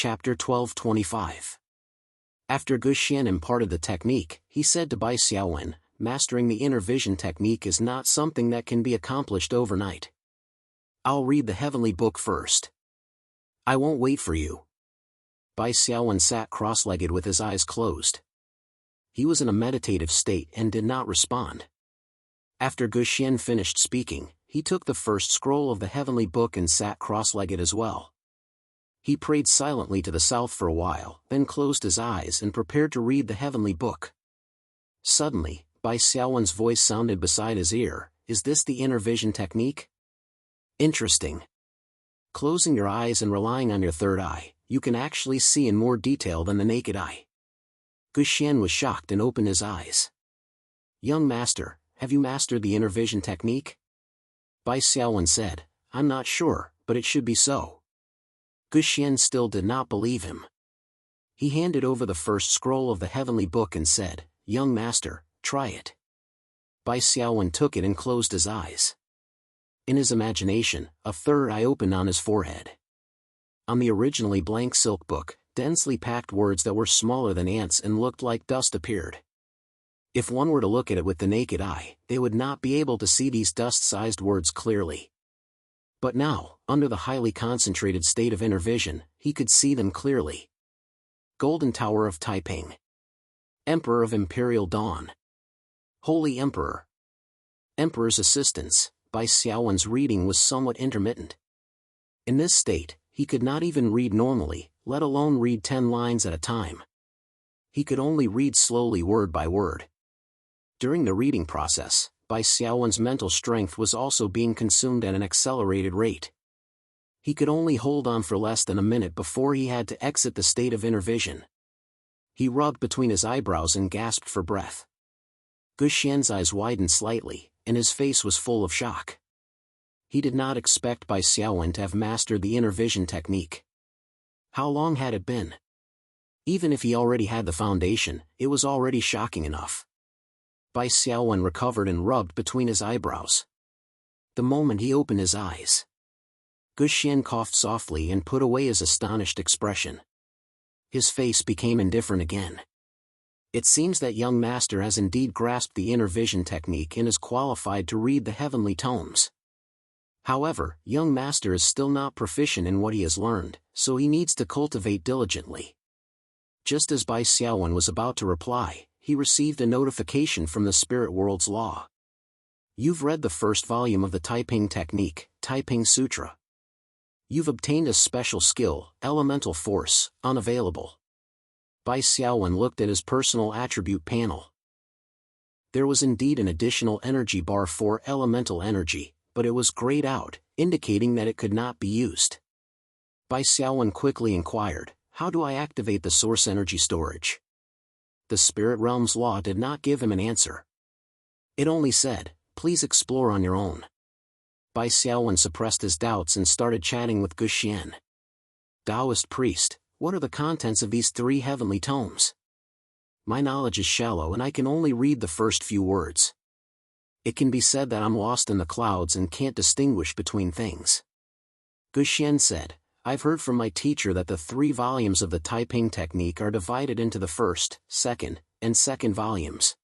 Chapter 12:25. After Guxian imparted the technique, he said to Bai Xiaowen, "Mastering the inner vision technique is not something that can be accomplished overnight. I'll read the heavenly book first. I won't wait for you." Bai Xiaowen sat cross-legged with his eyes closed. He was in a meditative state and did not respond. After Guxian finished speaking, he took the first scroll of the heavenly book and sat cross-legged as well. He prayed silently to the south for a while, then closed his eyes and prepared to read the heavenly book. Suddenly, Bai Xiaowen's voice sounded beside his ear, "Is this the inner vision technique? Interesting. Closing your eyes and relying on your third eye, you can actually see in more detail than the naked eye." Guxian was shocked and opened his eyes. "Young master, have you mastered the inner vision technique?" Bai Xiaowen said, "I'm not sure, but it should be so." Guxian still did not believe him. He handed over the first scroll of the heavenly book and said, "Young master, try it." Bai Xiaowen took it and closed his eyes. In his imagination, a third eye opened on his forehead. On the originally blank silk book, densely packed words that were smaller than ants and looked like dust appeared. If one were to look at it with the naked eye, they would not be able to see these dust-sized words clearly. But now, under the highly concentrated state of inner vision, he could see them clearly. Golden Tower of Taiping. Emperor of Imperial Dawn. Holy Emperor. Emperor's Assistants. Bai Xiaowen's reading was somewhat intermittent. In this state, he could not even read normally, let alone read 10 lines at a time. He could only read slowly word by word. During the reading process, Bai Xiaowen's mental strength was also being consumed at an accelerated rate. He could only hold on for less than a minute before he had to exit the state of inner vision. He rubbed between his eyebrows and gasped for breath. Guxian's eyes widened slightly, and his face was full of shock. He did not expect Bai Xiaowen to have mastered the inner vision technique. How long had it been? Even if he already had the foundation, it was already shocking enough. Bai Xiaowen recovered and rubbed between his eyebrows. The moment he opened his eyes, Guxian coughed softly and put away his astonished expression. His face became indifferent again. It seems that young master has indeed grasped the inner vision technique and is qualified to read the heavenly tomes. However, young master is still not proficient in what he has learned, so he needs to cultivate diligently. Just as Bai Xiaowen was about to reply, he received a notification from the spirit world's law. "You've read the first volume of the Taiping Technique, Taiping Sutra. You've obtained a special skill, Elemental Force, unavailable." Bai Xiaowen looked at his personal attribute panel. There was indeed an additional energy bar for elemental energy, but it was grayed out, indicating that it could not be used. Bai Xiaowen quickly inquired, "How do I activate the source energy storage?" The spirit realm's law did not give him an answer. It only said, "Please explore on your own." Bai Xiaowen suppressed his doubts and started chatting with Guxian. "Taoist priest, what are the contents of these 3 heavenly tomes? My knowledge is shallow and I can only read the first few words. It can be said that I'm lost in the clouds and can't distinguish between things." Guxian said, "I've heard from my teacher that the 3 volumes of the Taiping Technique are divided into the first, second, and second volumes.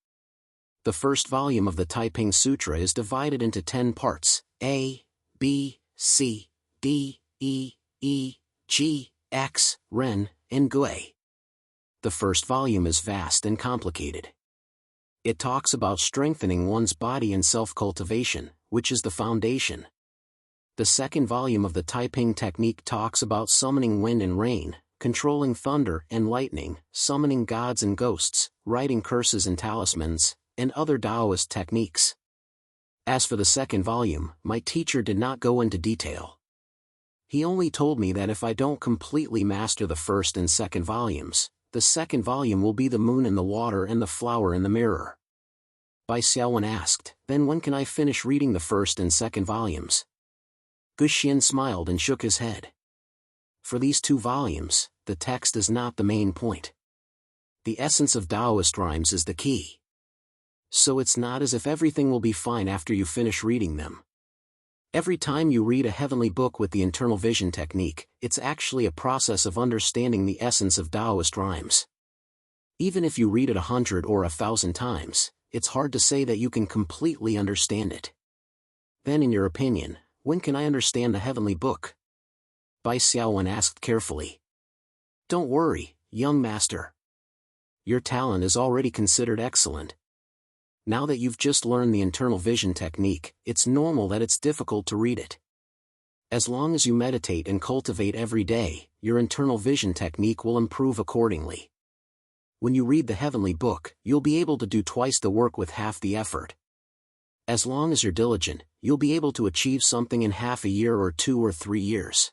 The first volume of the Taiping Sutra is divided into 10 parts, A, B, C, D, E, G, X, Ren, and Gui. The first volume is vast and complicated. It talks about strengthening one's body and self-cultivation, which is the foundation. The second volume of the Taiping Technique talks about summoning wind and rain, controlling thunder and lightning, summoning gods and ghosts, writing curses and talismans, and other Taoist techniques. As for the second volume, my teacher did not go into detail. He only told me that if I don't completely master the first and second volumes, the second volume will be the moon in the water and the flower in the mirror." Bai Xiaowen asked, "Then when can I finish reading the first and second volumes?" Guxian smiled and shook his head. "For these 2 volumes, the text is not the main point. The essence of Taoist rhymes is the key. So it's not as if everything will be fine after you finish reading them. Every time you read a heavenly book with the internal vision technique, it's actually a process of understanding the essence of Taoist rhymes. Even if you read it 100 or 1,000 times, it's hard to say that you can completely understand it. Then in your opinion, when can I understand the heavenly book? Bai Xiaowen asked carefully. Don't worry, young master. Your talent is already considered excellent. Now that you've just learned the internal vision technique, it's normal that it's difficult to read it. As long as you meditate and cultivate every day, your internal vision technique will improve accordingly. When you read the heavenly book, you'll be able to do twice the work with half the effort. As long as you're diligent, you'll be able to achieve something in half a year or 2 or 3 years.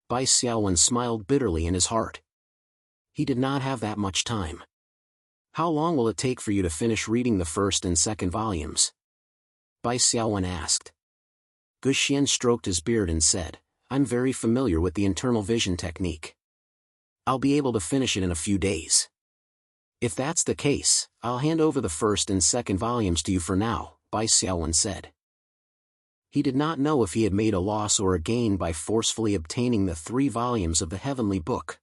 Bai Xiaowen smiled bitterly in his heart. He did not have that much time. How long will it take for you to finish reading the first and second volumes? Bai Xiaowen asked. Gu Xian stroked his beard and said, I'm very familiar with the internal vision technique. I'll be able to finish it in a few days. If that's the case, I'll hand over the first and second volumes to you for now, Bai Xiaowen said. He did not know if he had made a loss or a gain by forcefully obtaining the 3 volumes of the heavenly book.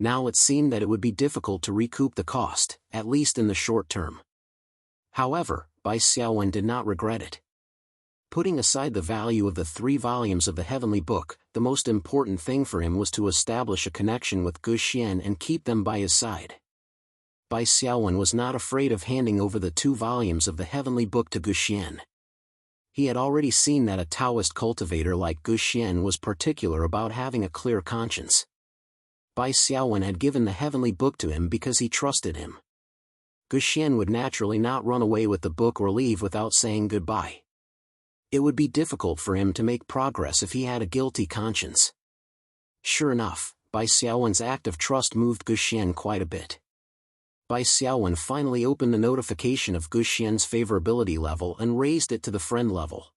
Now it seemed that it would be difficult to recoup the cost, at least in the short term. However, Bai Xiaowen did not regret it. Putting aside the value of the 3 volumes of the heavenly book, the most important thing for him was to establish a connection with Gu Xian and keep them by his side. Bai Xiaowen was not afraid of handing over the 2 volumes of the heavenly book to Gu Xian. He had already seen that a Taoist cultivator like Gu Xian was particular about having a clear conscience. Bai Xiaowen had given the heavenly book to him because he trusted him. Gu Xian would naturally not run away with the book or leave without saying goodbye. It would be difficult for him to make progress if he had a guilty conscience. Sure enough, Bai Xiaowen's act of trust moved Gu Xian quite a bit. Bai Xiaowen finally opened the notification of Gu Xian's favorability level and raised it to the friend level.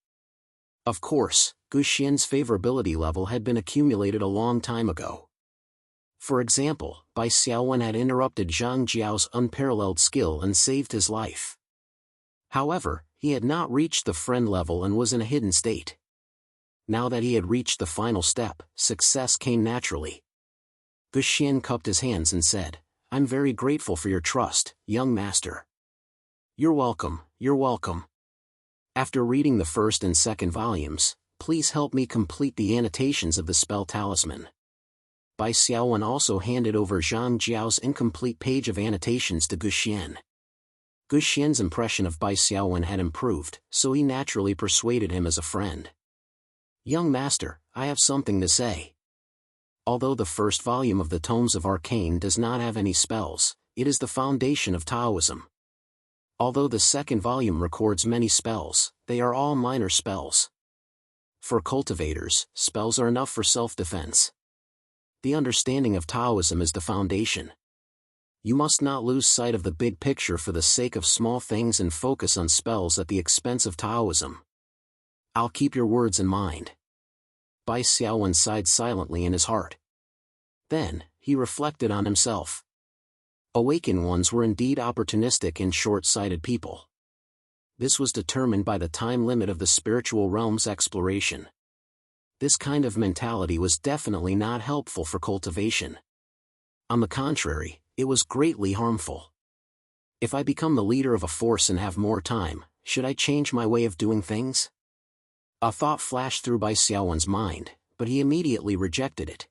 Of course, Gu Xian's favorability level had been accumulated a long time ago. For example, Bai Xiaowen had interrupted Zhang Jiao's unparalleled skill and saved his life. However, he had not reached the friend level and was in a hidden state. Now that he had reached the final step, success came naturally. Gu Xian cupped his hands and said, I'm very grateful for your trust, young master. You're welcome, you're welcome. After reading the first and second volumes, please help me complete the annotations of the spell talisman. Bai Xiaowen also handed over Zhang Jiao's incomplete page of annotations to Gu Xian. Gu Xian's impression of Bai Xiaowen had improved, so he naturally persuaded him as a friend. Young master, I have something to say. Although the first volume of the Tomes of Arcane does not have any spells, it is the foundation of Taoism. Although the second volume records many spells, they are all minor spells. For cultivators, spells are enough for self-defense. The understanding of Taoism is the foundation. You must not lose sight of the big picture for the sake of small things and focus on spells at the expense of Taoism. I'll keep your words in mind. Bai Xiaowen sighed silently in his heart. Then, he reflected on himself. Awakened ones were indeed opportunistic and short-sighted people. This was determined by the time limit of the spiritual realm's exploration. This kind of mentality was definitely not helpful for cultivation. On the contrary, it was greatly harmful. If I become the leader of a force and have more time, should I change my way of doing things? A thought flashed through Bai Xiaowen's mind, but he immediately rejected it.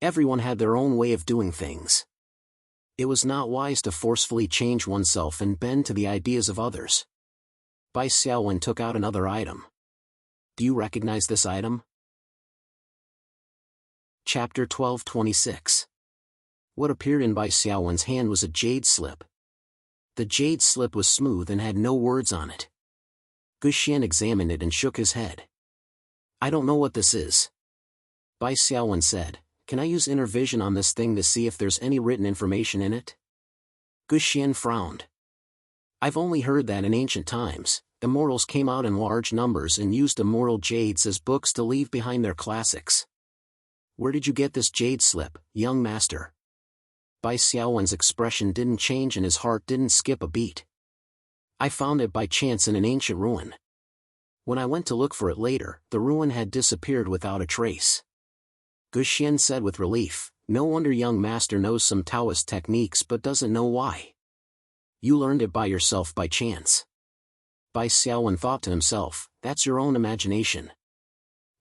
Everyone had their own way of doing things. It was not wise to forcefully change oneself and bend to the ideas of others. Bai Xiaowen took out another item. Do you recognize this item? Chapter 1226. What appeared in Bai Xiaowen's hand was a jade slip. The jade slip was smooth and had no words on it. Gu Xian examined it and shook his head. I don't know what this is. Bai Xiaowen said, Can I use inner vision on this thing to see if there's any written information in it? Gu Xian frowned. I've only heard that in ancient times, immortals came out in large numbers and used immortal jades as books to leave behind their classics. Where did you get this jade slip, young master? Bai Xiaowen's expression didn't change and his heart didn't skip a beat. I found it by chance in an ancient ruin. When I went to look for it later, the ruin had disappeared without a trace. Guxian said with relief, no wonder young master knows some Taoist techniques but doesn't know why. You learned it by yourself by chance. Bai Xiaowen thought to himself, that's your own imagination.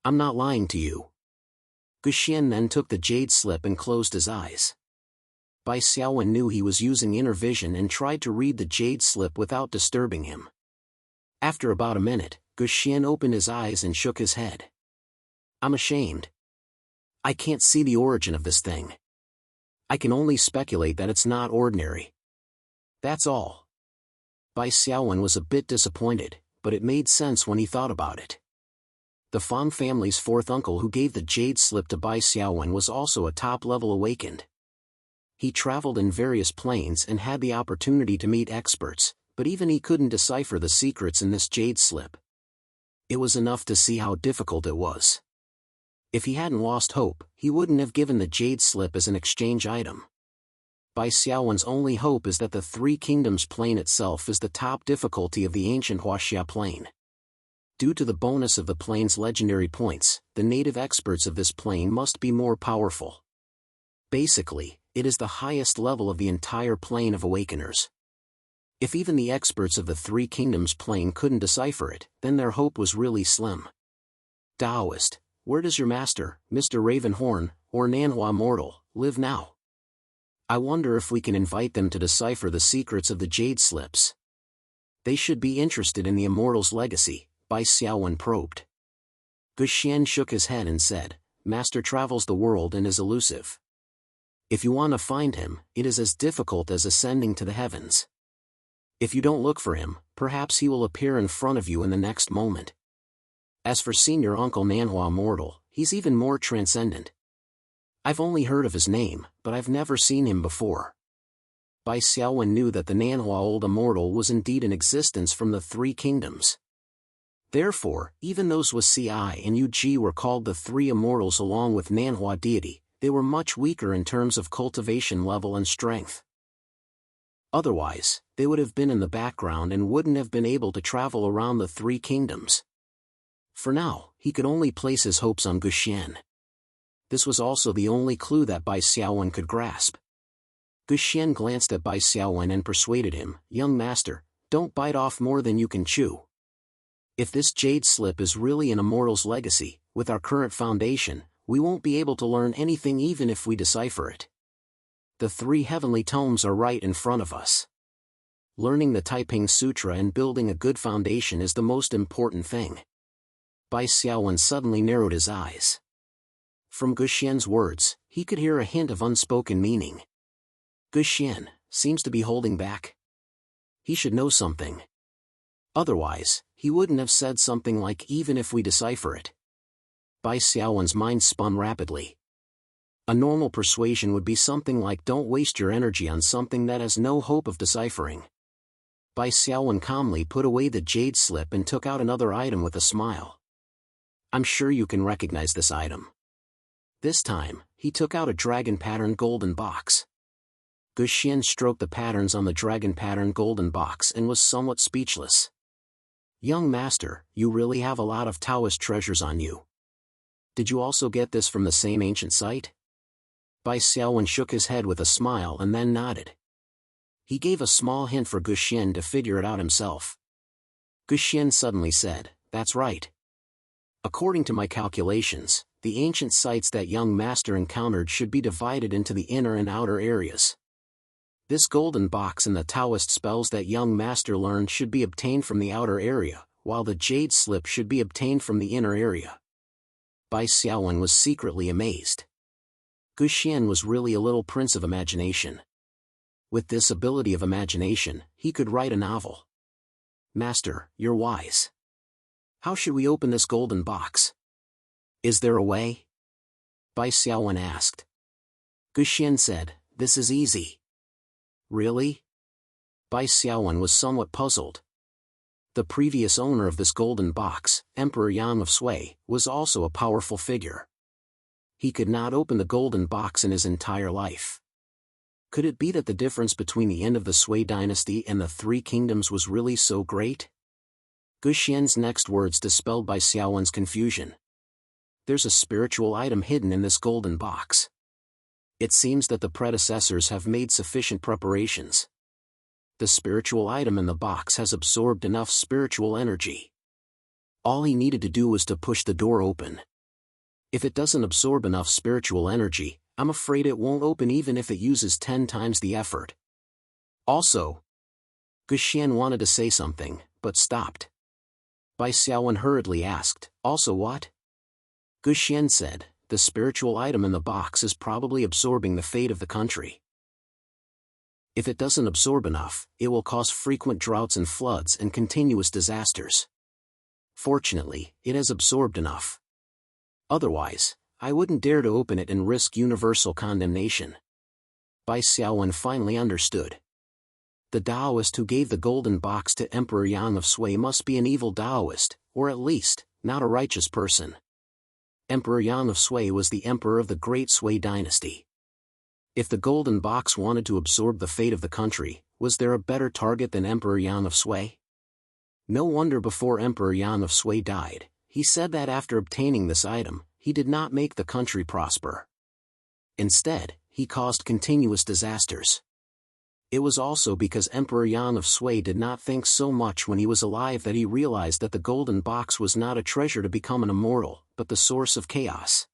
I'm not lying to you. Guxian then took the jade slip and closed his eyes. Bai Xiaowen knew he was using inner vision and tried to read the jade slip without disturbing him. After about a minute, Guxian opened his eyes and shook his head. I'm ashamed. I can't see the origin of this thing. I can only speculate that it's not ordinary. That's all. Bai Xiaowen was a bit disappointed, but it made sense when he thought about it. The Fang family's fourth uncle who gave the jade slip to Bai Xiaowen was also a top-level awakened. He traveled in various planes and had the opportunity to meet experts, but even he couldn't decipher the secrets in this jade slip. It was enough to see how difficult it was. If he hadn't lost hope, he wouldn't have given the jade slip as an exchange item. Bai Xiaowen's only hope is that the Three Kingdoms plane itself is the top difficulty of the ancient Huaxia plane. Due to the bonus of the plane's legendary points, the native experts of this plane must be more powerful. Basically, it is the highest level of the entire plane of awakeners. If even the experts of the Three Kingdoms plane couldn't decipher it, then their hope was really slim. Taoist, where does your master, Mr. Ravenhorn, or Nanhua Mortal, live now? I wonder if we can invite them to decipher the secrets of the jade slips. They should be interested in the immortal's legacy, Bai Xiaowen probed. Guxian shook his head and said, Master travels the world and is elusive. If you want to find him, it is as difficult as ascending to the heavens. If you don't look for him, perhaps he will appear in front of you in the next moment. As for senior uncle Nanhua Mortal, he's even more transcendent. I've only heard of his name, but I've never seen him before. Bai Xiaowen knew that the Nanhua Old Immortal was indeed in existence from the Three Kingdoms. Therefore, even those Ci and Ug were called the Three Immortals along with Nanhua deity, they were much weaker in terms of cultivation level and strength. Otherwise, they would have been in the background and wouldn't have been able to travel around the Three Kingdoms. For now, he could only place his hopes on Guxian. This was also the only clue that Bai Xiaowen could grasp. Guxian glanced at Bai Xiaowen and persuaded him, young master, don't bite off more than you can chew. If this jade slip is really an immortal's legacy, with our current foundation, we won't be able to learn anything even if we decipher it. The three heavenly tomes are right in front of us. Learning the Taiping Sutra and building a good foundation is the most important thing. Bai Xiaowen suddenly narrowed his eyes. From Guxian's words, he could hear a hint of unspoken meaning. Guxian seems to be holding back. He should know something. Otherwise, he wouldn't have said something like even if we decipher it. Bai Xiaowen's mind spun rapidly. A normal persuasion would be something like don't waste your energy on something that has no hope of deciphering. Bai Xiaowen calmly put away the jade slip and took out another item with a smile. I'm sure you can recognize this item. This time, he took out a dragon-patterned golden box. Guxian stroked the patterns on the dragon-patterned golden box and was somewhat speechless. Young master, you really have a lot of Taoist treasures on you. Did you also get this from the same ancient site? Bai Xiaowen shook his head with a smile and then nodded. He gave a small hint for Guxian to figure it out himself. Guxian suddenly said, that's right. According to my calculations, the ancient sites that young master encountered should be divided into the inner and outer areas. This golden box and the Taoist spells that young master learned should be obtained from the outer area, while the jade slip should be obtained from the inner area. Bai Xiaowen was secretly amazed. Guxian was really a little prince of imagination. With this ability of imagination, he could write a novel. Master, you're wise. How should we open this golden box? Is there a way? Bai Xiaowen asked. Guxian said, this is easy. Really? Bai Xiaowen was somewhat puzzled. The previous owner of this golden box, Emperor Yang of Sui, was also a powerful figure. He could not open the golden box in his entire life. Could it be that the difference between the end of the Sui dynasty and the Three Kingdoms was really so great? Guxian's next words dispelled Bai Xiaowen's confusion. There's a spiritual item hidden in this golden box. It seems that the predecessors have made sufficient preparations. The spiritual item in the box has absorbed enough spiritual energy. All he needed to do was to push the door open. If it doesn't absorb enough spiritual energy, I'm afraid it won't open even if it uses 10 times the effort. Also, Guxian wanted to say something, but stopped. Bai Xiaowen hurriedly asked, also what? Guxian said, the spiritual item in the box is probably absorbing the fate of the country. If it doesn't absorb enough, it will cause frequent droughts and floods and continuous disasters. Fortunately, it has absorbed enough. Otherwise, I wouldn't dare to open it and risk universal condemnation. Bai Xiaowen finally understood. The Taoist who gave the golden box to Emperor Yang of Sui must be an evil Taoist, or at least, not a righteous person. Emperor Yang of Sui was the emperor of the Great Sui dynasty. If the golden box wanted to absorb the fate of the country, was there a better target than Emperor Yang of Sui? No wonder before Emperor Yang of Sui died, he said that after obtaining this item, he did not make the country prosper. Instead, he caused continuous disasters. It was also because Emperor Yang of Sui did not think so much when he was alive that he realized that the golden box was not a treasure to become an immortal, but the source of chaos.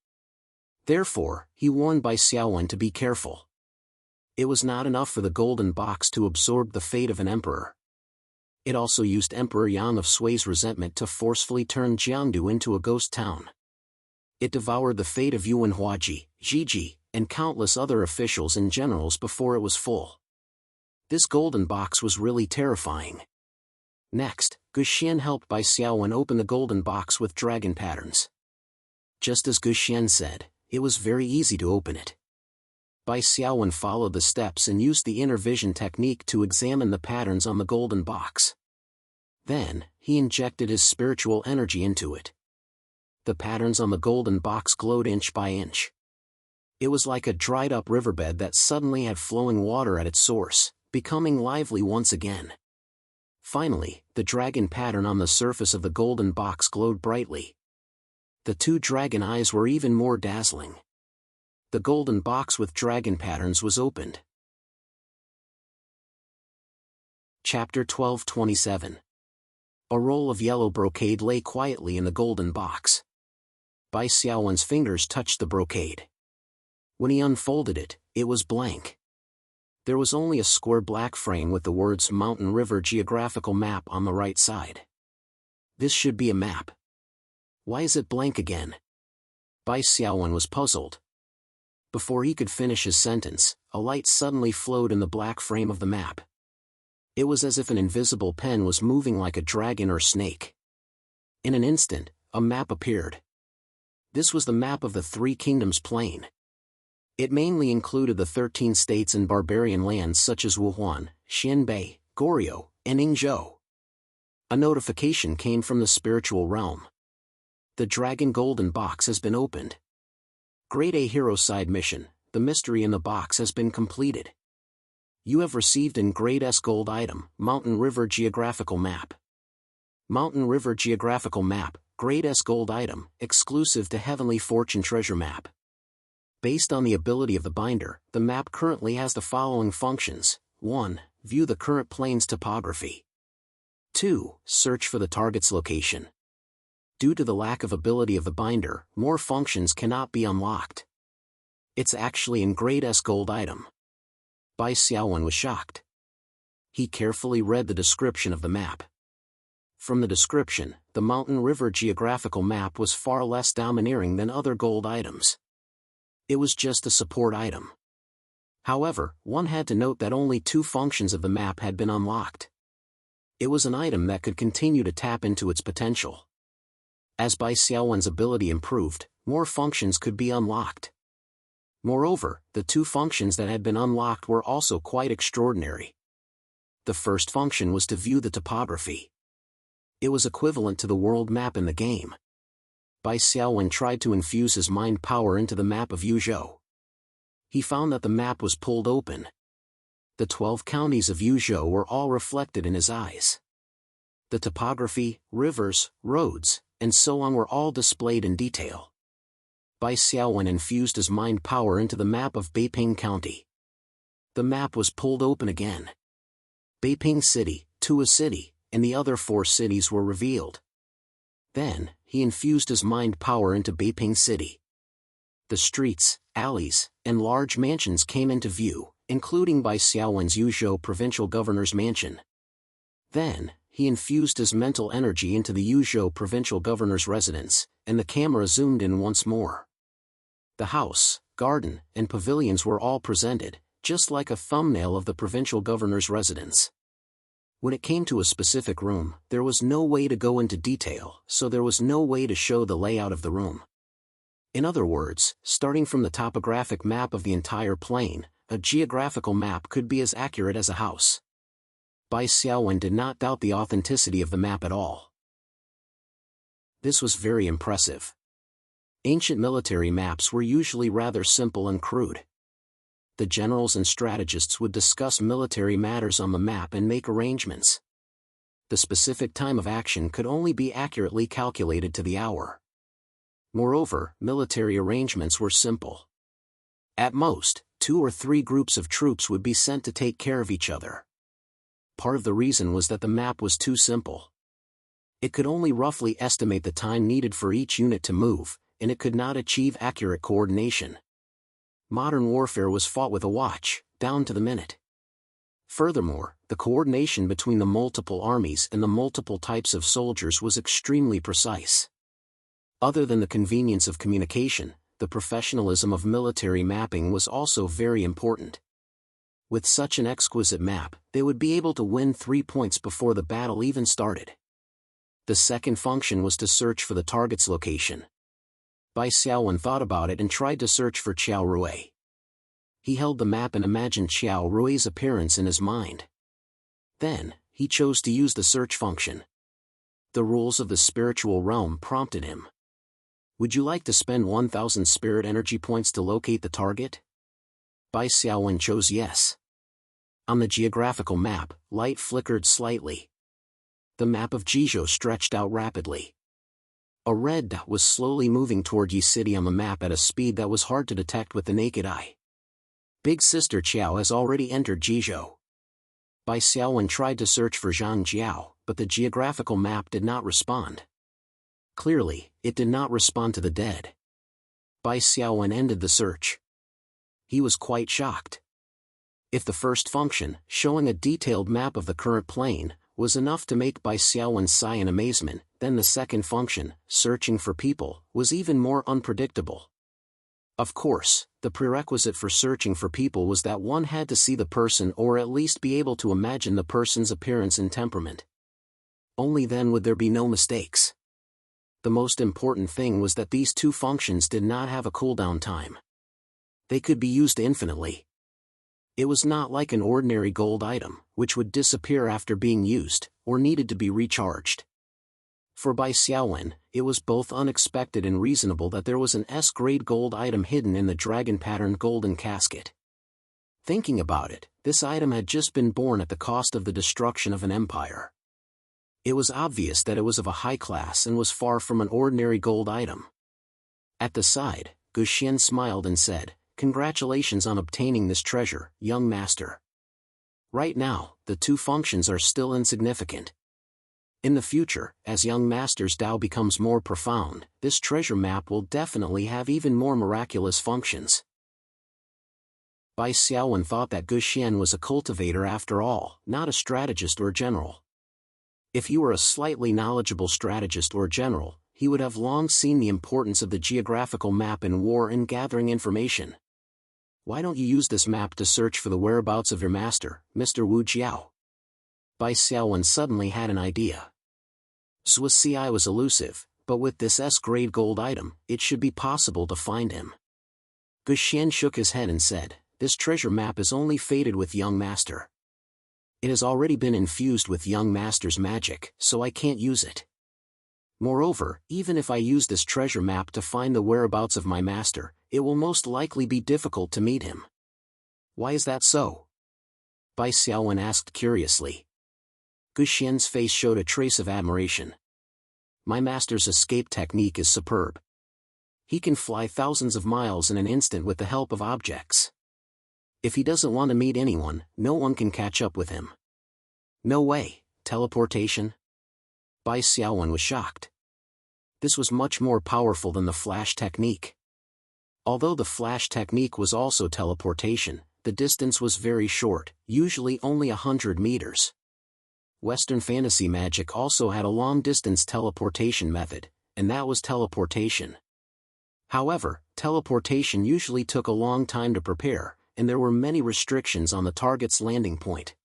Therefore, he warned Bai Xiaowen to be careful. It was not enough for the golden box to absorb the fate of an emperor. It also used Emperor Yang of Sui's resentment to forcefully turn Jiangdu into a ghost town. It devoured the fate of Yuan Huaji, Jiji, and countless other officials and generals before it was full. This golden box was really terrifying. Next, Guxian helped Bai Xiaowen open the golden box with dragon patterns. Just as Guxian said, it was very easy to open it. Bai Xiaowen followed the steps and used the inner vision technique to examine the patterns on the golden box. Then, he injected his spiritual energy into it. The patterns on the golden box glowed inch by inch. It was like a dried-up riverbed that suddenly had flowing water at its source, becoming lively once again. Finally, the dragon pattern on the surface of the golden box glowed brightly. The two dragon eyes were even more dazzling. The golden box with dragon patterns was opened. Chapter 12:27. A roll of yellow brocade lay quietly in the golden box. Bai Xiaowen's fingers touched the brocade. When he unfolded it, it was blank. There was only a square black frame with the words Mountain River Geographical Map on the right side. This should be a map. Why is it blank again? Bai Xiaowen was puzzled. Before he could finish his sentence, a light suddenly flowed in the black frame of the map. It was as if an invisible pen was moving like a dragon or snake. In an instant, a map appeared. This was the map of the Three Kingdoms plain. It mainly included the 13 states and barbarian lands such as Wuhuan, Xianbei, Goryeo, and Yingzhou. A notification came from the spiritual realm. The Dragon Golden Box has been opened. Grade A Hero Side Mission, the mystery in the box has been completed. You have received in Grade S Gold item, Mountain River Geographical Map. Mountain River Geographical Map, Grade S Gold item, exclusive to Heavenly Fortune Treasure Map. Based on the ability of the binder, the map currently has the following functions. 1. View the current plane's topography. 2. Search for the target's location. Due to the lack of ability of the binder, more functions cannot be unlocked. It's actually in Grade S Gold item. Bai Xiaowen was shocked. He carefully read the description of the map. From the description, the Mountain River Geographical Map was far less domineering than other gold items. It was just a support item. However, one had to note that only 2 functions of the map had been unlocked. It was an item that could continue to tap into its potential. As Bai Xiaowen's ability improved, more functions could be unlocked. Moreover, the 2 functions that had been unlocked were also quite extraordinary. The first function was to view the topography. It was equivalent to the world map in the game. Bai Xiaowen tried to infuse his mind power into the map of Yuzhou. He found that the map was pulled open. The 12 counties of Yuzhou were all reflected in his eyes. The topography, rivers, roads, and so on were all displayed in detail. Bai Xiaowen infused his mind power into the map of Beiping County. The map was pulled open again. Beiping City, Tua City, and the other 4 cities were revealed. Then, he infused his mind power into Beiping City. The streets, alleys, and large mansions came into view, including Bai Xiaowen's Yuzhou provincial governor's mansion. Then, he infused his mental energy into the Yuzhou provincial governor's residence, and the camera zoomed in once more. The house, garden, and pavilions were all presented, just like a thumbnail of the provincial governor's residence. When it came to a specific room, there was no way to go into detail, so there was no way to show the layout of the room. In other words, starting from the topographic map of the entire plain, a geographical map could be as accurate as a house. Bai Xiaowen did not doubt the authenticity of the map at all. This was very impressive. Ancient military maps were usually rather simple and crude. The generals and strategists would discuss military matters on the map and make arrangements. The specific time of action could only be accurately calculated to the hour. Moreover, military arrangements were simple. At most, 2 or 3 groups of troops would be sent to take care of each other. Part of the reason was that the map was too simple. It could only roughly estimate the time needed for each unit to move, and it could not achieve accurate coordination. Modern warfare was fought with a watch, down to the minute. Furthermore, the coordination between the multiple armies and the multiple types of soldiers was extremely precise. Other than the convenience of communication, the professionalism of military mapping was also very important. With such an exquisite map, they would be able to win 3 points before the battle even started. The second function was to search for the target's location. Bai Xiaowen thought about it and tried to search for Qiao Rui. He held the map and imagined Qiao Rui's appearance in his mind. Then, he chose to use the search function. The rules of the spiritual realm prompted him. Would you like to spend 1,000 spirit energy points to locate the target? Bai Xiaowen chose yes. On the geographical map, light flickered slightly. The map of Jizhou stretched out rapidly. A red dot was slowly moving toward Yi City on the map at a speed that was hard to detect with the naked eye. Big Sister Qiao has already entered Jizhou. Bai Xiaowen tried to search for Zhang Jiao, but the geographical map did not respond. Clearly, it did not respond to the dead. Bai Xiaowen ended the search. He was quite shocked. If the first function, showing a detailed map of the current plain, was enough to make Bai Xiaowen sigh in amazement, then the second function, searching for people, was even more unpredictable. Of course, the prerequisite for searching for people was that one had to see the person or at least be able to imagine the person's appearance and temperament. Only then would there be no mistakes. The most important thing was that these 2 functions did not have a cooldown time. They could be used infinitely. It was not like an ordinary gold item, which would disappear after being used, or needed to be recharged. For Bai Xiaowen, it was both unexpected and reasonable that there was an S-grade gold item hidden in the dragon-patterned golden casket. Thinking about it, this item had just been born at the cost of the destruction of an empire. It was obvious that it was of a high class and was far from an ordinary gold item. At the side, Gu Xian smiled and said, "Congratulations on obtaining this treasure, young master. Right now, the 2 functions are still insignificant. In the future, as young master's Dao becomes more profound, this treasure map will definitely have even more miraculous functions." Bai Xiaowen thought that Gu Xian was a cultivator after all, not a strategist or general. If he were a slightly knowledgeable strategist or general, he would have long seen the importance of the geographical map in war and gathering information. "Why don't you use this map to search for the whereabouts of your master, Mr. Wu Jiao?" Bai Xiaowen suddenly had an idea. Zhuo Ci was elusive, but with this S-grade gold item, it should be possible to find him. Gu Xian shook his head and said, "This treasure map is only fated with young master. It has already been infused with young master's magic, so I can't use it. Moreover, even if I use this treasure map to find the whereabouts of my master, it will most likely be difficult to meet him." "Why is that so?" Bai Xiaowen asked curiously. Guxian's face showed a trace of admiration. My master's escape technique is superb. He can fly thousands of miles in an instant with the help of objects. If he doesn't want to meet anyone, no one can catch up with him. No way, teleportation? Bai Xiaowen was shocked. This was much more powerful than the flash technique. Although the flash technique was also teleportation, the distance was very short, usually only 100 meters. Western fantasy magic also had a long-distance teleportation method, and that was teleportation. However, teleportation usually took a long time to prepare, and there were many restrictions on the target's landing point.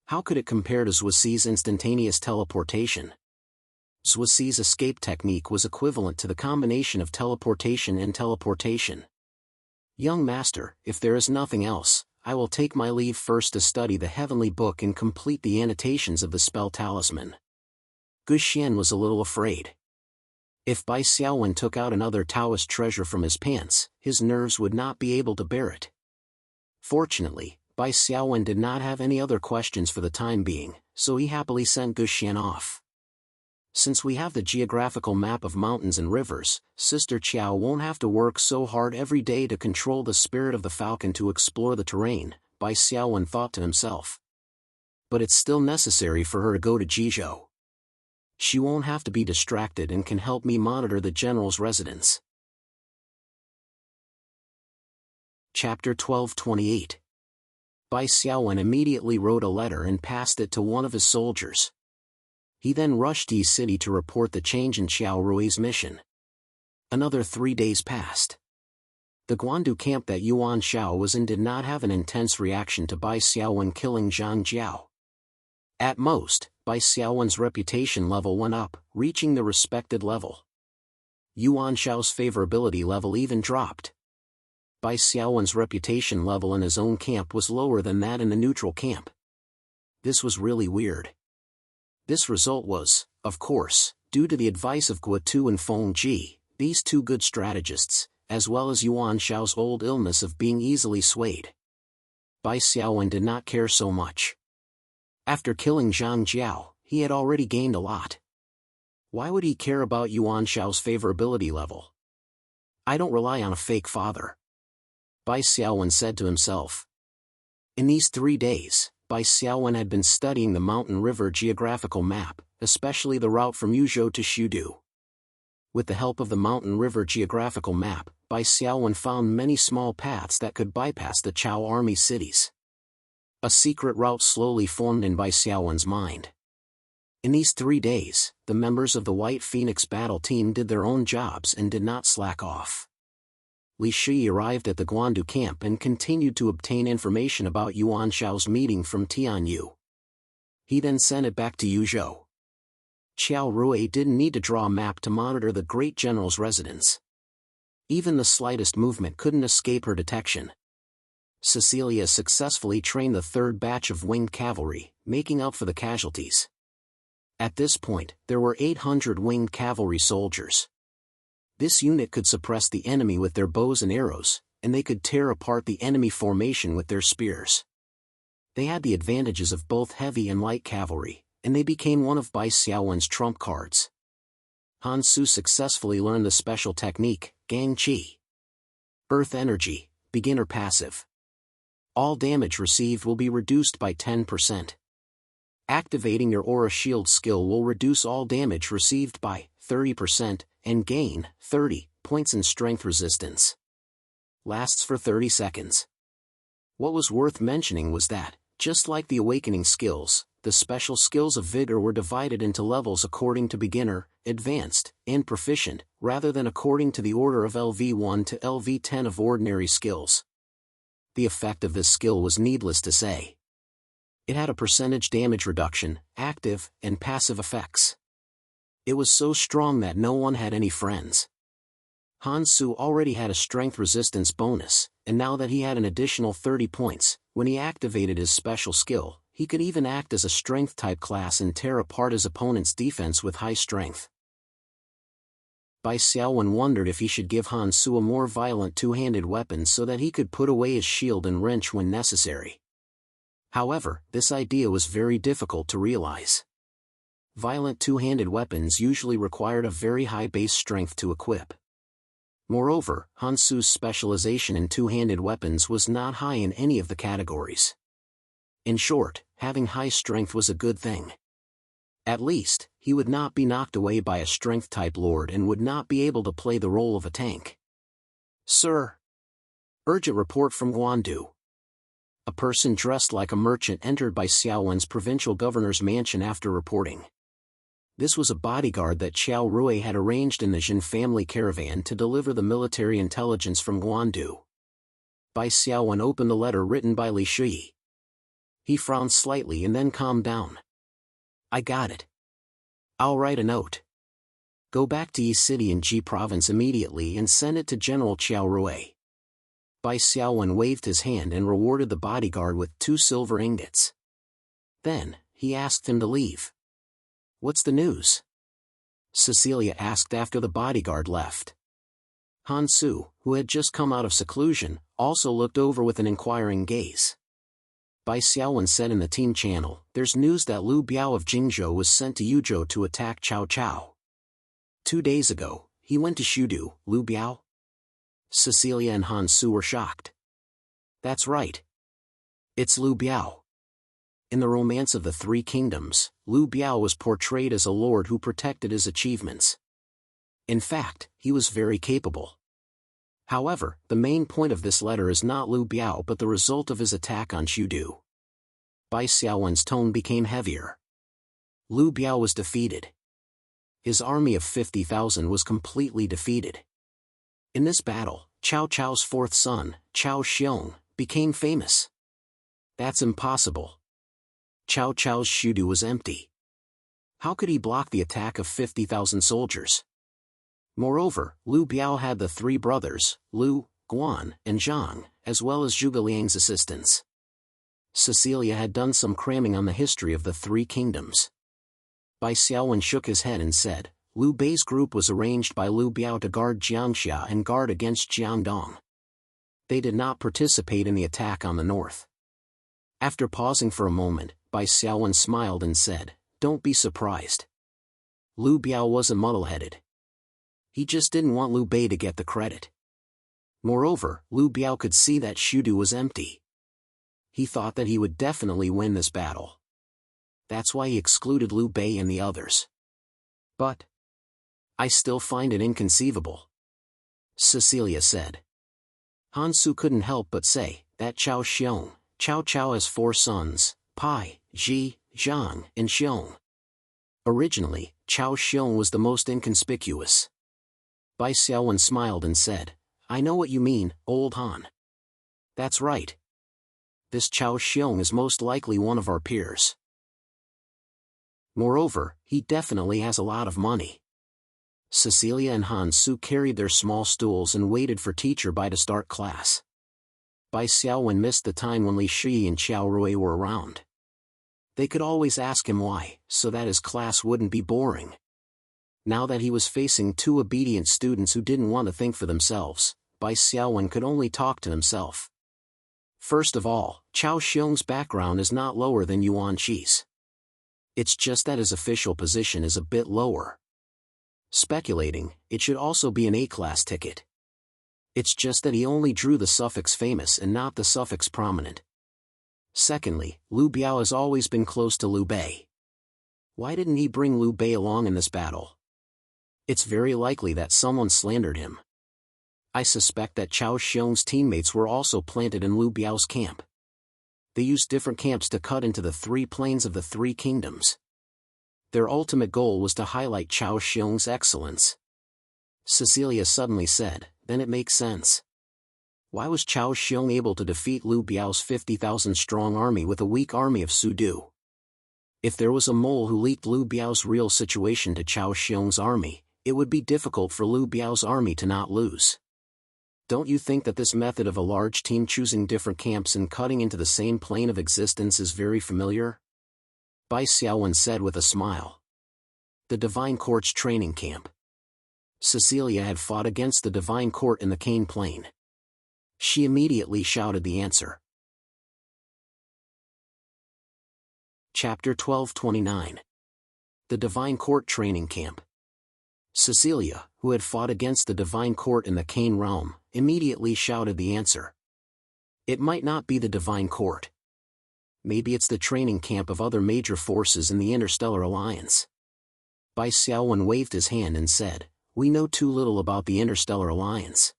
How could it compare to Zhuxi's instantaneous teleportation? Zhuxi's escape technique was equivalent to the combination of teleportation and teleportation. Young master, if there is nothing else, I will take my leave first to study the heavenly book and complete the annotations of the spell talisman. Guxian was a little afraid. If Bai Xiaowen took out another Taoist treasure from his pants, his nerves would not be able to bear it. Fortunately, Bai Xiaowen did not have any other questions for the time being, so he happily sent Guxian off. Since we have the geographical map of mountains and rivers, Sister Qiao won't have to work so hard every day to control the spirit of the falcon to explore the terrain, Bai Xiaowen thought to himself. But it's still necessary for her to go to Jizhou. She won't have to be distracted and can help me monitor the general's residence. Chapter 12:28. Bai Xiaowen immediately wrote a letter and passed it to one of his soldiers. He then rushed to Yi City to report the change in Xiao Rui's mission. Another 3 days passed. The Guandu camp that Yuan Shao was in did not have an intense reaction to Bai Xiaowen killing Zhang Jiao. At most, Bai Xiaowen's reputation level went up, reaching the respected level. Yuan Shao's favorability level even dropped. Bai Xiaowen's reputation level in his own camp was lower than that in the neutral camp. This was really weird. This result was, of course, due to the advice of Guotu and Feng Ji, these two good strategists, as well as Yuan Shao's old illness of being easily swayed. Bai Xiaowen did not care so much. After killing Zhang Jiao, he had already gained a lot. Why would he care about Yuan Shao's favorability level? I don't rely on a fake father. Bai Xiaowen said to himself. In these 3 days, Bai Xiaowen had been studying the mountain river geographical map, especially the route from Yuzhou to Shudu. With the help of the mountain river geographical map, Bai Xiaowen found many small paths that could bypass the Chao army cities. A secret route slowly formed in Bai Xiaowen's mind. In these 3 days, the members of the White Phoenix battle team did their own jobs and did not slack off. Li Shi arrived at the Guandu camp and continued to obtain information about Yuan Shao's meeting from Tianyu. He then sent it back to Yuzhou. Qiao Rui didn't need to draw a map to monitor the great general's residence. Even the slightest movement couldn't escape her detection. Cecilia successfully trained the third batch of winged cavalry, making up for the casualties. At this point, there were 800 winged cavalry soldiers. This unit could suppress the enemy with their bows and arrows, and they could tear apart the enemy formation with their spears. They had the advantages of both heavy and light cavalry, and they became one of Bai Xiaowen's trump cards. Han Su successfully learned the special technique, Gang Qi. Earth Energy, Beginner Passive. All damage received will be reduced by 10%. Activating your Aura Shield skill will reduce all damage received by 30%, and gain 30 points in strength resistance. Lasts for 30 seconds. What was worth mentioning was that, just like the awakening skills, the special skills of vigor were divided into levels according to beginner, advanced, and proficient, rather than according to the order of LV1 to LV10 of ordinary skills. The effect of this skill was needless to say. It had a percentage damage reduction, active, and passive effects. It was so strong that no one had any friends. Han Su already had a strength resistance bonus, and now that he had an additional 30 points, when he activated his special skill, he could even act as a strength-type class and tear apart his opponent's defense with high strength. Bai Xiaowen wondered if he should give Han Su a more violent two-handed weapon so that he could put away his shield and wrench when necessary. However, this idea was very difficult to realize. Violent two-handed weapons usually required a very high base strength to equip. Moreover, Han Su's specialization in two-handed weapons was not high in any of the categories. In short, having high strength was a good thing. At least, he would not be knocked away by a strength-type lord and would not be able to play the role of a tank. Sir. Urgent report from Guandu. A person dressed like a merchant entered by Xiao Wen's provincial governor's mansion after reporting. This was a bodyguard that Xiao Rui had arranged in the Jin family caravan to deliver the military intelligence from Guandu. Bai Xiaowen opened the letter written by Li Shui. He frowned slightly and then calmed down. I got it. I'll write a note. Go back to Yi City in Ji Province immediately and send it to General Xiao Rui. Bai Xiaowen waved his hand and rewarded the bodyguard with 2 silver ingots. Then, he asked him to leave. What's the news? Cecilia asked after the bodyguard left. Han Su, who had just come out of seclusion, also looked over with an inquiring gaze. Bai Xiaowen said in the team channel, there's news that Liu Biao of Jingzhou was sent to Yuzhou to attack Cao Cao. 2 days ago, he went to Shudu. Liu Biao? Cecilia and Han Su were shocked. That's right. It's Liu Biao. In the Romance of the Three Kingdoms, Liu Biao was portrayed as a lord who protected his achievements. In fact, he was very capable. However, the main point of this letter is not Liu Biao but the result of his attack on Shudu. Bai Xiaowen's tone became heavier. Liu Biao was defeated. His army of 50,000 was completely defeated. In this battle, Cao Cao's 4th son, Cao Xiong, became famous. That's impossible. Cao Cao's Shudu was empty. How could he block the attack of 50,000 soldiers? Moreover, Liu Biao had the 3 brothers, Liu, Guan, and Zhang, as well as Zhuge Liang's assistants. Cecilia had done some cramming on the history of the 3 kingdoms. Bai Xiaowen shook his head and said, Liu Bei's group was arranged by Liu Biao to guard Jiangxia and guard against Jiangdong. They did not participate in the attack on the north. After pausing for a moment, Bai Xiaowen smiled and said, don't be surprised. Liu Biao wasn't muddle-headed. He just didn't want Liu Bei to get the credit. Moreover, Liu Biao could see that Shudu was empty. He thought that he would definitely win this battle. That's why he excluded Liu Bei and the others. But I still find it inconceivable, Cecilia said. Han Su couldn't help but say, that Cao Xiong, Cao Cao has 4 sons, Pai, Ji, Zhang, and Xiong. Originally, Cao Xiong was the most inconspicuous. Bai Xiaowen smiled and said, I know what you mean, old Han. That's right. This Cao Xiong is most likely one of our peers. Moreover, he definitely has a lot of money. Cecilia and Han Su carried their small stools and waited for Teacher Bai to start class. Bai Xiaowen missed the time when Li Shi and Xiao Rui were around. They could always ask him why, so that his class wouldn't be boring. Now that he was facing 2 obedient students who didn't want to think for themselves, Bai Xiaowen could only talk to himself. First of all, Cao Xiong's background is not lower than Yuan Qi's. It's just that his official position is a bit lower. Speculating, it should also be an A-class ticket. It's just that he only drew the suffix famous and not the suffix prominent. Secondly, Liu Biao has always been close to Liu Bei. Why didn't he bring Liu Bei along in this battle? It's very likely that someone slandered him. I suspect that Cao Xiong's teammates were also planted in Liu Biao's camp. They used different camps to cut into the 3 planes of the 3 kingdoms. Their ultimate goal was to highlight Cao Xiong's excellence. Cecilia suddenly said, then it makes sense. Why was Cao Xiong able to defeat Liu Biao's 50,000 strong army with a weak army of Sudu? If there was a mole who leaked Liu Biao's real situation to Cao Xiong's army, it would be difficult for Liu Biao's army to not lose. Don't you think that this method of a large team choosing different camps and cutting into the same plane of existence is very familiar? Bai Xiaowen said with a smile. The Divine Court's training camp. Cecilia had fought against the Divine Court in the Cane Plain. She immediately shouted the answer. Chapter 1229. The Divine Court Training Camp. Cecilia, who had fought against the Divine Court in the Kane realm, immediately shouted the answer. It might not be the Divine Court. Maybe it's the training camp of other major forces in the Interstellar Alliance. Bai Xiaowen waved his hand and said, "We know too little about the Interstellar Alliance.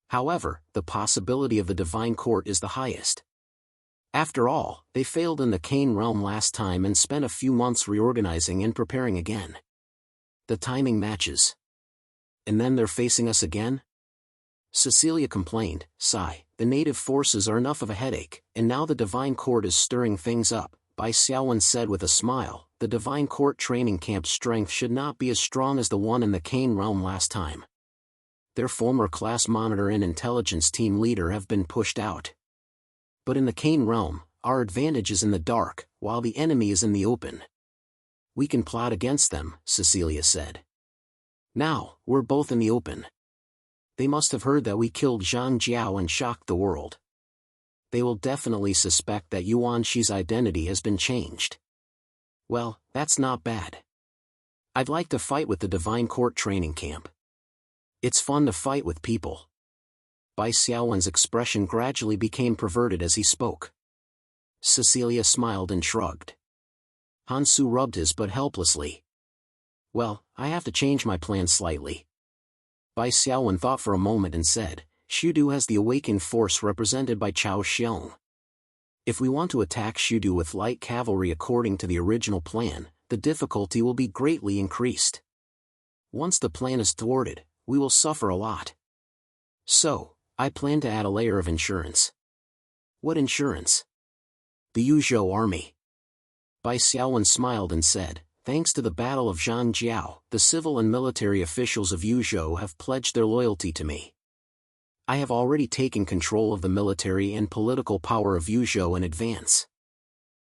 However, the possibility of the Divine Court is the highest. After all, they failed in the Kane realm last time and spent a few months reorganizing and preparing again. The timing matches. And then they're facing us again?" Cecilia complained, "Sigh, the native forces are enough of a headache, and now the Divine Court is stirring things up." Bai Xiaowen said with a smile, "The Divine Court training camp's strength should not be as strong as the one in the Kane realm last time. Their former class monitor and intelligence team leader have been pushed out. But in the Kane realm, our advantage is in the dark, while the enemy is in the open. We can plot against them," Cecilia said. "Now, we're both in the open. They must have heard that we killed Zhang Jiao and shocked the world. They will definitely suspect that Yuan Shi's identity has been changed. Well, that's not bad. I'd like to fight with the Divine Court training camp. It's fun to fight with people." Bai Xiaowen's expression gradually became perverted as he spoke. Cecilia smiled and shrugged. Hansu rubbed his butt helplessly. "Well, I have to change my plan slightly." Bai Xiaowen thought for a moment and said, "Shudu has the awakened force represented by Chao Xiong. If we want to attack Shudu with light cavalry according to the original plan, the difficulty will be greatly increased. Once the plan is thwarted, we will suffer a lot. So, I plan to add a layer of insurance." "What insurance?" "The Yuzhou army." Bai Xiaowen smiled and said, "Thanks to the Battle of Zhang Jiao, the civil and military officials of Yuzhou have pledged their loyalty to me. I have already taken control of the military and political power of Yuzhou in advance.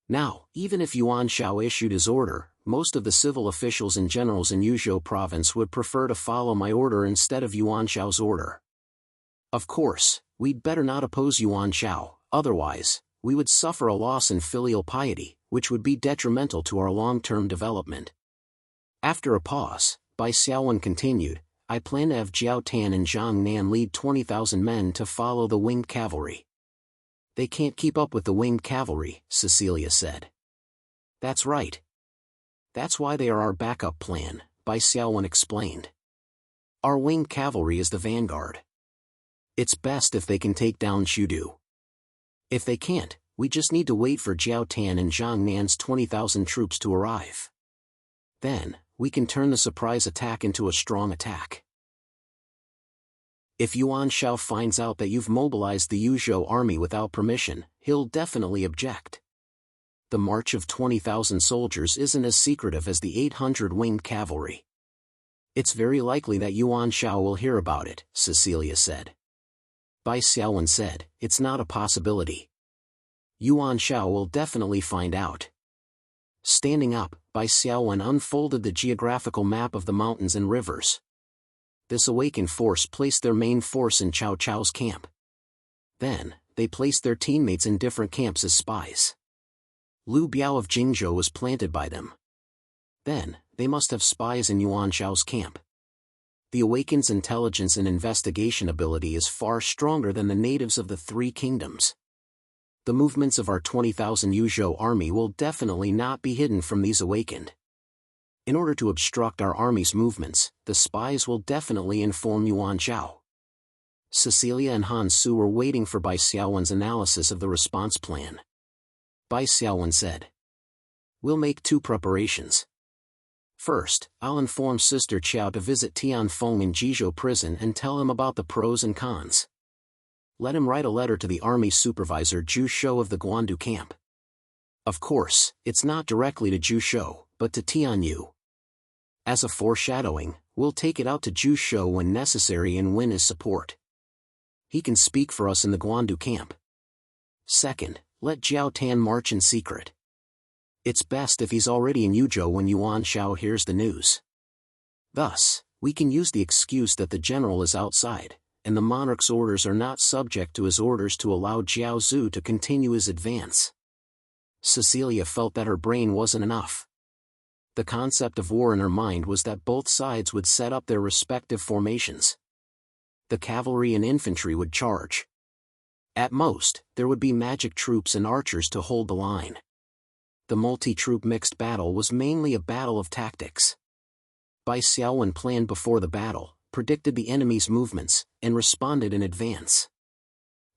Now, even if Yuan Shao issued his order, most of the civil officials and generals in Yuzhou province would prefer to follow my order instead of Yuan Shao's order. Of course, we'd better not oppose Yuan Shao, otherwise, we would suffer a loss in filial piety, which would be detrimental to our long-term development." After a pause, Bai Xiaowen continued, "I plan to have Jiao Tan and Zhang Nan lead 20,000 men to follow the winged cavalry." "They can't keep up with the winged cavalry," Cecilia said. "That's right. That's why they are our backup plan," Bai Xiaowen explained. "Our winged cavalry is the vanguard. It's best if they can take down Shudu. If they can't, we just need to wait for Jiao Tan and Zhang Nan's 20,000 troops to arrive. Then, we can turn the surprise attack into a strong attack. If Yuan Shao finds out that you've mobilized the Yuzhou army without permission, he'll definitely object. The march of 20,000 soldiers isn't as secretive as the 800 winged cavalry. It's very likely that Yuan Shao will hear about it," Cecilia said. Bai Xiaowen said, "It's not a possibility. Yuan Shao will definitely find out." Standing up, Bai Xiaowen unfolded the geographical map of the mountains and rivers. This awakened force placed their main force in Cao Cao's camp. Then, they placed their teammates in different camps as spies. Lu Biao of Jingzhou was planted by them. Then, they must have spies in Yuan Shao's camp. The Awakened's intelligence and investigation ability is far stronger than the natives of the Three Kingdoms. The movements of our 20,000 Yuzhou army will definitely not be hidden from these Awakened. In order to obstruct our army's movements, the spies will definitely inform Yuan Shao." Cecilia and Han Su were waiting for Bai Xiaowen's analysis of the response plan. Bai Xiaowen said, "We'll make 2 preparations. First, I'll inform Sister Qiao to visit Tianfeng in Jizhou prison and tell him about the pros and cons. Let him write a letter to the army supervisor Zhu Shou of the Guandu camp. Of course, it's not directly to Zhu Shou, but to Tianyu. As a foreshadowing, we'll take it out to Zhu Shou when necessary and win his support. He can speak for us in the Guandu camp. Second, let Jiao Tan march in secret. It's best if he's already in Yuzhou when Yuan Shao hears the news. Thus, we can use the excuse that the general is outside, and the monarch's orders are not subject to his orders to allow Jiao Zhu to continue his advance." Cecilia felt that her brain wasn't enough. The concept of war in her mind was that both sides would set up their respective formations. The cavalry and infantry would charge. At most, there would be magic troops and archers to hold the line. The multi-troop mixed battle was mainly a battle of tactics. Bai Xiaowen planned before the battle, predicted the enemy's movements, and responded in advance.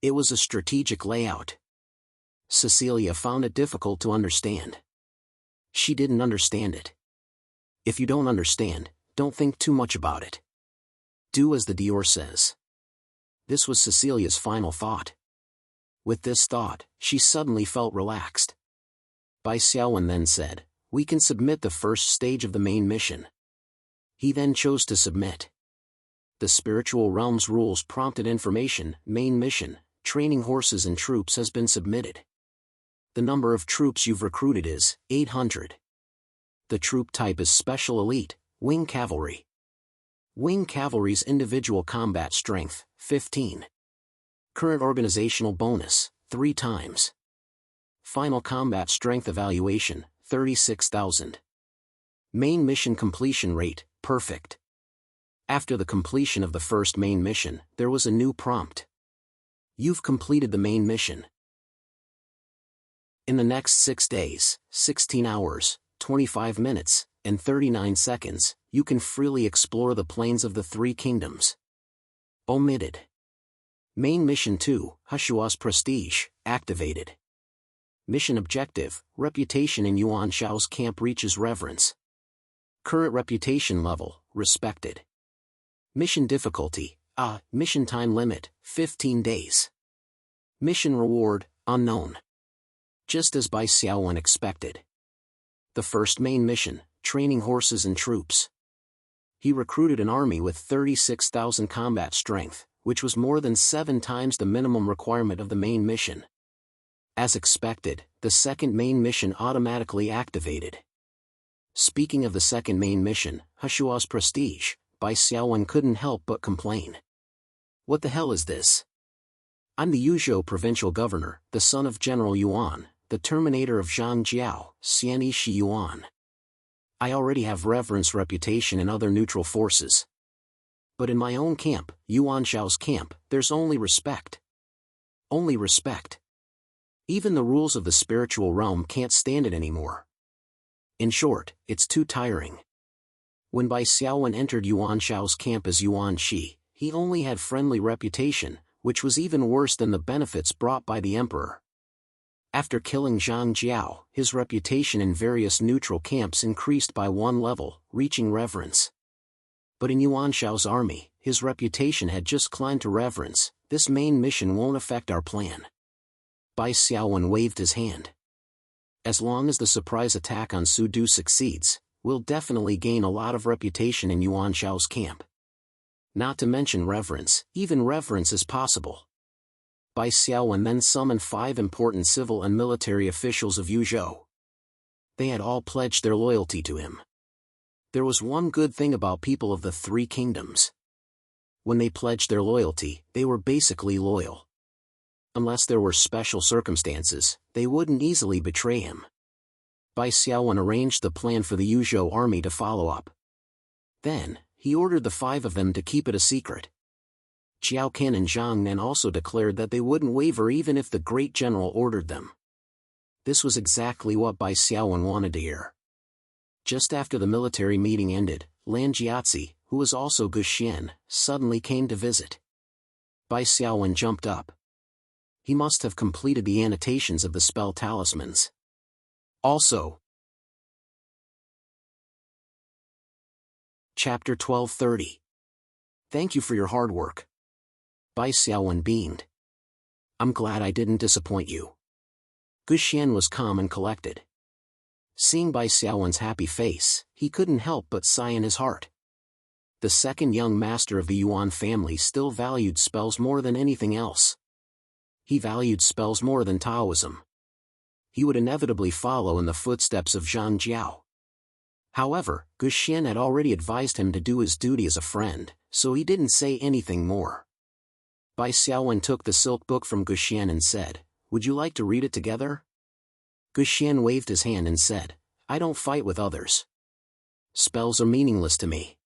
It was a strategic layout. Cecilia found it difficult to understand. She didn't understand it. If you don't understand, don't think too much about it. Do as the Dior says. This was Cecilia's final thought. With this thought, she suddenly felt relaxed. Bai Xiaowen then said, "We can submit the first stage of the main mission." He then chose to submit. The spiritual realm's rules prompted information. Main mission, training horses and troops has been submitted. The number of troops you've recruited is 800. The troop type is Special Elite, Wing Cavalry. Wing Cavalry's individual combat strength, 15. Current organizational bonus, 3 times. Final combat strength evaluation, 36,000. Main mission completion rate, perfect. After the completion of the first main mission, there was a new prompt. You've completed the main mission. In the next 6 days, 16 hours, 25 minutes, and 39 seconds, you can freely explore the plains of the 3 kingdoms. Omitted. Main Mission 2, Hushua's Prestige, activated. Mission objective, reputation in Yuan Shao's camp reaches reverence. Current reputation level, respected. Mission difficulty, mission time limit, 15 days. Mission reward, unknown. Just as Bai Xiaowen expected. The first main mission, training horses and troops. He recruited an army with 36,000 combat strength, which was more than 7 times the minimum requirement of the main mission. As expected, the second main mission automatically activated. Speaking of the second main mission, Hushua's Prestige, Bai Xiaowen couldn't help but complain. What the hell is this? I'm the Yuzhou provincial governor, the son of General Yuan, the terminator of Zhang Jiao, Xian Shi Yuan. I already have reverence reputation in other neutral forces. But in my own camp, Yuan Shao's camp, there's only respect. Only respect. Even the rules of the spiritual realm can't stand it anymore. In short, it's too tiring. When Bai Xiaowen entered Yuan Shao's camp as Yuan Shi, he only had friendly reputation, which was even worse than the benefits brought by the emperor. After killing Zhang Jiao, his reputation in various neutral camps increased by 1 level, reaching reverence. But in Yuan Shao's army, his reputation had just climbed to reverence. This main mission won't affect our plan. Bai Xiaowen waved his hand. As long as the surprise attack on Sudu succeeds, we'll definitely gain a lot of reputation in Yuan Shao's camp. Not to mention reverence, even reverence is possible. Bai Xiaowen then summoned 5 important civil and military officials of Yuzhou. They had all pledged their loyalty to him. There was one good thing about people of the 3 kingdoms. When they pledged their loyalty, they were basically loyal. Unless there were special circumstances, they wouldn't easily betray him. Bai Xiaowen arranged the plan for the Yuzhou army to follow up. Then, he ordered the 5 of them to keep it a secret. Jiao Qian and Zhang Nan also declared that they wouldn't waver even if the great general ordered them. This was exactly what Bai Xiaowen wanted to hear. Just after the military meeting ended, Lan Jiazi, who was also Guxian, suddenly came to visit. Bai Xiaowen jumped up. He must have completed the annotations of the spell talismans. Also, Chapter 1230. Thank you for your hard work. Bai Xiaowen beamed. I'm glad I didn't disappoint you. Guxian was calm and collected. Seeing Bai Xiaowen's happy face, he couldn't help but sigh in his heart. The second young master of the Yuan family still valued spells more than anything else. He valued spells more than Taoism. He would inevitably follow in the footsteps of Zhang Jiao. However, Guxian had already advised him to do his duty as a friend, so he didn't say anything more. Bai Xiaowen took the silk book from Guxian and said, "Would you like to read it together?" Guxian waved his hand and said, I don't fight with others. Spells are meaningless to me.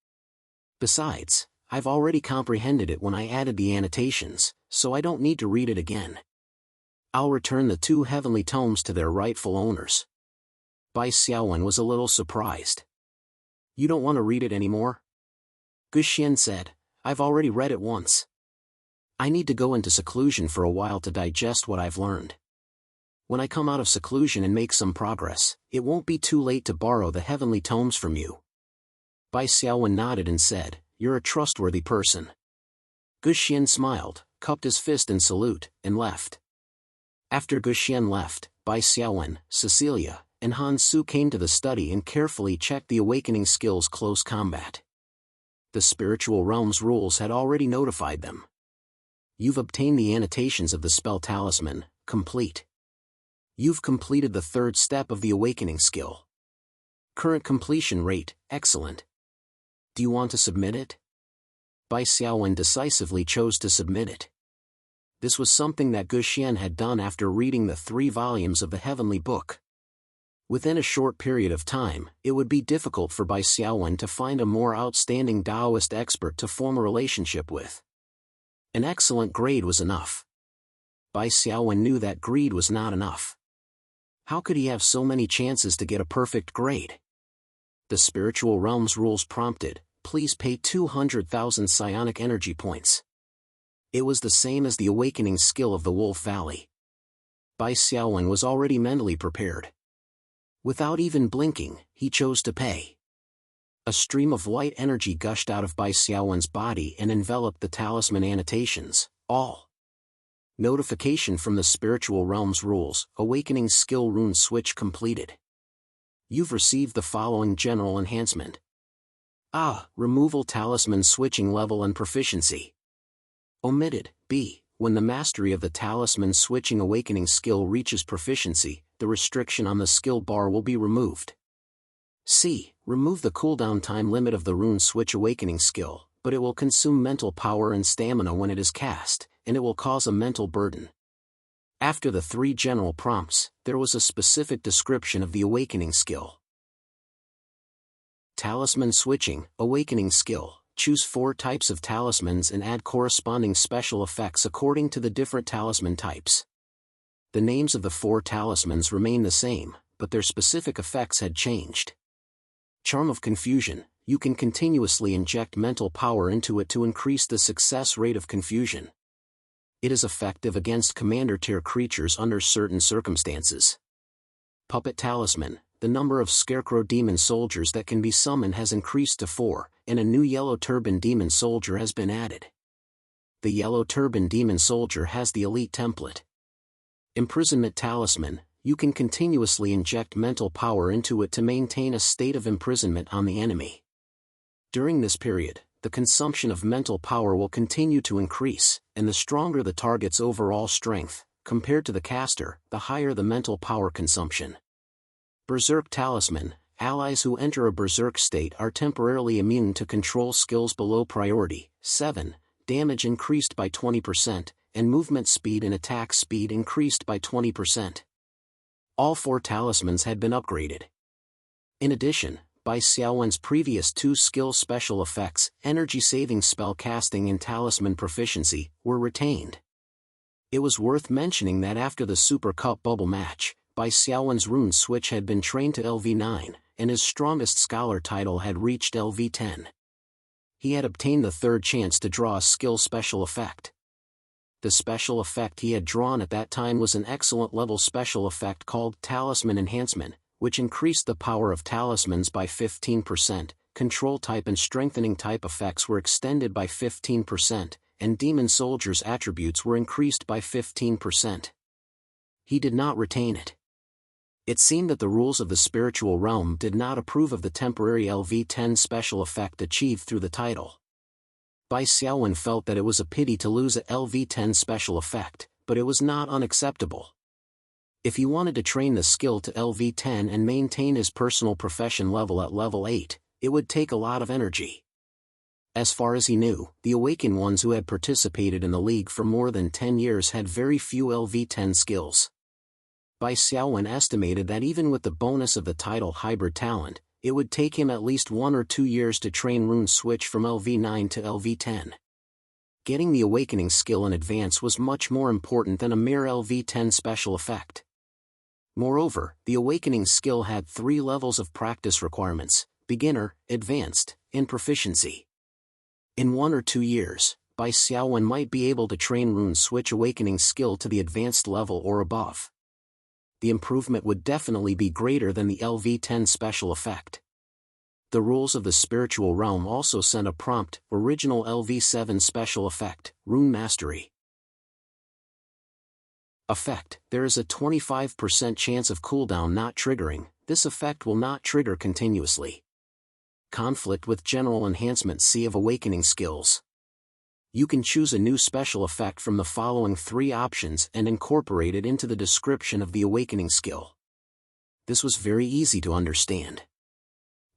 Besides, I've already comprehended it when I added the annotations, so I don't need to read it again. I'll return the 2 heavenly tomes to their rightful owners. Bai Xiaowen was a little surprised. You don't want to read it anymore? Guxian said, I've already read it once. I need to go into seclusion for a while to digest what I've learned. When I come out of seclusion and make some progress, it won't be too late to borrow the heavenly tomes from you. Bai Xiaowen nodded and said, You're a trustworthy person. Guxian smiled, cupped his fist in salute, and left. After Guxian left, Bai Xiaowen, Cecilia, and Han Su came to the study and carefully checked the awakening skills close combat. The spiritual realm's rules had already notified them. You've obtained the annotations of the spell talisman, complete. You've completed the 3rd step of the awakening skill. Current completion rate, excellent. Do you want to submit it? Bai Xiaowen decisively chose to submit it. This was something that Guxian had done after reading the 3 volumes of the Heavenly Book. Within a short period of time, it would be difficult for Bai Xiaowen to find a more outstanding Taoist expert to form a relationship with. An excellent grade was enough. Bai Xiaowen knew that greed was not enough. How could he have so many chances to get a perfect grade? The spiritual realm's rules prompted, please pay 200,000 psionic energy points. It was the same as the awakening skill of the Wolf Valley. Bai Xiaowen was already mentally prepared. Without even blinking, he chose to pay. A stream of white energy gushed out of Bai Xiaowen's body and enveloped the talisman annotations, all. Notification from the spiritual realm's rules, awakening skill rune switch completed. You've received the following general enhancement. Removal talisman switching level and proficiency. Omitted, B. When the mastery of the talisman switching awakening skill reaches proficiency, the restriction on the skill bar will be removed. C. Remove the cooldown time limit of the rune switch awakening skill, but it will consume mental power and stamina when it is cast, and it will cause a mental burden. After the 3 general prompts, there was a specific description of the awakening skill. Talisman switching, awakening skill. Choose 4 types of talismans and add corresponding special effects according to the different talisman types. The names of the 4 talismans remain the same, but their specific effects had changed. Charm of Confusion. You can continuously inject mental power into it to increase the success rate of confusion. It is effective against commander-tier creatures under certain circumstances. Puppet Talisman. The number of Scarecrow Demon Soldiers that can be summoned has increased to 4, and a new Yellow Turban Demon Soldier has been added. The Yellow Turban Demon Soldier has the elite template. Imprisonment Talisman. You can continuously inject mental power into it to maintain a state of imprisonment on the enemy. During this period, the consumption of mental power will continue to increase, and the stronger the target's overall strength, compared to the caster, the higher the mental power consumption. Berserk Talisman. Allies who enter a berserk state are temporarily immune to control skills below priority. 7. Damage increased by 20%, and movement speed and attack speed increased by 20%. All 4 talismans had been upgraded. In addition, Bai Xiaowen's previous 2 skill special effects, energy saving spell casting and talisman proficiency, were retained. It was worth mentioning that after the Super Cup bubble match, Bai Xiaowen's rune switch had been trained to LV9, and his strongest scholar title had reached LV10. He had obtained the 3rd chance to draw a skill special effect. The special effect he had drawn at that time was an excellent level special effect called Talisman Enhancement, which increased the power of talismans by 15%, control type and strengthening type effects were extended by 15%, and Demon Soldier's attributes were increased by 15%. He did not retain it. It seemed that the rules of the spiritual realm did not approve of the temporary LV10 special effect achieved through the title. Bai Xiaowen felt that it was a pity to lose a LV10 special effect, but it was not unacceptable. If he wanted to train the skill to LV10 and maintain his personal profession level at level 8, it would take a lot of energy. As far as he knew, the awakened ones who had participated in the league for more than 10 years had very few LV10 skills. Bai Xiaowen estimated that even with the bonus of the title hybrid talent, it would take him at least 1 or 2 years to train rune switch from LV9 to LV10. Getting the awakening skill in advance was much more important than a mere LV10 special effect. Moreover, the awakening skill had 3 levels of practice requirements: beginner, advanced, and proficiency. In 1 or 2 years, Bai Xiaowen might be able to train rune switch awakening skill to the advanced level or above. The improvement would definitely be greater than the LV10 special effect. The rules of the spiritual realm also sent a prompt, original LV7 special effect, Rune Mastery. Effect: there is a 25% chance of cooldown not triggering. This effect will not trigger continuously. Conflict with general enhancement C of awakening skills. You can choose a new special effect from the following 3 options and incorporate it into the description of the awakening skill. This was very easy to understand.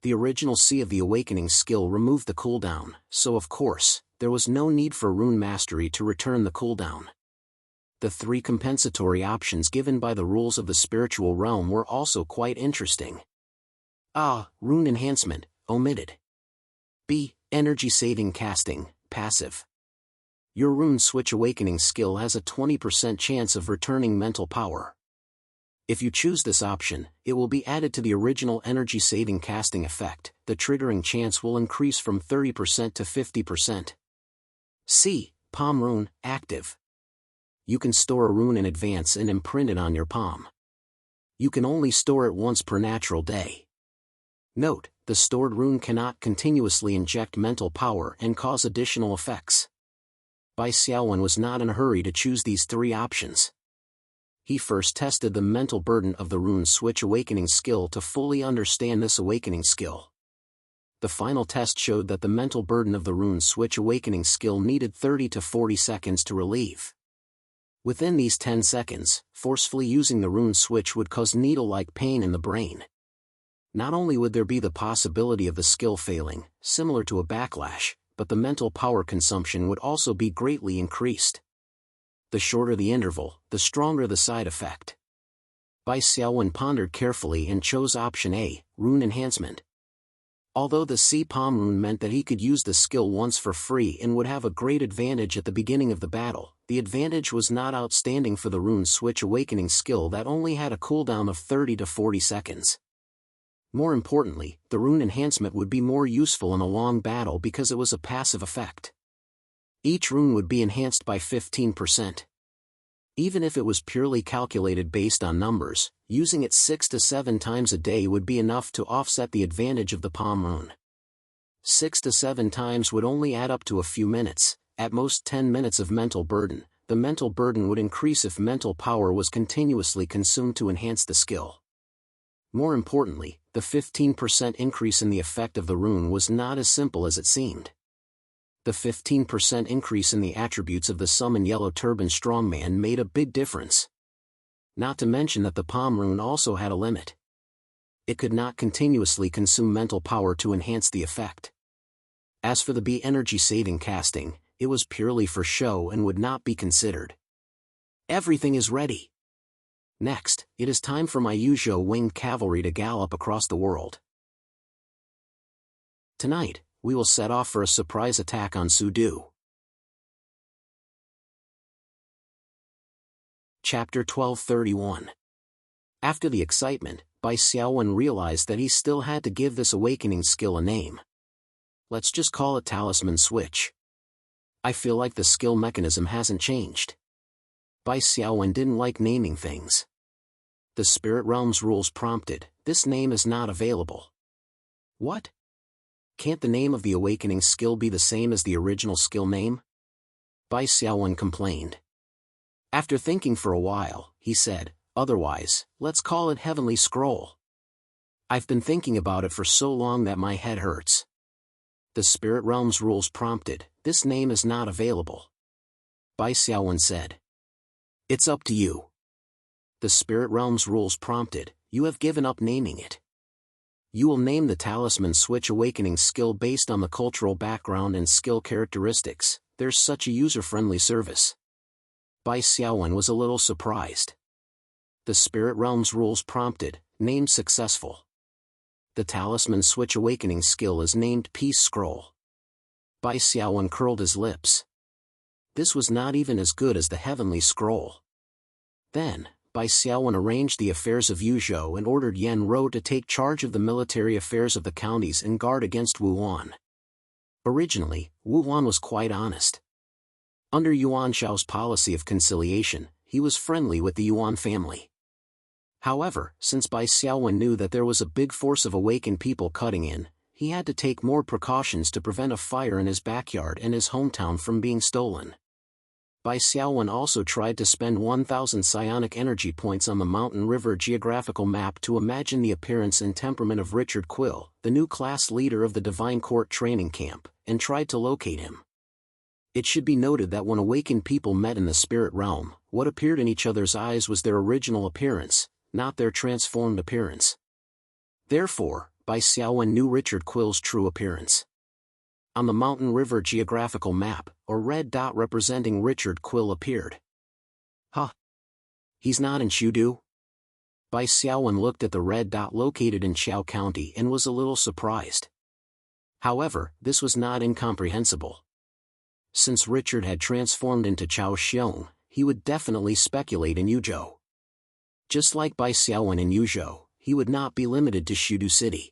The original C of the awakening skill removed the cooldown, so of course, there was no need for Rune Mastery to return the cooldown. The 3 compensatory options given by the rules of the spiritual realm were also quite interesting. A. Rune Enhancement, omitted. B. Energy Saving Casting, passive. Your rune switch awakening skill has a 20% chance of returning mental power. If you choose this option, it will be added to the original energy-saving casting effect. The triggering chance will increase from 30% to 50%. C. Palm Rune, active. You can store a rune in advance and imprint it on your palm. You can only store it once per natural day. Note, the stored rune cannot continuously inject mental power and cause additional effects. Bai Xiaowen was not in a hurry to choose these 3 options. He first tested the mental burden of the rune switch awakening skill to fully understand this awakening skill. The final test showed that the mental burden of the rune switch awakening skill needed 30 to 40 seconds to relieve. Within these 10 seconds, forcefully using the rune switch would cause needle-like pain in the brain. Not only would there be the possibility of the skill failing, similar to a backlash, but the mental power consumption would also be greatly increased. The shorter the interval, the stronger the side effect. Bai Xiaowen pondered carefully and chose option A, Rune Enhancement. Although the C Palm Rune meant that he could use the skill once for free and would have a great advantage at the beginning of the battle, the advantage was not outstanding for the Rune Switch Awakening skill that only had a cooldown of 30 to 40 seconds. More importantly, the Rune Enhancement would be more useful in a long battle because it was a passive effect. Each rune would be enhanced by 15%. Even if it was purely calculated based on numbers, using it 6 to 7 times a day would be enough to offset the advantage of the Palm Rune. 6 to 7 times would only add up to a few minutes, at most 10 minutes of mental burden. The mental burden would increase if mental power was continuously consumed to enhance the skill. More importantly, the 15% increase in the effect of the rune was not as simple as it seemed. The 15% increase in the attributes of the Summon Yellow Turban Strongman made a big difference. Not to mention that the Palm Rune also had a limit. It could not continuously consume mental power to enhance the effect. As for the B energy saving casting, it was purely for show and would not be considered. Everything is ready. Next, it is time for my Yuzhou winged cavalry to gallop across the world. Tonight, we will set off for a surprise attack on Sudu. Chapter 1231. After the excitement, Bai Xiaowen realized that he still had to give this awakening skill a name. Let's just call it Talisman Switch. I feel like the skill mechanism hasn't changed. Bai Xiaowen didn't like naming things. The Spirit Realm's rules prompted, this name is not available. What? Can't the name of the awakening skill be the same as the original skill name? Bai Xiaowen complained. After thinking for a while, he said, otherwise, let's call it Heavenly Scroll. I've been thinking about it for so long that my head hurts. The Spirit Realm's rules prompted, this name is not available. Bai Xiaowen said. It's up to you. The Spirit Realm's rules prompted, you have given up naming it. You will name the Talisman Switch Awakening skill based on the cultural background and skill characteristics. There's such a user-friendly service. Bai Xiaowen was a little surprised. The spirit realm's rules prompted, named Successful. The talisman switch awakening skill is named Peace Scroll. Bai Xiaowen curled his lips. This was not even as good as the Heavenly Scroll. Then, Bai Xiaowen arranged the affairs of Yuzhou and ordered Yan Rou to take charge of the military affairs of the counties and guard against Wuan. Originally, Wuan was quite honest. Under Yuan Shao's policy of conciliation, he was friendly with the Yuan family. However, since Bai Xiaowen knew that there was a big force of awakened people cutting in, he had to take more precautions to prevent a fire in his backyard and his hometown from being stolen. Bai Xiaowen also tried to spend 1,000 psionic energy points on the Mountain River geographical map to imagine the appearance and temperament of Richard Quill, the new class leader of the Divine Court training camp, and tried to locate him. It should be noted that when awakened people met in the spirit realm, what appeared in each other's eyes was their original appearance, not their transformed appearance. Therefore, Bai Xiaowen knew Richard Quill's true appearance. On the Mountain River geographical map, a red dot representing Richard Quill appeared. Huh? He's not in Shudu? Bai Xiaowen looked at the red dot located in Qiao County and was a little surprised. However, this was not incomprehensible. Since Richard had transformed into Chao Xiong, he would definitely speculate in Yuzhou. Just like Bai Xiaowen in Yuzhou, he would not be limited to Shudu City.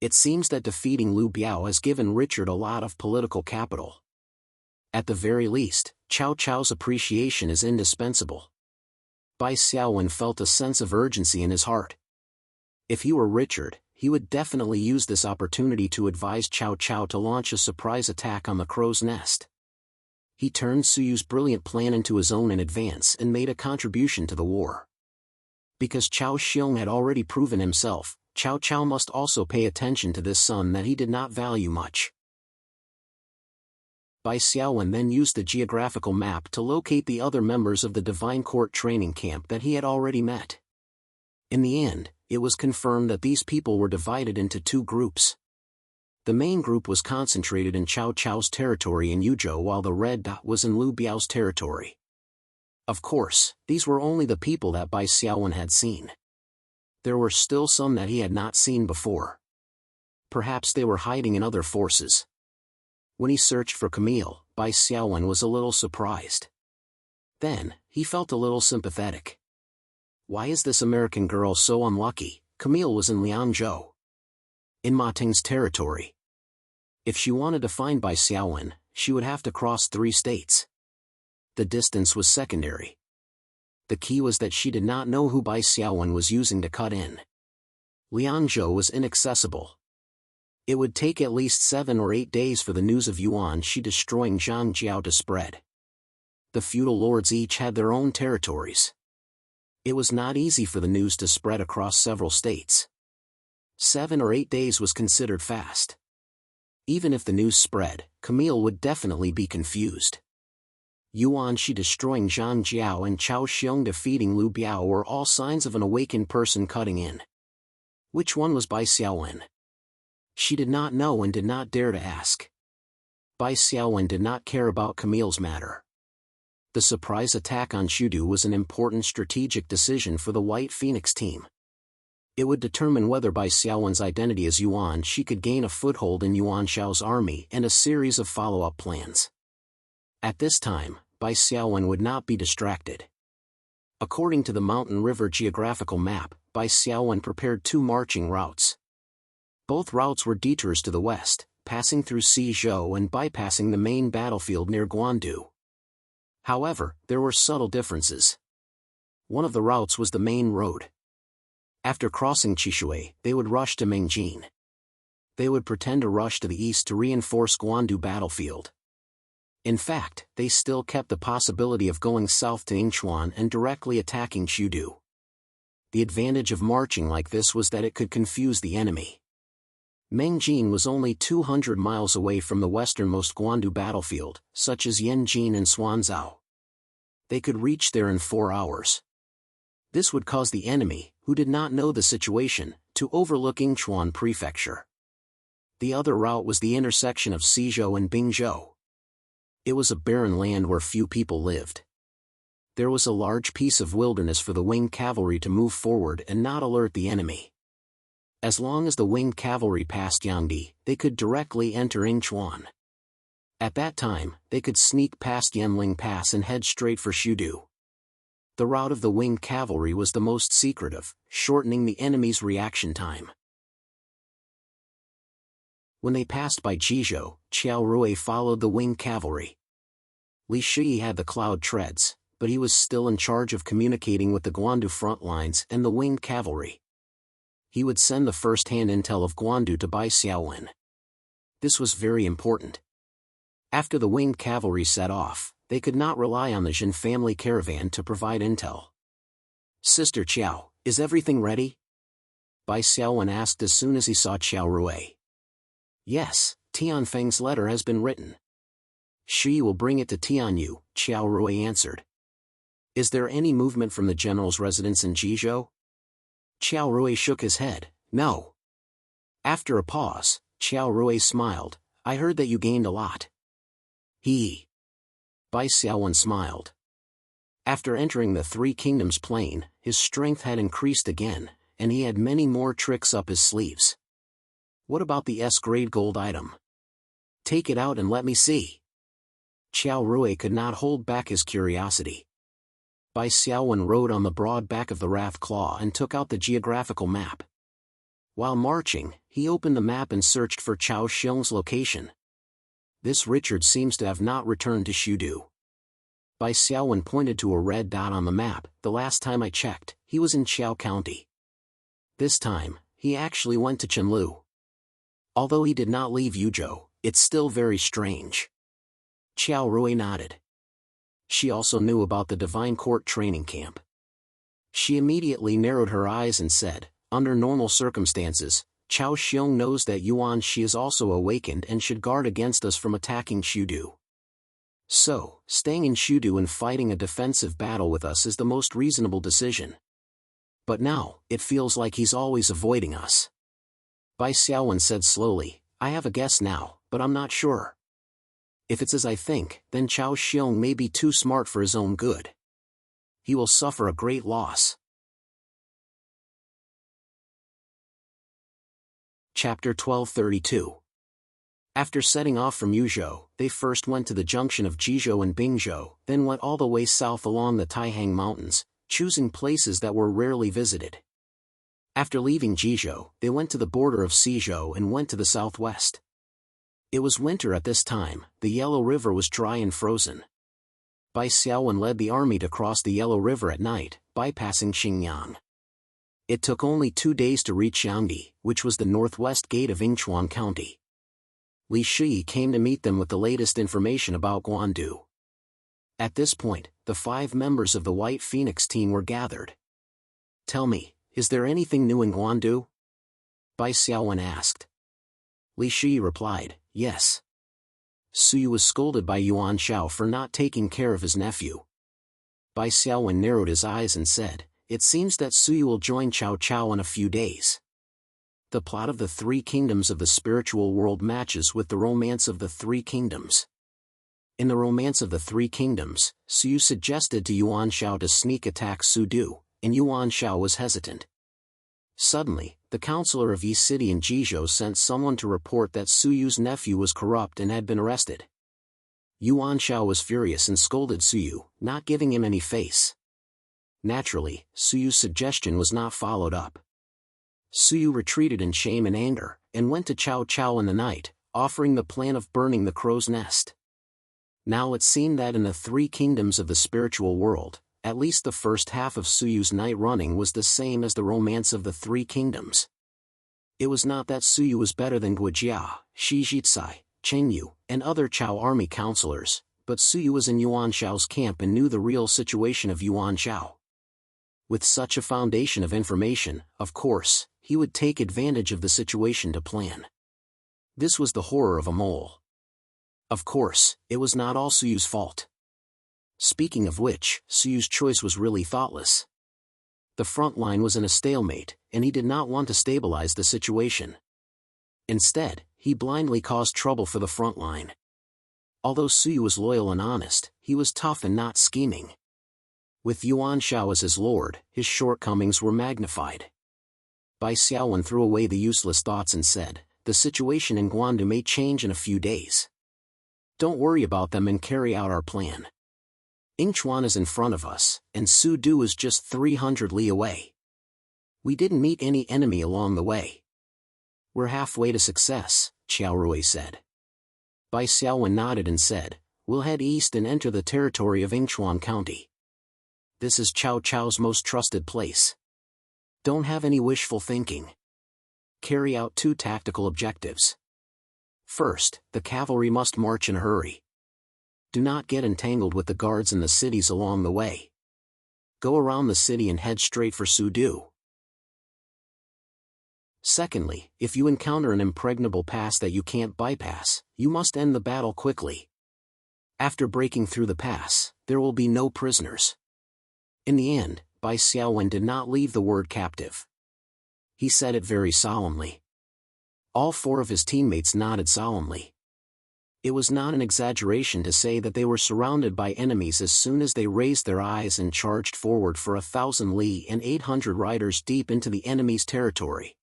It seems that defeating Lu Biao has given Richard a lot of political capital. At the very least, Cao Cao's appreciation is indispensable. Bai Xiaowen felt a sense of urgency in his heart. If he were Richard, he would definitely use this opportunity to advise Cao Cao to launch a surprise attack on the crow's nest. He turned Suyu's brilliant plan into his own in advance and made a contribution to the war. Because Chao Xiong had already proven himself, Cao Cao must also pay attention to this son that he did not value much. Bai Xiaowen then used the geographical map to locate the other members of the Divine Court training camp that he had already met. In the end, it was confirmed that these people were divided into two groups. The main group was concentrated in Cao Cao's territory in Yuzhou while the red dot was in Lu Biao's territory. Of course, these were only the people that Bai Xiaowen had seen. There were still some that he had not seen before. Perhaps they were hiding in other forces. When he searched for Camille, Bai Xiaowen was a little surprised. Then, he felt a little sympathetic. Why is this American girl so unlucky? Camille was in Liangzhou, in Ma Ting's territory. If she wanted to find Bai Xiaowen, she would have to cross 3 states. The distance was secondary. The key was that she did not know who Bai Xiaowen was using to cut in. Liangzhou was inaccessible. It would take at least 7 or 8 days for the news of Yuan Shi destroying Zhangjiao to spread. The feudal lords each had their own territories. It was not easy for the news to spread across several states. 7 or 8 days was considered fast. Even if the news spread, Camille would definitely be confused. Yuan Shi destroying Zhangjiao and Chao Xiong defeating Lu Biao were all signs of an awakened person cutting in. Which one was Bai Xiaowen? She did not know and did not dare to ask. Bai Xiaowen did not care about Camille's matter. The surprise attack on Shudu was an important strategic decision for the White Phoenix team. It would determine whether Bai Xiaowen's identity as Yuan Shi could gain a foothold in Yuan Shao's army and a series of follow-up plans. At this time, Bai Xiaowen would not be distracted. According to the Mountain River geographical map, Bai Xiaowen prepared 2 marching routes. Both routes were detours to the west, passing through Xizhou and bypassing the main battlefield near Guandu. However, there were subtle differences. One of the routes was the main road. After crossing Chishui, they would rush to Mengjin. They would pretend to rush to the east to reinforce Guandu battlefield. In fact, they still kept the possibility of going south to Yingchuan and directly attacking Shudu. The advantage of marching like this was that it could confuse the enemy. Mengjin was only 200 miles away from the westernmost Guandu battlefield, such as Yanjin and Suanzhou. They could reach there in 4 hours. This would cause the enemy, who did not know the situation, to overlook Yingchuan Prefecture. The other route was the intersection of Xizhou and Bingzhou. It was a barren land where few people lived. There was a large piece of wilderness for the winged cavalry to move forward and not alert the enemy. As long as the winged cavalry passed Yangdi, they could directly enter Yingchuan. At that time, they could sneak past Yanling Pass and head straight for Shudu. The route of the winged cavalry was the most secretive, shortening the enemy's reaction time. When they passed by Jizhou, Qiao Rui followed the winged cavalry. Li Shi had the cloud treads, but he was still in charge of communicating with the Guandu front lines and the winged cavalry. He would send the first-hand intel of Guandu to Bai Xiaowen. This was very important. After the winged cavalry set off, they could not rely on the Jin family caravan to provide intel. "Sister Qiao, is everything ready?" Bai Xiaowen asked as soon as he saw Qiao Rui. "Yes, Tianfeng's letter has been written. Shi will bring it to Tianyu," Qiao Rui answered. "Is there any movement from the general's residence in Jizhou?" Qiao Rui shook his head, "No." After a pause, Qiao Rui smiled, "I heard that you gained a lot." Bai Xiaowen smiled. After entering the Three Kingdoms plain, his strength had increased again, and he had many more tricks up his sleeves. "What about the S-grade gold item? Take it out and let me see." Qiao Rui could not hold back his curiosity. Bai Xiaowen rode on the broad back of the Wrath Claw and took out the geographical map. While marching, he opened the map and searched for Chao Xiong's location. "This Richard seems to have not returned to Shudu." Bai Xiaowen pointed to a red dot on the map. "The last time I checked, he was in Qiao County. This time, he actually went to Chenlu. Although he did not leave Yuzhou, it's still very strange." Qiao Rui nodded. She also knew about the Divine Court training camp. She immediately narrowed her eyes and said, "Under normal circumstances, Chao Xiong knows that Yuan Shi is also awakened and should guard against us from attacking Shudu. So, staying in Shudu and fighting a defensive battle with us is the most reasonable decision. But now, it feels like he's always avoiding us." Bai Xiaowen said slowly, "I have a guess now, but I'm not sure. If it's as I think, then Chao Xiong may be too smart for his own good. He will suffer a great loss." Chapter 1232. After setting off from Yuzhou, they first went to the junction of Jizhou and Bingzhou, then went all the way south along the Taihang Mountains, choosing places that were rarely visited. After leaving Jizhou, they went to the border of Xizhou and went to the southwest. It was winter at this time. The Yellow River was dry and frozen. Bai Xiaowen led the army to cross the Yellow River at night, bypassing Xingyang. It took only 2 days to reach Yangdi, which was the northwest gate of Yingchuan County. Li Shi came to meet them with the latest information about Guandu. At this point, the 5 members of the White Phoenix team were gathered. "Tell me, is there anything new in Guandu?" Bai Xiaowen asked. Li Shi replied, "Yes. Suyu was scolded by Yuan Shao for not taking care of his nephew." Bai Xiaowen narrowed his eyes and said, "It seems that Suyu will join Cao Cao in a few days." The plot of the Three Kingdoms of the spiritual world matches with the romance of the Three Kingdoms. In the romance of the Three Kingdoms, Suyu suggested to Yuan Shao to sneak attack Sudu, and Yuan Shao was hesitant. Suddenly, the counselor of Yi City in Jizhou sent someone to report that Suyu's nephew was corrupt and had been arrested. Yuan Shao was furious and scolded Suyu, not giving him any face. Naturally, Suyu's suggestion was not followed up. Suyu retreated in shame and anger, and went to Cao Cao in the night, offering the plan of burning the crow's nest. Now it seemed that in the Three Kingdoms of the spiritual world, at least the first half of Suyu's night running was the same as the romance of the Three Kingdoms. It was not that Suyu was better than Guojia, Shi Jitsai, Chen Yu, and other Chao army counselors, but Suyu was in Yuan Shao's camp and knew the real situation of Yuan Shao. With such a foundation of information, of course, he would take advantage of the situation to plan. This was the horror of a mole. Of course, it was not all Suyu's fault. Speaking of which, Suyu's choice was really thoughtless. The front line was in a stalemate, and he did not want to stabilize the situation. Instead, he blindly caused trouble for the front line. Although Suyu was loyal and honest, he was tough and not scheming. With Yuan Shao as his lord, his shortcomings were magnified. Bai Xiaowen threw away the useless thoughts and said, "The situation in Guandu may change in a few days. Don't worry about them and carry out our plan. Yingchuan is in front of us, and Su Du is just 300 li away. We didn't meet any enemy along the way. We're halfway to success," Qiao Rui said. Bai Xiaowen nodded and said, "We'll head east and enter the territory of Yingchuan County. This is Cao Cao's most trusted place. Don't have any wishful thinking. Carry out 2 tactical objectives. First, the cavalry must march in a hurry. Do not get entangled with the guards in the cities along the way. Go around the city and head straight for Su Du. Secondly, if you encounter an impregnable pass that you can't bypass, you must end the battle quickly. After breaking through the pass, there will be no prisoners." In the end, Bai Xiaowen did not leave the word captive. He said it very solemnly. All 4 of his teammates nodded solemnly. It was not an exaggeration to say that they were surrounded by enemies as soon as they raised their eyes and charged forward for 1,000 li and 800 riders deep into the enemy's territory.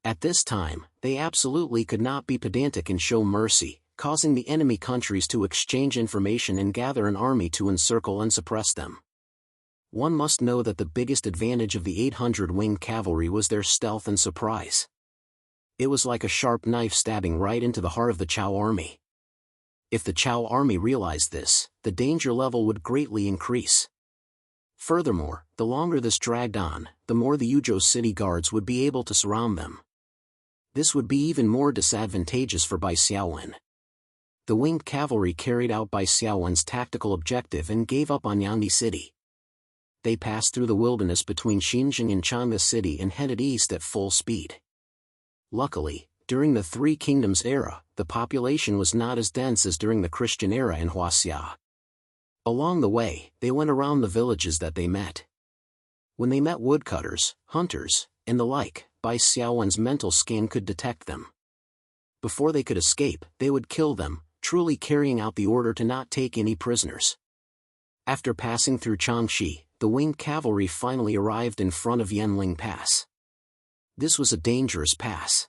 At this time, they absolutely could not be pedantic and show mercy, causing the enemy countries to exchange information and gather an army to encircle and suppress them. One must know that the biggest advantage of the 800 winged cavalry was their stealth and surprise. It was like a sharp knife stabbing right into the heart of the Chao army. If the Chao army realized this, the danger level would greatly increase. Furthermore, the longer this dragged on, the more the Yuzhou city guards would be able to surround them. This would be even more disadvantageous for Bai Xiaowen. The winged cavalry carried out Bai Xiaowen's tactical objective and gave up on Yangdi city. They passed through the wilderness between Xinjiang and Changde city and headed east at full speed. Luckily, during the Three Kingdoms era, the population was not as dense as during the Christian era in Huaxia. Along the way, they went around the villages that they met. When they met woodcutters, hunters, and the like, Bai Xiaowen's mental scan could detect them. Before they could escape, they would kill them, truly carrying out the order to not take any prisoners. After passing through Changxi, the winged cavalry finally arrived in front of Yanling Pass. This was a dangerous pass.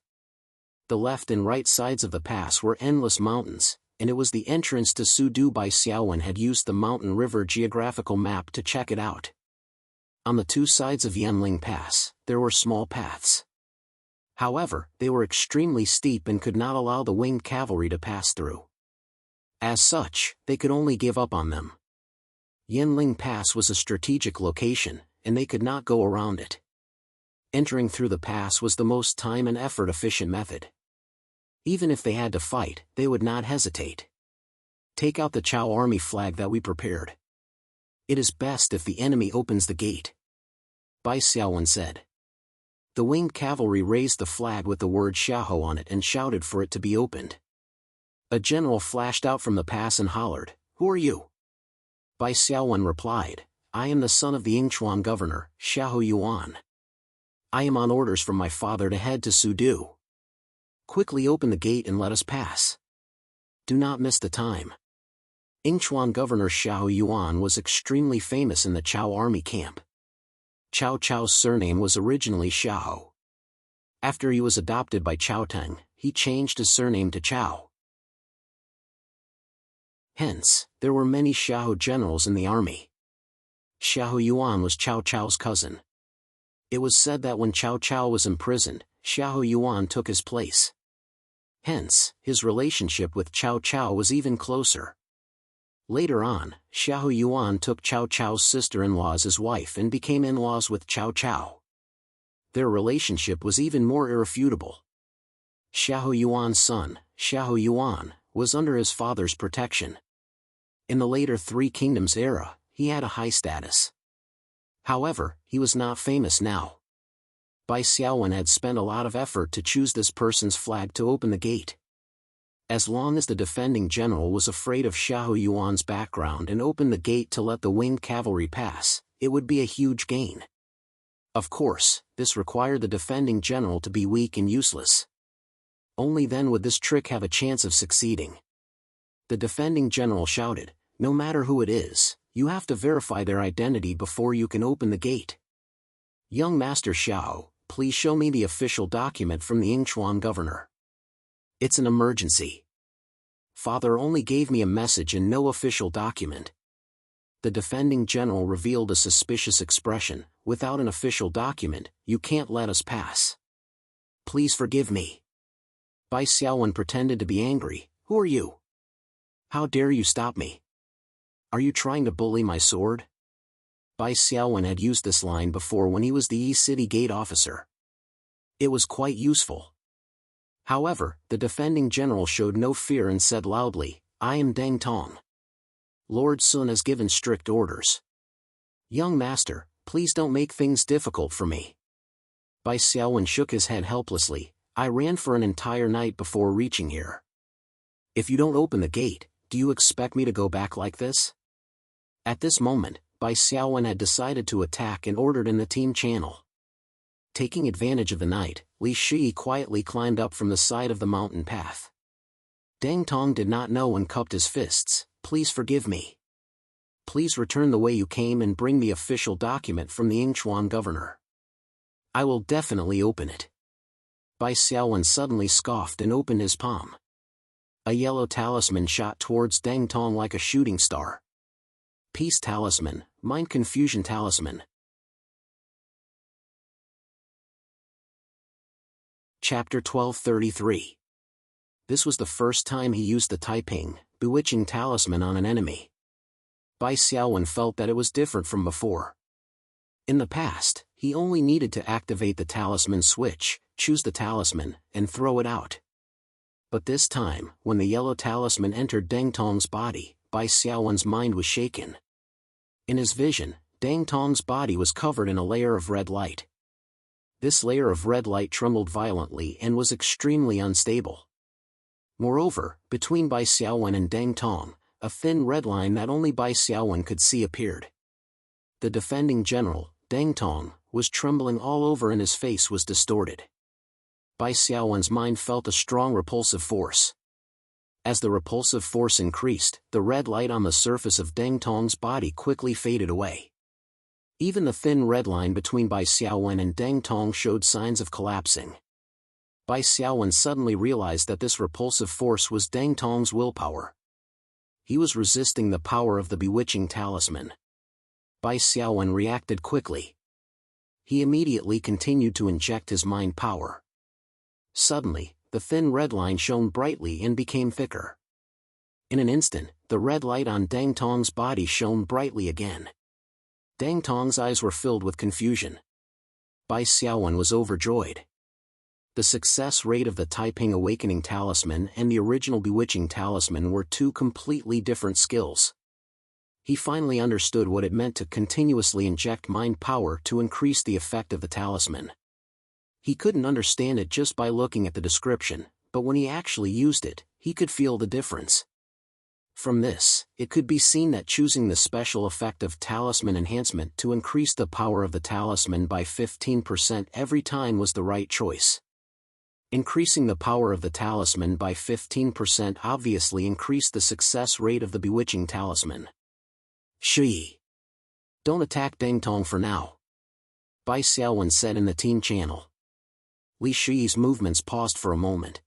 The left and right sides of the pass were endless mountains, and it was the entrance to Su Du. Bai Xiaowen had used the mountain river geographical map to check it out. On the 2 sides of Yanling Pass, there were small paths. However, they were extremely steep and could not allow the winged cavalry to pass through. As such, they could only give up on them. Yanling Pass was a strategic location, and they could not go around it. Entering through the pass was the most time and effort-efficient method. Even if they had to fight, they would not hesitate. Take out the Chao army flag that we prepared. It is best if the enemy opens the gate. Bai Xiaowen said. The winged cavalry raised the flag with the word Xiahou on it and shouted for it to be opened. A general flashed out from the pass and hollered, "Who are you?" Bai Xiaowen replied, "I am the son of the Yingchuan governor, Xiahou Yuan. I am on orders from my father to head to Su Du. Quickly open the gate and let us pass. Do not miss the time." Yingchuan governor Xiahou Yuan was extremely famous in the Chao army camp. Cao Cao's surname was originally Xiahou. After he was adopted by Cao Teng, he changed his surname to Cao. Hence, there were many Xiahou generals in the army. Xiahou Yuan was Cao Cao's cousin. It was said that when Cao Cao was imprisoned, Xiahou Yuan took his place. Hence, his relationship with Cao Cao was even closer. Later on, Xiahou Yuan took Cao Cao's sister-in-law as his wife and became in-laws with Cao Cao. Their relationship was even more irrefutable. Xiahou Yuan's son, Xiahou Yuan, was under his father's protection. In the later Three Kingdoms era, he had a high status. However, he was not famous now. Bai Xiaowen had spent a lot of effort to choose this person's flag to open the gate. As long as the defending general was afraid of Xiahou Yuan's background and opened the gate to let the winged cavalry pass, it would be a huge gain. Of course, this required the defending general to be weak and useless. Only then would this trick have a chance of succeeding. The defending general shouted, "No matter who it is, You have to verify their identity before you can open the gate. Young Master Xiao, please show me the official document from the Yingchuan governor. It's an emergency. Father only gave me a message and no official document. The defending general revealed a suspicious expression. Without an official document, you can't let us pass. Please forgive me. Bai Xiaowen pretended to be angry. Who are you? How dare you stop me? Are you trying to bully my sword? Bai Xiaowen had used this line before when he was the Yi City Gate officer. It was quite useful. However, the defending general showed no fear and said loudly, I am Deng Tong. Lord Sun has given strict orders. Young master, please don't make things difficult for me. Bai Xiaowen shook his head helplessly. I ran for an entire night before reaching here. If you don't open the gate, do you expect me to go back like this? At this moment, Bai Xiaowen had decided to attack and ordered in the team channel. Taking advantage of the night, Li Shi quietly climbed up from the side of the mountain path. Deng Tong did not know and cupped his fists. Please forgive me. Please return the way you came and bring the official document from the Yingchuan governor. I will definitely open it. Bai Xiaowen suddenly scoffed and opened his palm. A yellow talisman shot towards Deng Tong like a shooting star. Peace Talisman, Mind Confusion Talisman. Chapter 1233. This was the first time he used the Taiping, Bewitching Talisman on an enemy. Bai Xiaowen felt that it was different from before. In the past, he only needed to activate the talisman switch, choose the talisman, and throw it out. But this time, when the yellow talisman entered Deng Tong's body, Bai Xiaowen's mind was shaken. In his vision, Deng Tong's body was covered in a layer of red light. This layer of red light trembled violently and was extremely unstable. Moreover, between Bai Xiaowen and Deng Tong, a thin red line that only Bai Xiaowen could see appeared. The defending general, Deng Tong, was trembling all over and his face was distorted. Bai Xiaowen's mind felt a strong repulsive force. As the repulsive force increased, the red light on the surface of Deng Tong's body quickly faded away. Even the thin red line between Bai Xiaowen and Deng Tong showed signs of collapsing. Bai Xiaowen suddenly realized that this repulsive force was Deng Tong's willpower. He was resisting the power of the bewitching talisman. Bai Xiaowen reacted quickly. He immediately continued to inject his mind power. Suddenly, the thin red line shone brightly and became thicker. In an instant, the red light on Deng Tong's body shone brightly again. Deng Tong's eyes were filled with confusion. Bai Xiaowen was overjoyed. The success rate of the Taiping Awakening Talisman and the original Bewitching Talisman were two completely different skills. He finally understood what it meant to continuously inject mind power to increase the effect of the talisman. He couldn't understand it just by looking at the description, but when he actually used it, he could feel the difference. From this, it could be seen that choosing the special effect of talisman enhancement to increase the power of the talisman by 15% every time was the right choice. Increasing the power of the talisman by 15% obviously increased the success rate of the bewitching talisman. Shi. Don't attack Deng Tong for now. Bai Xiaowen said in the team channel. Li Shi's movements paused for a moment.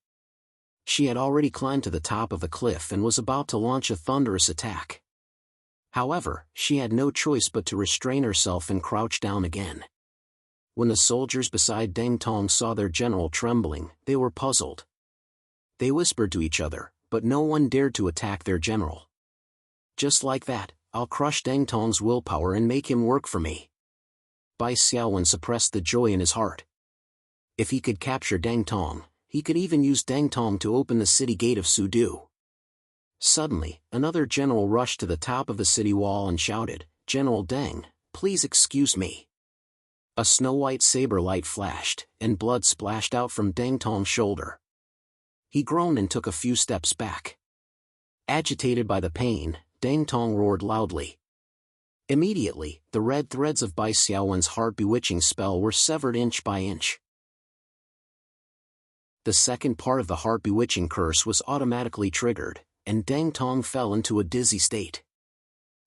She had already climbed to the top of the cliff and was about to launch a thunderous attack. However, she had no choice but to restrain herself and crouch down again. When the soldiers beside Deng Tong saw their general trembling, they were puzzled. They whispered to each other, but no one dared to attack their general. Just like that, I'll crush Deng Tong's willpower and make him work for me. Bai Xiaowen suppressed the joy in his heart. If he could capture Deng Tong, he could even use Deng Tong to open the city gate of Sudu. Suddenly, another general rushed to the top of the city wall and shouted, "General Deng, please excuse me." A snow-white saber light flashed, and blood splashed out from Deng Tong's shoulder. He groaned and took a few steps back. Agitated by the pain, Deng Tong roared loudly. Immediately, the red threads of Bai Xiaowen's heart-bewitching spell were severed inch by inch. The second part of the heart-bewitching curse was automatically triggered, and Deng Tong fell into a dizzy state.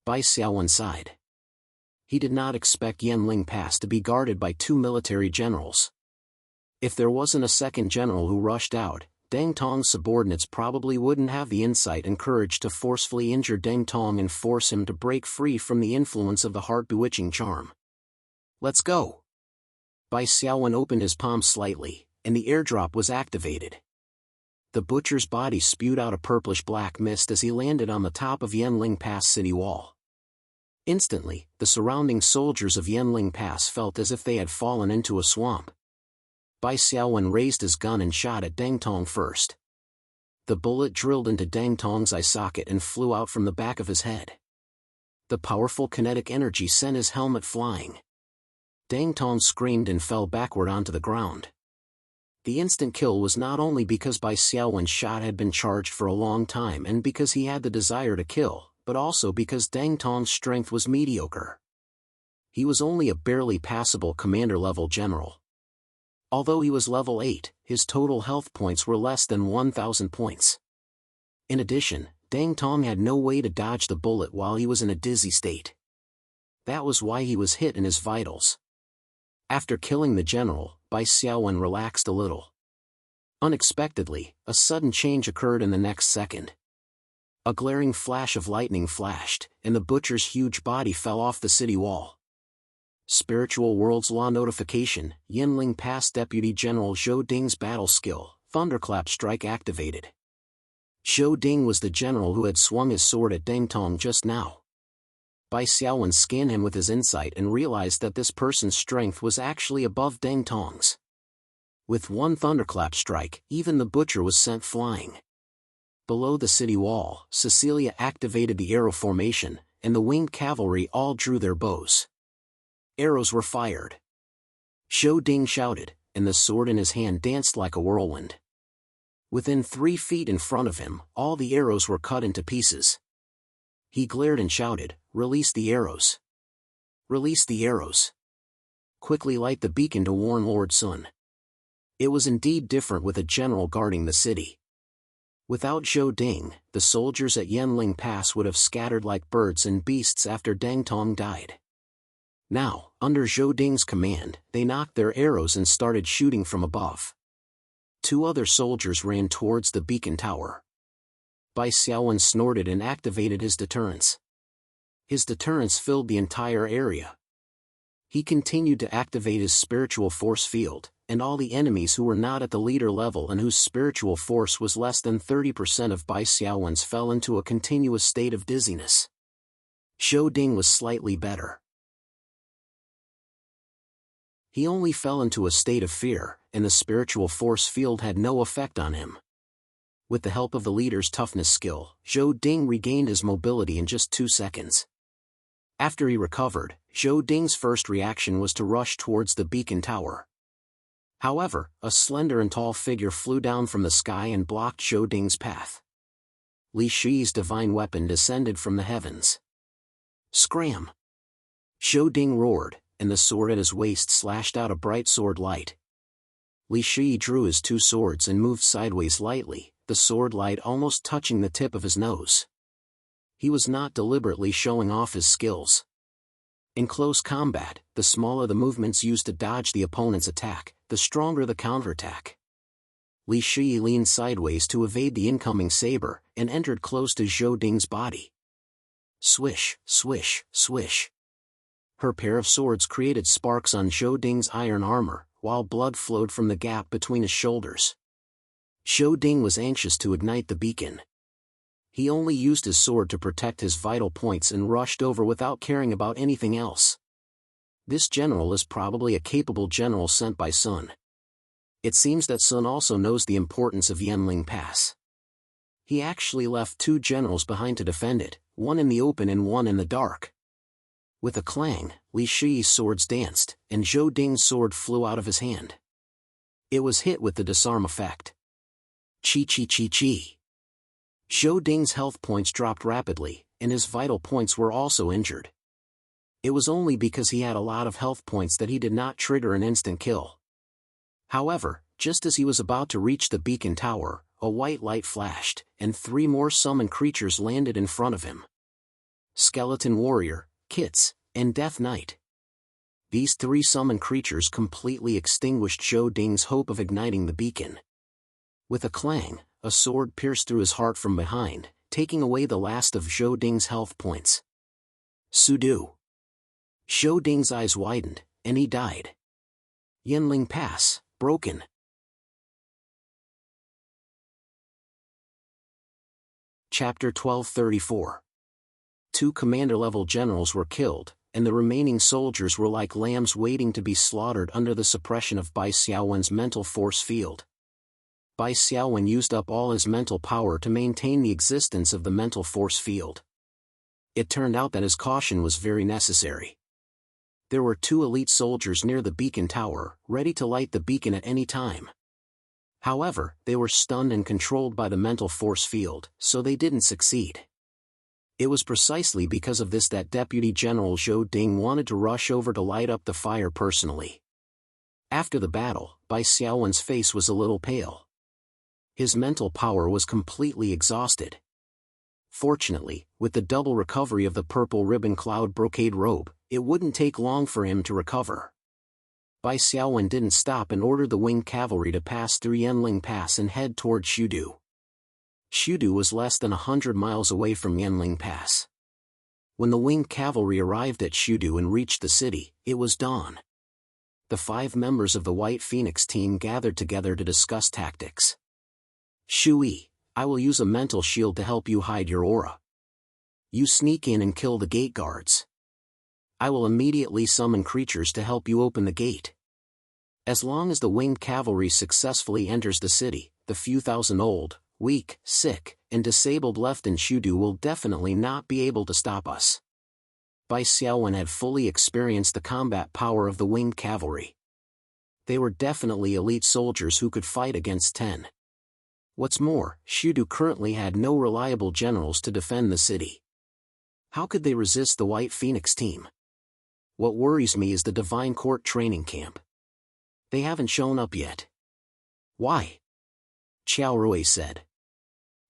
Bai Xiaowen sighed. He did not expect Yanling Pass to be guarded by 2 military generals. If there wasn't a second general who rushed out, Deng Tong's subordinates probably wouldn't have the insight and courage to forcefully injure Deng Tong and force him to break free from the influence of the heart-bewitching charm. Let's go! Bai Xiaowen opened his palm slightly, and the airdrop was activated. The butcher's body spewed out a purplish-black mist as he landed on the top of Yanling Pass city wall. Instantly, the surrounding soldiers of Yanling Pass felt as if they had fallen into a swamp. Bai Xiaowen raised his gun and shot at Deng Tong first. The bullet drilled into Deng Tong's eye socket and flew out from the back of his head. The powerful kinetic energy sent his helmet flying. Deng Tong screamed and fell backward onto the ground. The instant kill was not only because Bai Xiaowen's shot had been charged for a long time and because he had the desire to kill, but also because Deng Tong's strength was mediocre. He was only a barely passable commander-level general. Although he was level 8, his total health points were less than 1,000 points. In addition, Deng Tong had no way to dodge the bullet while he was in a dizzy state. That was why he was hit in his vitals. After killing the general, Bai Xiaowen relaxed a little. Unexpectedly, a sudden change occurred in the next second. A glaring flash of lightning flashed, and the butcher's huge body fell off the city wall. Spiritual World's Law Notification, Yanling Pass Deputy General Zhou Ding's battle skill, Thunderclap Strike activated. Zhou Ding was the general who had swung his sword at Deng Tong just now. Bai Xiaowen scanned him with his insight and realized that this person's strength was actually above Deng Tong's. With one Thunderclap Strike, even the butcher was sent flying. Below the city wall, Cecilia activated the arrow formation, and the winged cavalry all drew their bows. Arrows were fired. Zhou Ding shouted, and the sword in his hand danced like a whirlwind. Within 3 feet in front of him, all the arrows were cut into pieces. He glared and shouted, "Release the arrows! Release the arrows! Quickly light the beacon to warn Lord Sun." It was indeed different with a general guarding the city. Without Zhou Ding, the soldiers at Yanling Pass would have scattered like birds and beasts after Deng Tong died. Now, under Zhou Ding's command, they knocked their arrows and started shooting from above. 2 other soldiers ran towards the beacon tower. Bai Xiaowen snorted and activated his deterrence. His deterrence filled the entire area. He continued to activate his spiritual force field, and all the enemies who were not at the leader level and whose spiritual force was less than 30% of Bai Xiaowen's fell into a continuous state of dizziness. Zhou Ding was slightly better. He only fell into a state of fear, and the spiritual force field had no effect on him. With the help of the leader's toughness skill, Zhou Ding regained his mobility in just 2 seconds. After he recovered, Zhou Ding's first reaction was to rush towards the beacon tower. However, a slender and tall figure flew down from the sky and blocked Zhou Ding's path. Li Shi's divine weapon descended from the heavens. Scram! Zhou Ding roared, and the sword at his waist slashed out a bright sword light. Li Shi drew his 2 swords and moved sideways lightly, the sword light almost touching the tip of his nose. He was not deliberately showing off his skills. In close combat, the smaller the movements used to dodge the opponent's attack, the stronger the counterattack. Li Shi leaned sideways to evade the incoming saber, and entered close to Zhou Ding's body. Swish, swish, swish. Her pair of swords created sparks on Zhou Ding's iron armor, while blood flowed from the gap between his shoulders. Zhou Ding was anxious to ignite the beacon. He only used his sword to protect his vital points and rushed over without caring about anything else. This general is probably a capable general sent by Sun. It seems that Sun also knows the importance of Yanling Pass. He actually left 2 generals behind to defend it, one in the open and one in the dark. With a clang, Li Shi's swords danced, and Zhou Ding's sword flew out of his hand. It was hit with the disarm effect. Chi. Zhou Ding's health points dropped rapidly, and his vital points were also injured. It was only because he had a lot of health points that he did not trigger an instant kill. However, just as he was about to reach the beacon tower, a white light flashed, and 3 more summon creatures landed in front of him. Skeleton Warrior, Kits, and Death Knight. These three summoned creatures completely extinguished Zhou Ding's hope of igniting the beacon. With a clang, a sword pierced through his heart from behind, taking away the last of Zhou Ding's health points. Sudu. Zhou Ding's eyes widened, and he died. Yanling Pass, broken. Chapter 1234. 2 commander-level generals were killed, and the remaining soldiers were like lambs waiting to be slaughtered under the suppression of Bai Xiaowen's mental force field. Bai Xiaowen used up all his mental power to maintain the existence of the mental force field. It turned out that his caution was very necessary. There were 2 elite soldiers near the beacon tower, ready to light the beacon at any time. However, they were stunned and controlled by the mental force field, so they didn't succeed. It was precisely because of this that Deputy General Zhou Ding wanted to rush over to light up the fire personally. After the battle, Bai Xiaowen's face was a little pale. His mental power was completely exhausted. Fortunately, with the double recovery of the purple ribbon cloud brocade robe, it wouldn't take long for him to recover. Bai Xiaowen didn't stop and ordered the winged cavalry to pass through Yanling Pass and head toward Shudu. Shudu was less than 100 miles away from Yanling Pass. When the winged cavalry arrived at Shudu and reached the city, it was dawn. The 5 members of the White Phoenix team gathered together to discuss tactics. Shui, I will use a mental shield to help you hide your aura. You sneak in and kill the gate guards. I will immediately summon creatures to help you open the gate. As long as the winged cavalry successfully enters the city, the few thousand old, weak, sick, and disabled left in Shudu will definitely not be able to stop us. Bai Xiaowen had fully experienced the combat power of the winged cavalry. They were definitely elite soldiers who could fight against 10. What's more, Shudu currently had no reliable generals to defend the city. How could they resist the White Phoenix team? What worries me is the Divine Court training camp. They haven't shown up yet. Why? Qiao Rui said.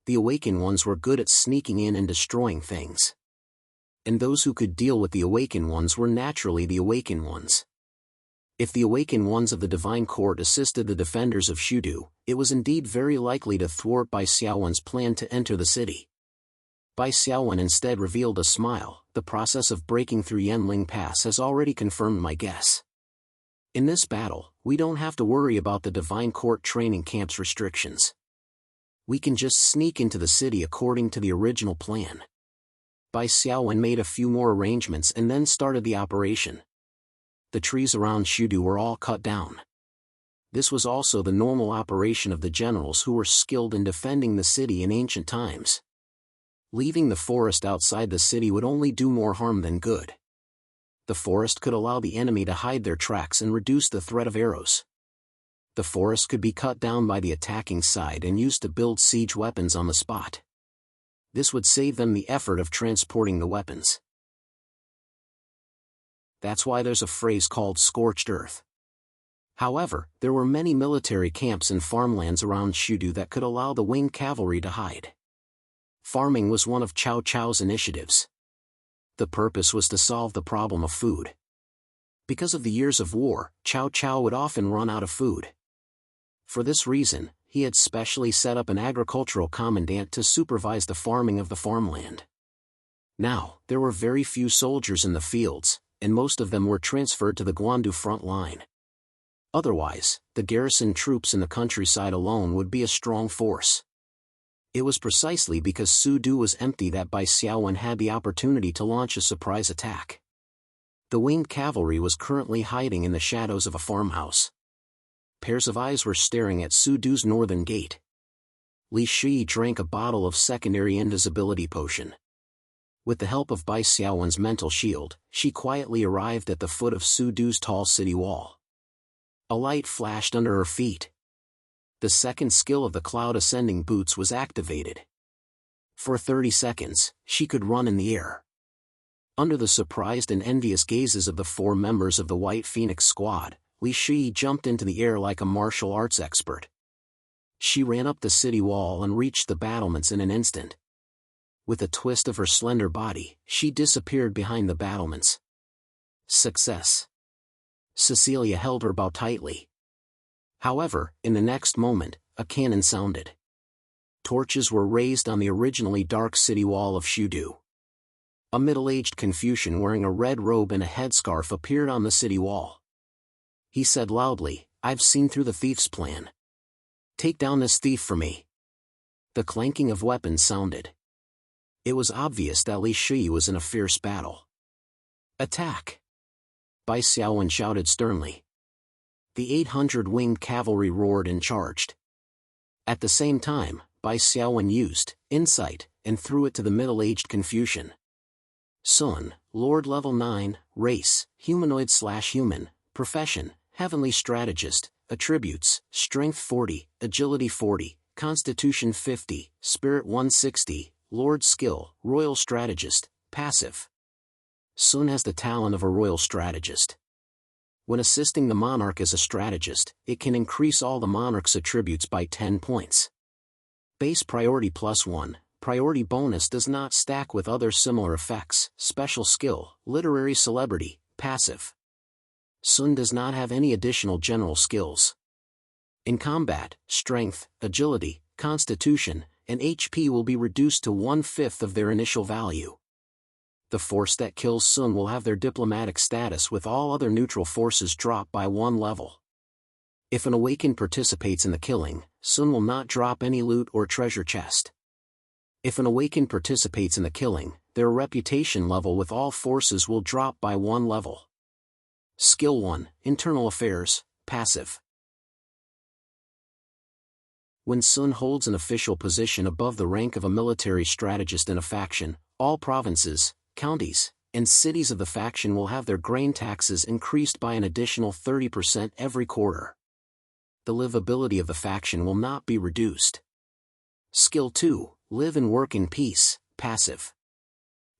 The Awakened Ones were good at sneaking in and destroying things. And those who could deal with the Awakened Ones were naturally the Awakened Ones. If the Awakened Ones of the Divine Court assisted the defenders of Shudu, it was indeed very likely to thwart Bai Xiaowen's plan to enter the city. Bai Xiaowen instead revealed a smile. The process of breaking through Yanling Pass has already confirmed my guess. In this battle, we don't have to worry about the Divine Court training camp's restrictions. We can just sneak into the city according to the original plan. Bai Xiaowen made a few more arrangements and then started the operation. The trees around Shudu were all cut down. This was also the normal operation of the generals who were skilled in defending the city in ancient times. Leaving the forest outside the city would only do more harm than good. The forest could allow the enemy to hide their tracks and reduce the threat of arrows. The forest could be cut down by the attacking side and used to build siege weapons on the spot. This would save them the effort of transporting the weapons. That's why there's a phrase called scorched earth. However, there were many military camps and farmlands around Shudu that could allow the winged cavalry to hide. Farming was one of Cao Cao's initiatives. The purpose was to solve the problem of food. Because of the years of war, Cao Cao would often run out of food. For this reason, he had specially set up an agricultural commandant to supervise the farming of the farmland. Now, there were very few soldiers in the fields, and most of them were transferred to the Guandu front line. Otherwise, the garrison troops in the countryside alone would be a strong force. It was precisely because Sudu was empty that Bai Xiaowen had the opportunity to launch a surprise attack. The winged cavalry was currently hiding in the shadows of a farmhouse. Pairs of eyes were staring at Sudu's northern gate. Li Shi drank a bottle of secondary invisibility potion. With the help of Bai Xiaowen's mental shield, she quietly arrived at the foot of Sudu's tall city wall. A light flashed under her feet. The second skill of the cloud ascending boots was activated. For 30 seconds, she could run in the air. Under the surprised and envious gazes of the 4 members of the White Phoenix squad, Li Shi jumped into the air like a martial arts expert. She ran up the city wall and reached the battlements in an instant. With a twist of her slender body, she disappeared behind the battlements. Success. Cecilia held her bow tightly. However, in the next moment, a cannon sounded. Torches were raised on the originally dark city wall of Shudu. A middle-aged Confucian wearing a red robe and a headscarf appeared on the city wall. He said loudly, "I've seen through the thief's plan. Take down this thief for me." The clanking of weapons sounded. It was obvious that Li Shi was in a fierce battle. "Attack!" Bai Xiaowen shouted sternly. The 800 winged cavalry roared and charged. At the same time, Bai Xiaowen used insight and threw it to the middle-aged Confucian. Sun, Lord level 9, race, humanoid/human, profession, heavenly strategist, attributes, strength 40, agility 40, constitution 50, spirit 160, Lord skill, royal strategist, passive. Sun has the talent of a royal strategist. When assisting the monarch as a strategist, it can increase all the monarch's attributes by 10 points. Base priority +1, priority bonus does not stack with other similar effects, special skill, literary celebrity, passive. Sun does not have any additional general skills. In combat, strength, agility, constitution, and HP will be reduced to 1/5 of their initial value. The force that kills Sun will have their diplomatic status with all other neutral forces drop by 1 level. If an awakened participates in the killing, Sun will not drop any loot or treasure chest. If an awakened participates in the killing, their reputation level with all forces will drop by 1 level. Skill 1, Internal Affairs, passive. When Sun holds an official position above the rank of a military strategist in a faction, all provinces, counties, and cities of the faction will have their grain taxes increased by an additional 30% every quarter. The livability of the faction will not be reduced. Skill 2, Live and Work in Peace, passive.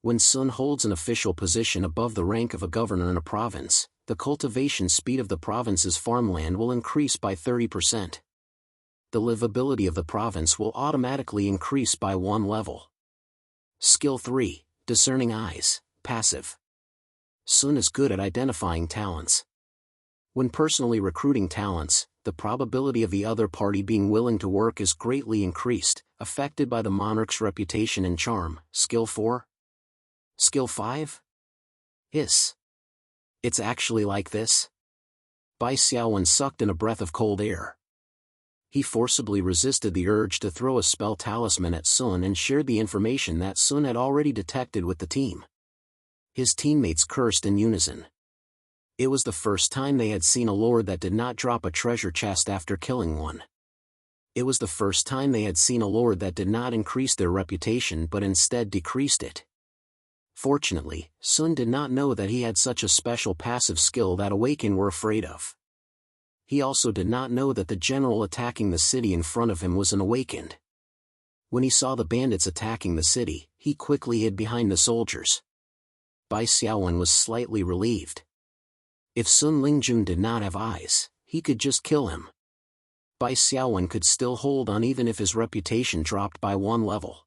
When Sun holds an official position above the rank of a governor in a province, the cultivation speed of the province's farmland will increase by 30%. The livability of the province will automatically increase by 1 level. Skill 3, Discerning Eyes, passive. Sun is good at identifying talents. When personally recruiting talents, the probability of the other party being willing to work is greatly increased, affected by the monarch's reputation and charm. Skill 4. Skill 5? Hiss. It's actually like this? Bai Xiaowen sucked in a breath of cold air. He forcibly resisted the urge to throw a spell talisman at Sun and shared the information that Sun had already detected with the team. His teammates cursed in unison. It was the first time they had seen a lord that did not drop a treasure chest after killing one. It was the first time they had seen a lord that did not increase their reputation but instead decreased it. Fortunately, Sun did not know that he had such a special passive skill that Awaken were afraid of. He also did not know that the general attacking the city in front of him was an Awakened. When he saw the bandits attacking the city, he quickly hid behind the soldiers. Bai Xiaowen was slightly relieved. If Sun Lingjun did not have eyes, he could just kill him. Bai Xiaowen could still hold on even if his reputation dropped by 1 level.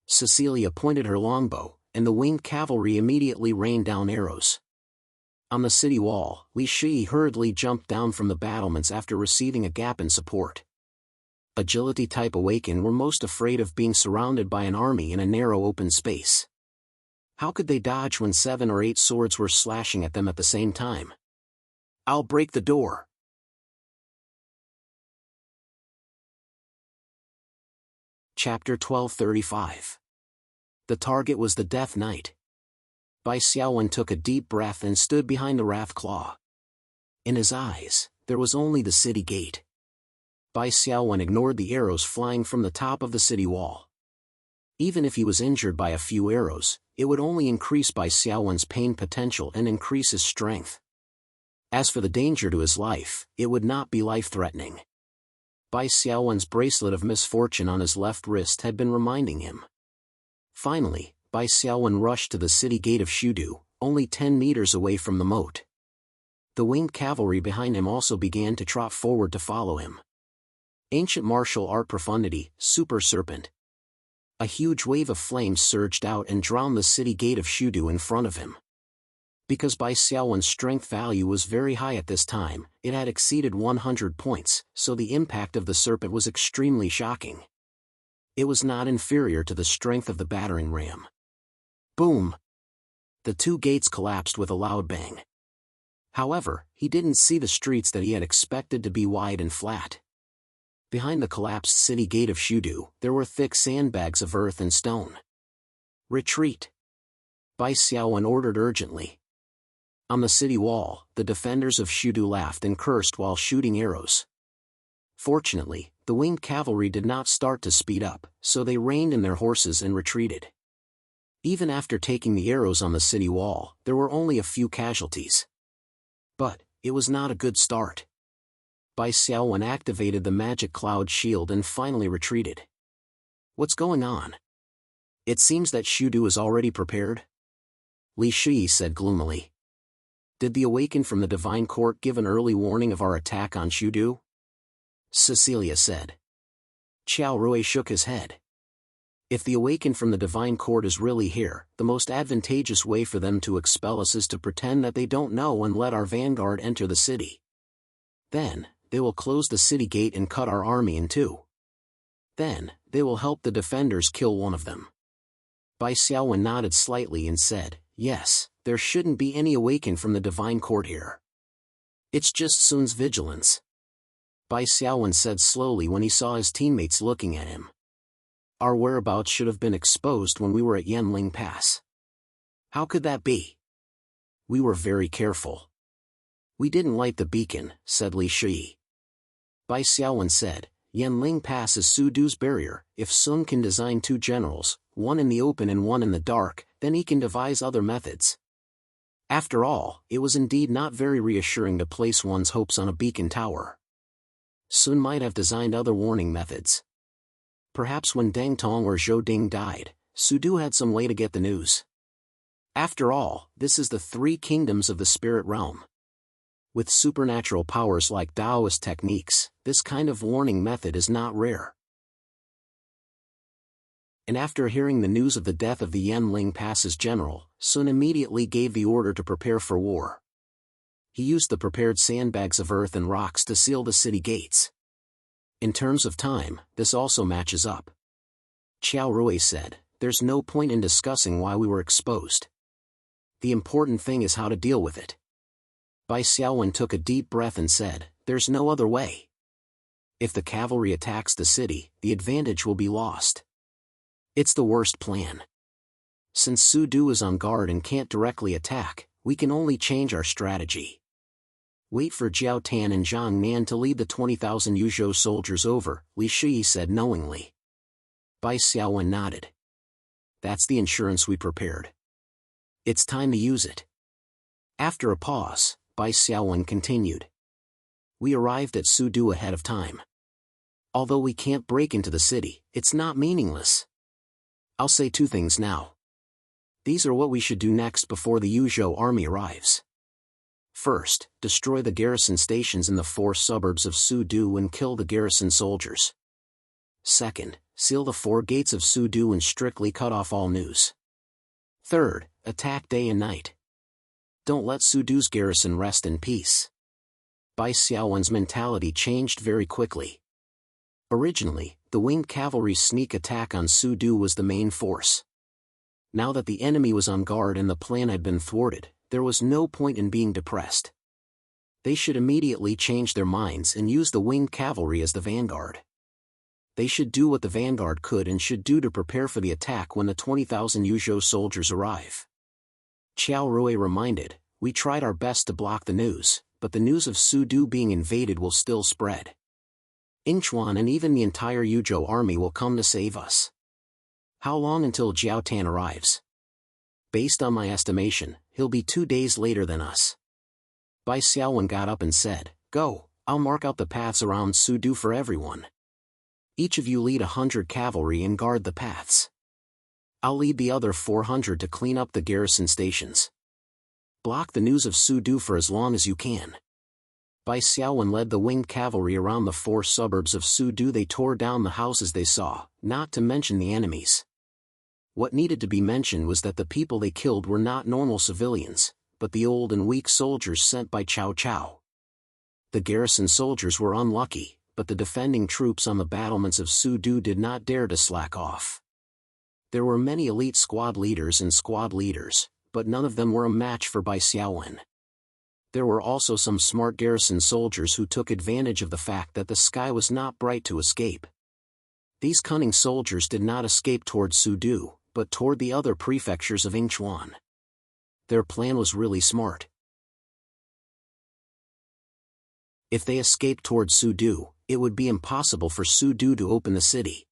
Cecilia pointed her longbow, and the winged cavalry immediately rained down arrows. On the city wall, Li Shi hurriedly jumped down from the battlements after receiving a gap in support. Agility-type Awaken were most afraid of being surrounded by an army in a narrow open space. How could they dodge when 7 or 8 swords were slashing at them at the same time? "I'll break the door." Chapter 1235. The target was the Death Knight. Bai Xiaowen took a deep breath and stood behind the Wrath Claw. In his eyes, there was only the city gate. Bai Xiaowen ignored the arrows flying from the top of the city wall. Even if he was injured by a few arrows, it would only increase Bai Xiaowen's pain potential and increase his strength. As for the danger to his life, it would not be life-threatening. Bai Xiaowen's bracelet of misfortune on his left wrist had been reminding him. Finally, Bai Xiaowen rushed to the city gate of Shudu, only 10 meters away from the moat. The winged cavalry behind him also began to trot forward to follow him. Ancient martial art profundity, Super Serpent. A huge wave of flames surged out and drowned the city gate of Shudu in front of him. Because Bai Xiaowen's strength value was very high at this time, it had exceeded 100 points, so the impact of the serpent was extremely shocking. It was not inferior to the strength of the battering ram. Boom! The two gates collapsed with a loud bang. However, he didn't see the streets that he had expected to be wide and flat. Behind the collapsed city gate of Shudu, there were thick sandbags of earth and stone. Retreat! Bai Xiaowen ordered urgently. On the city wall, the defenders of Shudu laughed and cursed while shooting arrows. Fortunately, the winged cavalry did not start to speed up, so they reined in their horses and retreated. Even after taking the arrows on the city wall, there were only a few casualties. But it was not a good start. Bai Xiaowen activated the magic cloud shield and finally retreated. What's going on? It seems that Shudu is already prepared? Li Shi said gloomily. Did the Awakened from the Divine Court give an early warning of our attack on Shudu? Cecilia said. Qiao Rui shook his head. If the Awakened from the Divine Court is really here, the most advantageous way for them to expel us is to pretend that they don't know and let our vanguard enter the city. Then, they will close the city gate and cut our army in two. Then, they will help the defenders kill one of them. Bai Xiaowen nodded slightly and said, yes, there shouldn't be any Awakened from the Divine Court here. It's just Sun's vigilance. Bai Xiaowen said slowly when he saw his teammates looking at him. Our whereabouts should have been exposed when we were at Yanling Pass. How could that be? We were very careful. We didn't light the beacon, said Li Shi. Bai Xiaowen said, Yanling Pass is Sudu's barrier. If Sun can design two generals, one in the open and one in the dark, then he can devise other methods. After all, it was indeed not very reassuring to place one's hopes on a beacon tower. Sun might have designed other warning methods. Perhaps when Deng Tong or Zhou Ding died, Sudu had some way to get the news. After all, this is the three kingdoms of the spirit realm. With supernatural powers like Taoist techniques, this kind of warning method is not rare. And after hearing the news of the death of the Yanling Pass's general, Sun immediately gave the order to prepare for war. He used the prepared sandbags of earth and rocks to seal the city gates. In terms of time, this also matches up. Qiao Rui said, there's no point in discussing why we were exposed. The important thing is how to deal with it. Bai Xiaowen took a deep breath and said, there's no other way. If the cavalry attacks the city, the advantage will be lost. It's the worst plan. Since Sudu is on guard and can't directly attack, we can only change our strategy. Wait for Jiao Tan and Zhang Nan to lead the 20,000 Yuzhou soldiers over, Li Shi said knowingly. Bai Xiaowen nodded. That's the insurance we prepared. It's time to use it. After a pause, Bai Xiaowen continued. We arrived at Sudu ahead of time. Although we can't break into the city, it's not meaningless. I'll say two things now. These are what we should do next before the Yuzhou army arrives. First, destroy the garrison stations in the 4 suburbs of Sudu and kill the garrison soldiers. Second, seal the 4 gates of Sudu and strictly cut off all news. Third, attack day and night. Don't let Sudu's garrison rest in peace. Bai Xiaowen's mentality changed very quickly. Originally, the winged cavalry's sneak attack on Sudu was the main force. Now that the enemy was on guard and the plan had been thwarted, there was no point in being depressed. They should immediately change their minds and use the winged cavalry as the vanguard. They should do what the vanguard could and should do to prepare for the attack when the 20,000 Yuzhou soldiers arrive. Qiao Rui reminded, we tried our best to block the news, but the news of Sudu being invaded will still spread. Inchuan and even the entire Yuzhou army will come to save us. How long until Jiao Tan arrives? Based on my estimation, he'll be 2 days later than us. Bai Xiaowen got up and said, go, I'll mark out the paths around Sudu for everyone. Each of you lead 100 cavalry and guard the paths. I'll lead the other 400 to clean up the garrison stations. Block the news of Sudu for as long as you can. Bai Xiaowen led the winged cavalry around the 4 suburbs of Sudu. They tore down the houses they saw, not to mention the enemies. What needed to be mentioned was that the people they killed were not normal civilians, but the old and weak soldiers sent by Cao Cao. The garrison soldiers were unlucky, but the defending troops on the battlements of Sudu did not dare to slack off. There were many elite squad leaders, but none of them were a match for Bai Xiaowen. There were also some smart garrison soldiers who took advantage of the fact that the sky was not bright to escape. These cunning soldiers did not escape toward Sudu, but toward the other prefectures of Yingchuan. Their plan was really smart. If they escaped toward Sudu, it would be impossible for Sudu to open the city.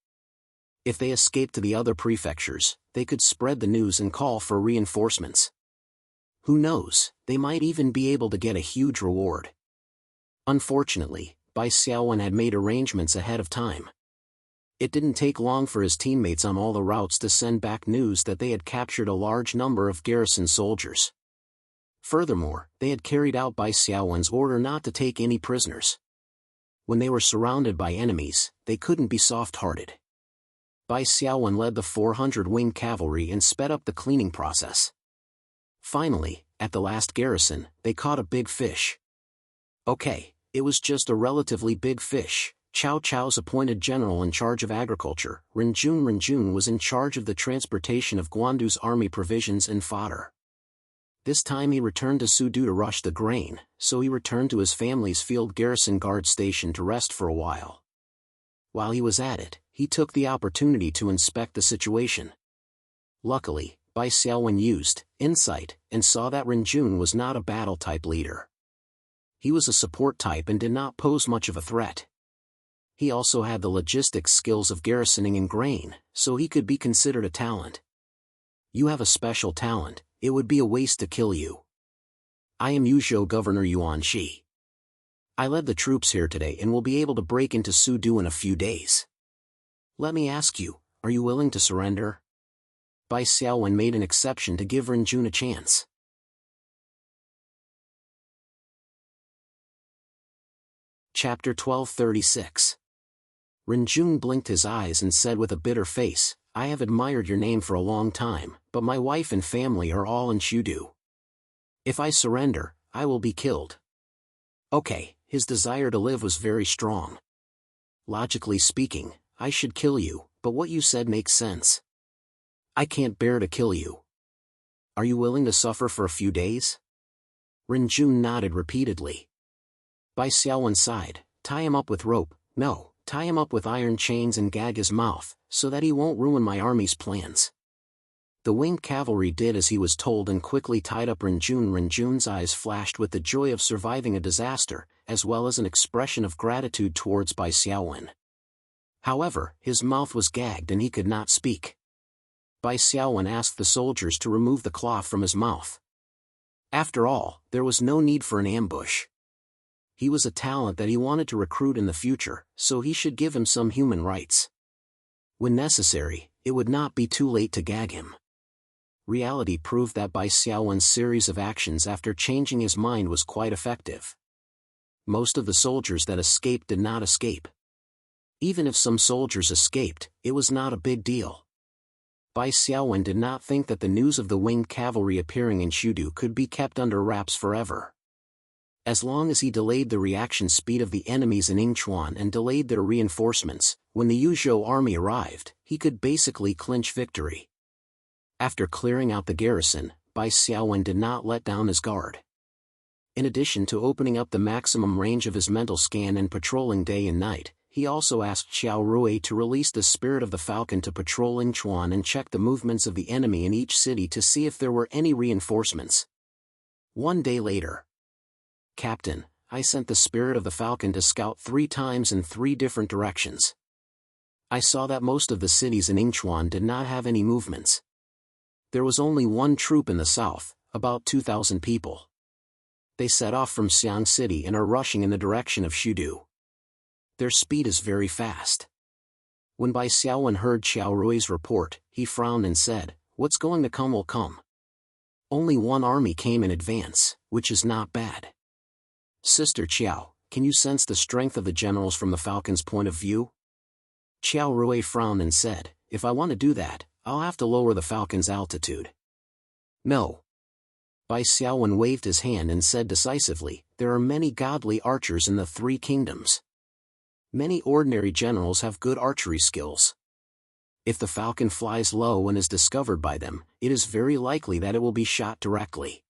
If they escaped to the other prefectures, they could spread the news and call for reinforcements. Who knows, they might even be able to get a huge reward. Unfortunately, Bai Xiaowen had made arrangements ahead of time. It didn't take long for his teammates on all the routes to send back news that they had captured a large number of garrison soldiers. Furthermore, they had carried out Bai Xiaowen's order not to take any prisoners. When they were surrounded by enemies, they couldn't be soft-hearted. Bai Xiaowen led the 400 winged cavalry and sped up the cleaning process. Finally, at the last garrison, they caught a big fish. Okay, it was just a relatively big fish. Cao Cao's appointed general in charge of agriculture, Renjun was in charge of the transportation of Guandu's army provisions and fodder. This time he returned to Sudu to rush the grain, so he returned to his family's field garrison guard station to rest for a while. While he was at it, he took the opportunity to inspect the situation. Luckily, Bai Xiaowen used insight and saw that Renjun was not a battle-type leader. He was a support type and did not pose much of a threat. He also had the logistics skills of garrisoning and grain, so he could be considered a talent. You have a special talent, it would be a waste to kill you. I am Yuzhou Governor Yuan Shi. I led the troops here today and will be able to break into Sudu in a few days. Let me ask you, are you willing to surrender? Bai Xiaowen made an exception to give Renjun a chance. Chapter 1236. Renjun blinked his eyes and said with a bitter face, I have admired your name for a long time, but my wife and family are all in Shudu. If I surrender, I will be killed. Okay, his desire to live was very strong. Logically speaking, I should kill you, but what you said makes sense. I can't bear to kill you. Are you willing to suffer for a few days? Renjun nodded repeatedly. Bai Xiaowen sighed, tie him up with rope, no, tie him up with iron chains and gag his mouth, so that he won't ruin my army's plans. The winged cavalry did as he was told and quickly tied up Renjun. Renjun's eyes flashed with the joy of surviving a disaster, as well as an expression of gratitude towards Bai Xiaowen. However, his mouth was gagged and he could not speak. Bai Xiaowen asked the soldiers to remove the cloth from his mouth. After all, there was no need for an ambush. He was a talent that he wanted to recruit in the future, so he should give him some human rights. When necessary, it would not be too late to gag him. Reality proved that Bai Xiaowen's series of actions after changing his mind was quite effective. Most of the soldiers that escaped did not escape. Even if some soldiers escaped, it was not a big deal. Bai Xiaowen did not think that the news of the winged cavalry appearing in Shudu could be kept under wraps forever. As long as he delayed the reaction speed of the enemies in Yingchuan and delayed their reinforcements, when the Yuzhou army arrived, he could basically clinch victory. After clearing out the garrison, Bai Xiaowen did not let down his guard. In addition to opening up the maximum range of his mental scan and patrolling day and night, he also asked Xiao Rui to release the Spirit of the Falcon to patrol Yingchuan and check the movements of the enemy in each city to see if there were any reinforcements. One day later. Captain, I sent the Spirit of the Falcon to scout 3 times in 3 different directions. I saw that most of the cities in Yingchuan did not have any movements. There was only one troop in the south, about 2,000 people. They set off from Xiang City and are rushing in the direction of Shudu. Their speed is very fast. When Bai Xiaowen heard Xiao Rui's report, he frowned and said, what's going to come will come. Only one army came in advance, which is not bad. Sister Qiao, can you sense the strength of the generals from the Falcon's point of view? Xiao Rui frowned and said, if I want to do that, I'll have to lower the falcon's altitude. No. Bai Xiaowen waved his hand and said decisively, there are many godly archers in the three kingdoms. Many ordinary generals have good archery skills. If the falcon flies low and is discovered by them, it is very likely that it will be shot directly.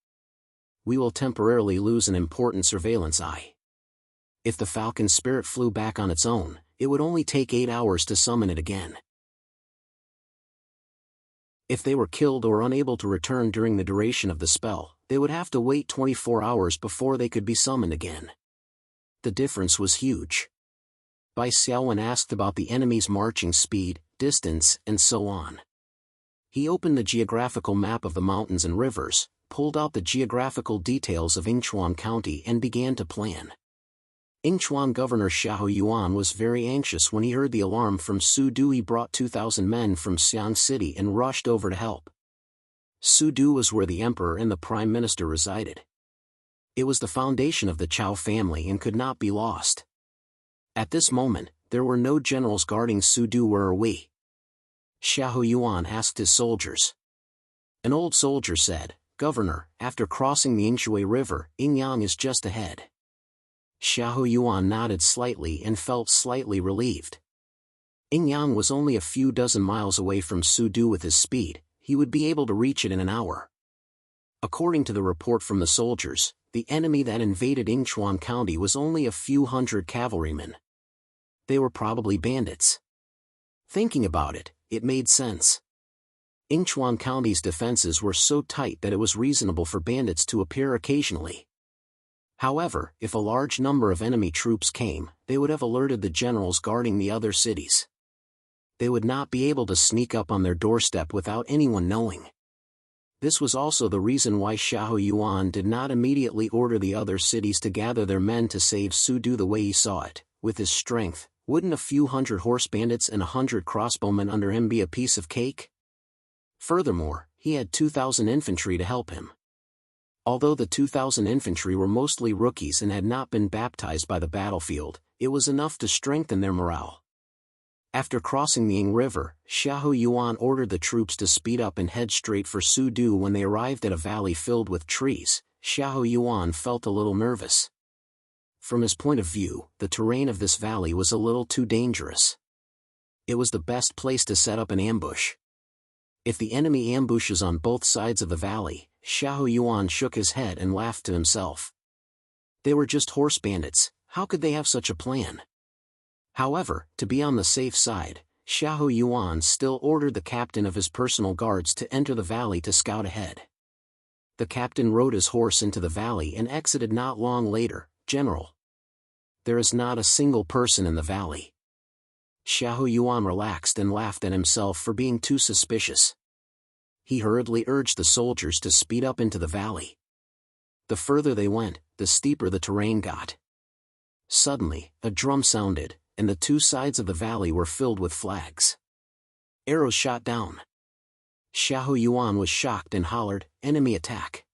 We will temporarily lose an important surveillance eye. If the falcon's spirit flew back on its own, it would only take 8 hours to summon it again. If they were killed or unable to return during the duration of the spell, they would have to wait 24 hours before they could be summoned again. The difference was huge. Bai Xiaowen asked about the enemy's marching speed, distance, and so on. He opened the geographical map of the mountains and rivers, pulled out the geographical details of Yingchuan County and began to plan. Yingchuan Governor Xiahou Yuan was very anxious when he heard the alarm from Su Du. He brought 2,000 men from Xi'an City and rushed over to help. Su Du was where the emperor and the prime minister resided. It was the foundation of the Chao family and could not be lost. At this moment, there were no generals guarding Su Du. Where are we? Xiahou Yuan asked his soldiers. An old soldier said, Governor, after crossing the Yingshui River, Yingyang is just ahead. Xiahou Yuan nodded slightly and felt slightly relieved. Yingyang was only a few dozen miles away from Su Du. With his speed, he would be able to reach it in an hour. According to the report from the soldiers, the enemy that invaded Yingchuan County was only a few hundred cavalrymen. They were probably bandits. Thinking about it, it made sense. Yingchuan County's defenses were so tight that it was reasonable for bandits to appear occasionally. However, if a large number of enemy troops came, they would have alerted the generals guarding the other cities. They would not be able to sneak up on their doorstep without anyone knowing. This was also the reason why Xiahou Yuan did not immediately order the other cities to gather their men to save Su Du the way he saw it. With his strength, wouldn't a few hundred horse bandits and 100 crossbowmen under him be a piece of cake? Furthermore, he had 2,000 infantry to help him. Although the 2,000 infantry were mostly rookies and had not been baptized by the battlefield, it was enough to strengthen their morale. After crossing the Ying River, Xiahou Yuan ordered the troops to speed up and head straight for Su Du. When they arrived at a valley filled with trees, Xiahou Yuan felt a little nervous. From his point of view, the terrain of this valley was a little too dangerous. It was the best place to set up an ambush. If the enemy ambushes on both sides of the valley, Xiahou Yuan shook his head and laughed to himself. They were just horse bandits, how could they have such a plan? However, to be on the safe side, Xiahou Yuan still ordered the captain of his personal guards to enter the valley to scout ahead. The captain rode his horse into the valley and exited not long later. General, there is not a single person in the valley. Xiahou Yuan relaxed and laughed at himself for being too suspicious. He hurriedly urged the soldiers to speed up into the valley. The further they went, the steeper the terrain got. Suddenly, a drum sounded, and the two sides of the valley were filled with flags. Arrows shot down. Xiahou Yuan was shocked and hollered, "Enemy attack!"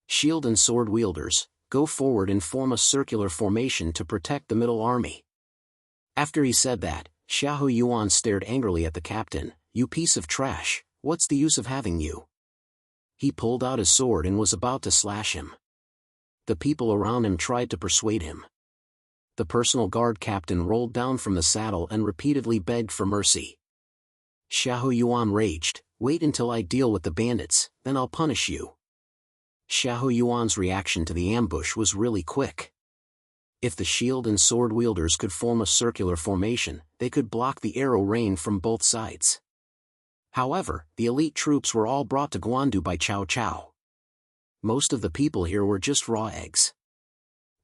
Shield and sword wielders, go forward and form a circular formation to protect the middle army. After he said that, Xiahou Yuan stared angrily at the captain. You piece of trash, what's the use of having you? He pulled out his sword and was about to slash him. The people around him tried to persuade him. The personal guard captain rolled down from the saddle and repeatedly begged for mercy. Xiahou Yuan raged, wait until I deal with the bandits, then I'll punish you. Xiahou Yuan's reaction to the ambush was really quick. If the shield and sword wielders could form a circular formation, they could block the arrow rain from both sides. However, the elite troops were all brought to Guandu by Cao Cao. Most of the people here were just raw eggs.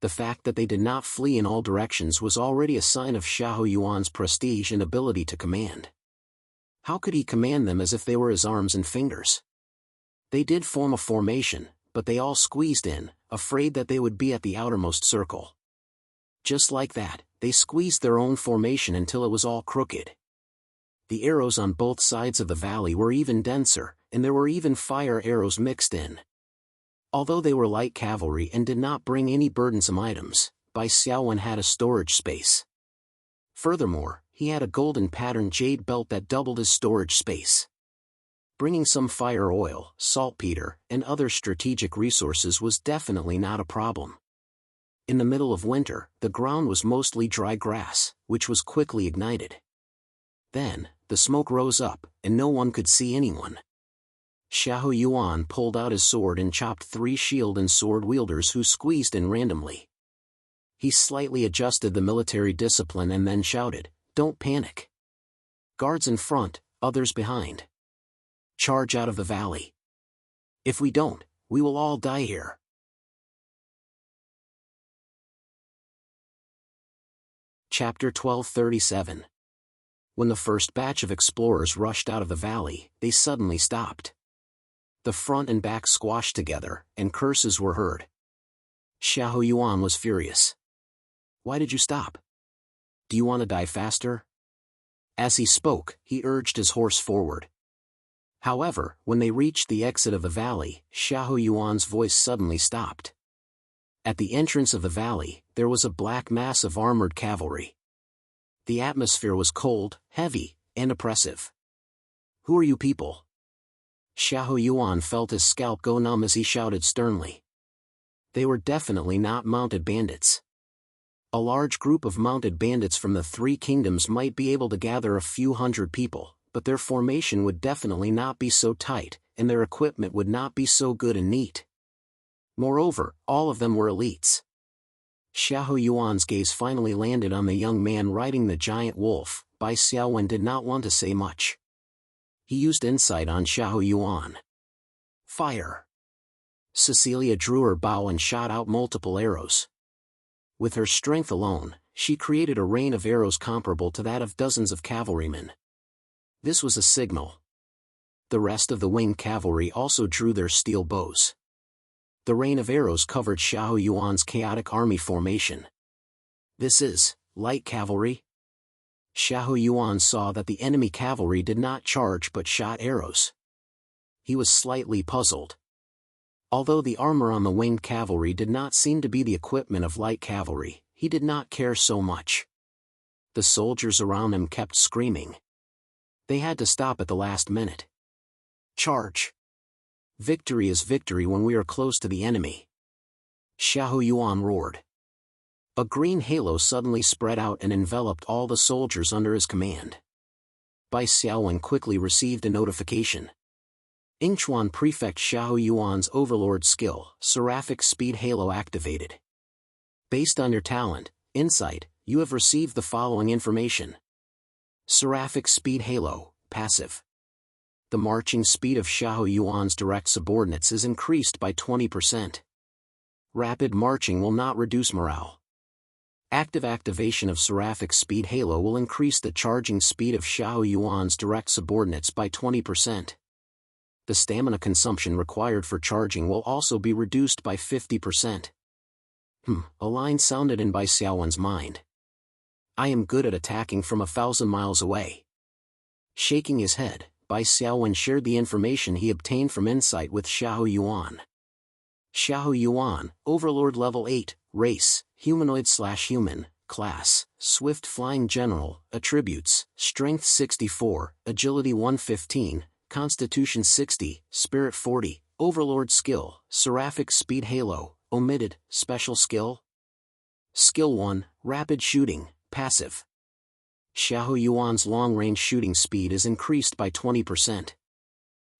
The fact that they did not flee in all directions was already a sign of Xiahou Yuan's prestige and ability to command. How could he command them as if they were his arms and fingers? They did form a formation, but they all squeezed in, afraid that they would be at the outermost circle. Just like that, they squeezed their own formation until it was all crooked. The arrows on both sides of the valley were even denser, and there were even fire arrows mixed in. Although they were light cavalry and did not bring any burdensome items, Bai Xiaowen had a storage space. Furthermore, he had a golden patterned jade belt that doubled his storage space. Bringing some fire oil, saltpeter, and other strategic resources was definitely not a problem. In the middle of winter, the ground was mostly dry grass, which was quickly ignited. Then, the smoke rose up, and no one could see anyone. Xiahou Yuan pulled out his sword and chopped 3 shield and sword wielders who squeezed in randomly. He slightly adjusted the military discipline and then shouted, "Don't panic. Guards in front, others behind. Charge out of the valley. If we don't, we will all die here." Chapter 1237. When the first batch of explorers rushed out of the valley, they suddenly stopped. The front and back squashed together, and curses were heard. Xiahou Yuan was furious. "Why did you stop? Do you want to die faster?" As he spoke, he urged his horse forward. However, when they reached the exit of the valley, Xiahou Yuan's voice suddenly stopped. At the entrance of the valley, there was a black mass of armored cavalry. The atmosphere was cold, heavy, and oppressive. "Who are you people?" Xiahou Yuan felt his scalp go numb as he shouted sternly. They were definitely not mounted bandits. A large group of mounted bandits from the 3 kingdoms might be able to gather a few hundred people, but their formation would definitely not be so tight, and their equipment would not be so good and neat. Moreover, all of them were elites. Xiahou Yuan's gaze finally landed on the young man riding the giant wolf. Bai Xiaowen did not want to say much. He used insight on Xiahou Yuan. "Fire!" Cecilia drew her bow and shot out multiple arrows. With her strength alone, she created a rain of arrows comparable to that of dozens of cavalrymen. This was a signal. The rest of the winged cavalry also drew their steel bows. The rain of arrows covered Xiahou Yuan's chaotic army formation. "This is light cavalry?" Xiahou Yuan saw that the enemy cavalry did not charge but shot arrows. He was slightly puzzled. Although the armor on the winged cavalry did not seem to be the equipment of light cavalry, he did not care so much. The soldiers around him kept screaming. They had to stop at the last minute. "Charge! Victory is victory when we are close to the enemy." Xiahou Yuan roared. A green halo suddenly spread out and enveloped all the soldiers under his command. Bai Xiaowen quickly received a notification. Yingchuan Prefect Xiahou Yuan's overlord skill, Seraphic Speed Halo activated. Based on your talent, insight, you have received the following information. Seraphic Speed Halo, passive. The marching speed of Xiahou Yuan's direct subordinates is increased by 20%. Rapid marching will not reduce morale. Active activation of Seraphic Speed Halo will increase the charging speed of Xiahou Yuan's direct subordinates by 20%. The stamina consumption required for charging will also be reduced by 50%. A line sounded in Bai Xiaowen's mind. "I am good at attacking from 1,000 miles away." Shaking his head, Bai Xiaowen shared the information he obtained from insight with Xiahou Yuan. Xiahou Yuan, Overlord Level 8, Race, Humanoid/Human, Class, Swift Flying General, Attributes, Strength 64, Agility 115, Constitution 60, Spirit 40, Overlord Skill, Seraphic Speed Halo, Omitted, Special Skill. Skill 1, Rapid Shooting, Passive. Xiahou Yuan's long-range shooting speed is increased by 20%.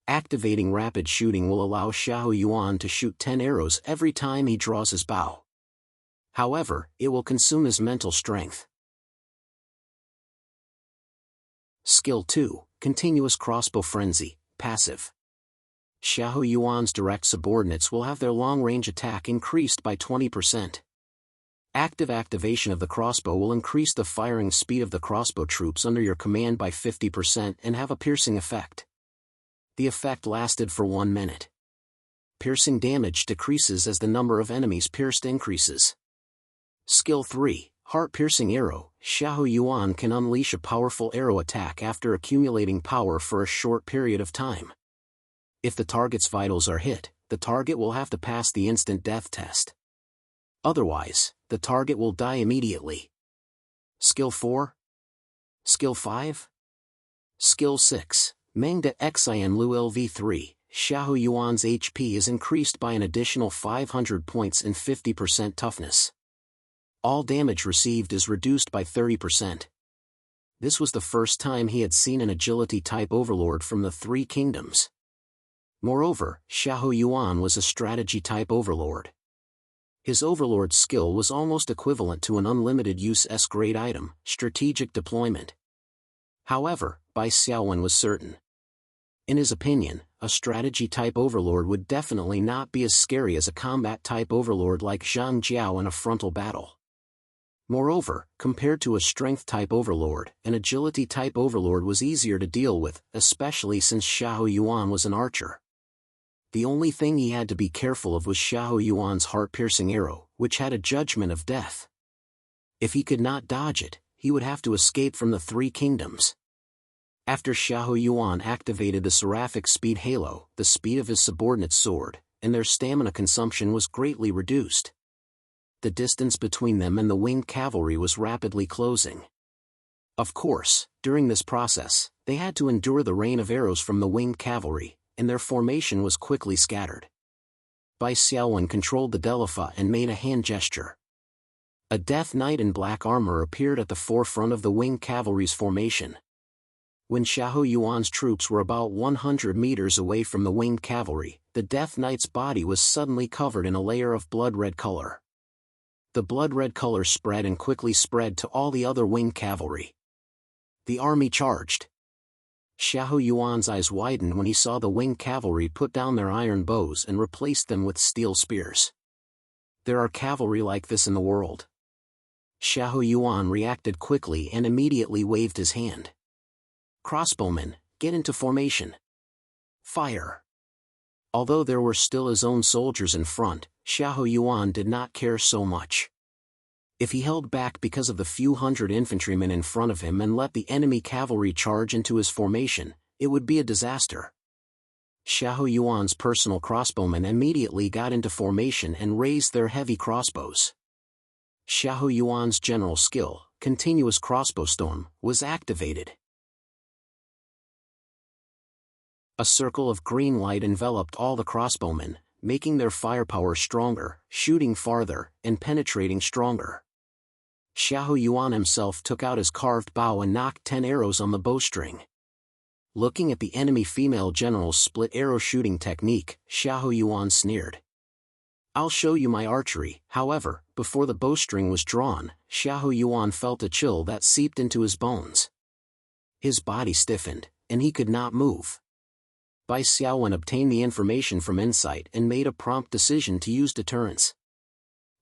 Activating rapid shooting will allow Xiahou Yuan to shoot 10 arrows every time he draws his bow. However, it will consume his mental strength. Skill 2, Continuous Crossbow Frenzy, Passive. Xiahou Yuan's direct subordinates will have their long-range attack increased by 20%. Active activation of the crossbow will increase the firing speed of the crossbow troops under your command by 50% and have a piercing effect. The effect lasted for 1 minute. Piercing damage decreases as the number of enemies pierced increases. Skill 3, Heart-Piercing Arrow. Xiahou Yuan can unleash a powerful arrow attack after accumulating power for a short period of time. If the target's vitals are hit, the target will have to pass the instant death test. Otherwise, the target will die immediately. Skill 4, Skill 5? Skill 6, Meng de Xin Lu LV3, Xiahou Yuan's HP is increased by an additional 500 points and 50% toughness. All damage received is reduced by 30%. This was the first time he had seen an agility-type overlord from the Three Kingdoms. Moreover, Xiahou Yuan was a strategy-type overlord. His overlord skill was almost equivalent to an unlimited use S-grade item, strategic deployment. However, Bai Xiaowen was certain. In his opinion, a strategy-type overlord would definitely not be as scary as a combat-type overlord like Zhang Jiao in a frontal battle. Moreover, compared to a strength-type overlord, an agility-type overlord was easier to deal with, especially since Xiahou Yuan was an archer. The only thing he had to be careful of was Xiahou Yuan's heart-piercing arrow, which had a judgment of death. If he could not dodge it, he would have to escape from the Three Kingdoms. After Xiahou Yuan activated the Seraphic Speed Halo, the speed of his subordinate's sword, and their stamina consumption was greatly reduced. The distance between them and the winged cavalry was rapidly closing. Of course, during this process, they had to endure the rain of arrows from the winged cavalry, and their formation was quickly scattered. Bai Xiaowen controlled the Delifa and made a hand gesture. A Death Knight in black armor appeared at the forefront of the winged cavalry's formation. When Xiahou Yuan's troops were about 100 meters away from the winged cavalry, the Death Knight's body was suddenly covered in a layer of blood-red color. The blood-red color spread and quickly spread to all the other winged cavalry. The army charged. Xiahou Yuan's eyes widened when he saw the winged cavalry put down their iron bows and replaced them with steel spears. There are cavalry like this in the world. Xiahou Yuan reacted quickly and immediately waved his hand. Crossbowmen, get into formation. Fire. Although there were still his own soldiers in front, Xiahou Yuan did not care so much. If he held back because of the few hundred infantrymen in front of him and let the enemy cavalry charge into his formation, it would be a disaster. Xiahou Yuan's personal crossbowmen immediately got into formation and raised their heavy crossbows. Xiahou Yuan's general skill, Continuous Crossbow Storm, was activated. A circle of green light enveloped all the crossbowmen, making their firepower stronger, shooting farther, and penetrating stronger. Xiahou Yuan himself took out his carved bow and knocked 10 arrows on the bowstring. Looking at the enemy female general's split arrow shooting technique, Xiahou Yuan sneered. I'll show you my archery. However, before the bowstring was drawn, Xiahou Yuan felt a chill that seeped into his bones. His body stiffened, and he could not move. Bai Xiaowen obtained the information from Insight and made a prompt decision to use deterrence.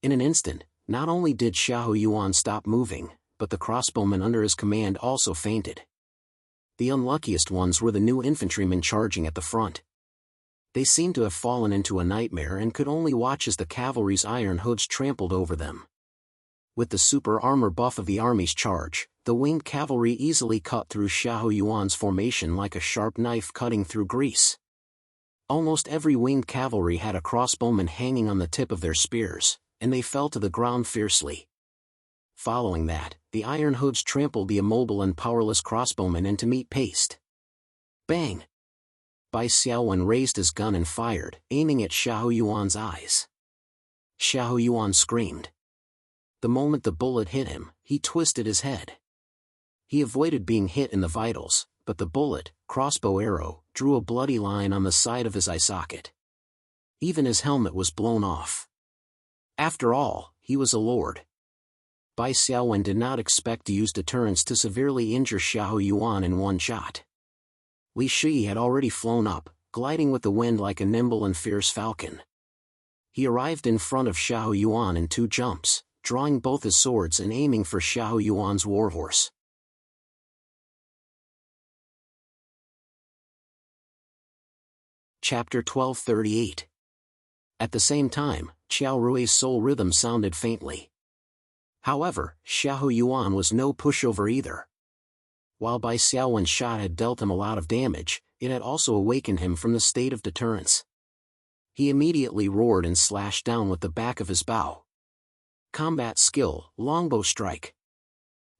In an instant, not only did Xiahou Yuan stop moving, but the crossbowmen under his command also fainted. The unluckiest ones were the new infantrymen charging at the front. They seemed to have fallen into a nightmare and could only watch as the cavalry's iron hoods trampled over them. With the super armor buff of the army's charge, the winged cavalry easily cut through Xiahou Yuan's formation like a sharp knife cutting through grease. Almost every winged cavalry had a crossbowman hanging on the tip of their spears, and they fell to the ground fiercely. Following that, the iron hoods trampled the immobile and powerless crossbowmen into meat paste. Bang! Bai Xiaowen raised his gun and fired, aiming at Xiahou Yuan's eyes. Xiahou Yuan screamed. The moment the bullet hit him, he twisted his head. He avoided being hit in the vitals, but the bullet, crossbow arrow, drew a bloody line on the side of his eye socket. Even his helmet was blown off. After all, he was a lord. Bai Xiaowen did not expect to use deterrence to severely injure Xiahou Yuan in one shot. Li Shi had already flown up, gliding with the wind like a nimble and fierce falcon. He arrived in front of Xiahou Yuan in 2 jumps, drawing both his swords and aiming for Xiahou Yuan's warhorse. Chapter 1238. At the same time, Qiao Rui's soul rhythm sounded faintly. However, Xiahou Yuan was no pushover either. While Bai Xiaowen's shot had dealt him a lot of damage, it had also awakened him from the state of deterrence. He immediately roared and slashed down with the back of his bow. Combat skill, longbow strike.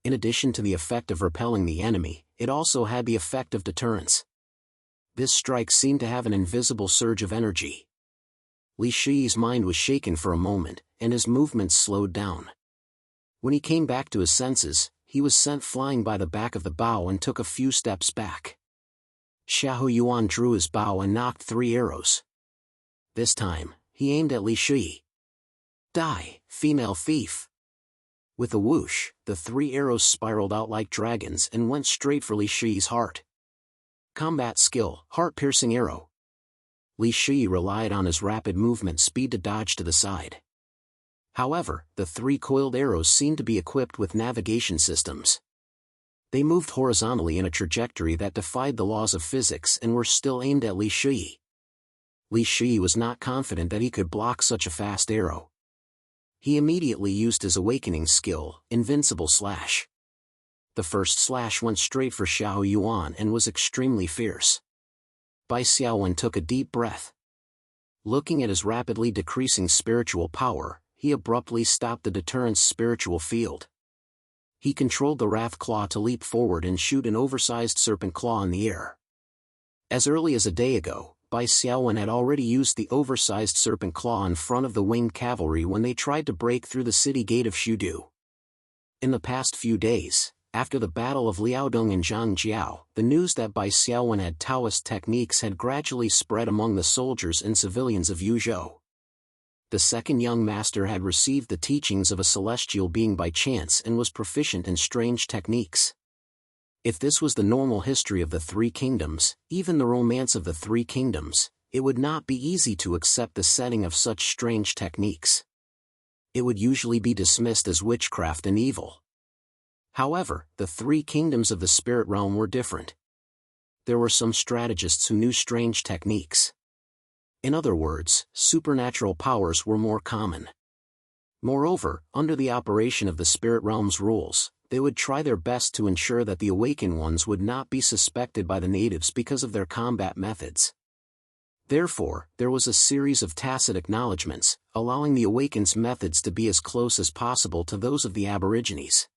In addition to the effect of repelling the enemy, it also had the effect of deterrence. This strike seemed to have an invisible surge of energy. Li Shi's mind was shaken for a moment, and his movements slowed down. When he came back to his senses, he was sent flying by the back of the bow and took a few steps back. Xiahou Yuan drew his bow and knocked 3 arrows. This time, he aimed at Li Shi. Die, female thief! With a whoosh, the 3 arrows spiraled out like dragons and went straight for Li Shi's heart. Combat skill, heart-piercing arrow. Li Shi relied on his rapid movement speed to dodge to the side. However, the 3 coiled arrows seemed to be equipped with navigation systems. They moved horizontally in a trajectory that defied the laws of physics and were still aimed at Li Shi. Li Shi was not confident that he could block such a fast arrow. He immediately used his awakening skill, Invincible Slash. The first slash went straight for Xiahou Yuan and was extremely fierce. Bai Xiaowen took a deep breath. Looking at his rapidly decreasing spiritual power, he abruptly stopped the deterrence spiritual field. He controlled the Wrath Claw to leap forward and shoot an oversized serpent claw in the air. As early as a day ago, Bai Xiaowen had already used the oversized serpent claw in front of the winged cavalry when they tried to break through the city gate of Shudu. In the past few days, after the battle of Liaodong and Zhangjiao, the news that Bai Xiaowen had Taoist techniques had gradually spread among the soldiers and civilians of Yuzhou. The second young master had received the teachings of a celestial being by chance and was proficient in strange techniques. If this was the normal history of the 3 kingdoms, even the romance of the 3 kingdoms, it would not be easy to accept the setting of such strange techniques. It would usually be dismissed as witchcraft and evil. However, the 3 kingdoms of the spirit realm were different. There were some strategists who knew strange techniques. In other words, supernatural powers were more common. Moreover, under the operation of the spirit realm's rules, they would try their best to ensure that the awakened ones would not be suspected by the natives because of their combat methods. Therefore, there was a series of tacit acknowledgments, allowing the awakened's methods to be as close as possible to those of the Aborigines.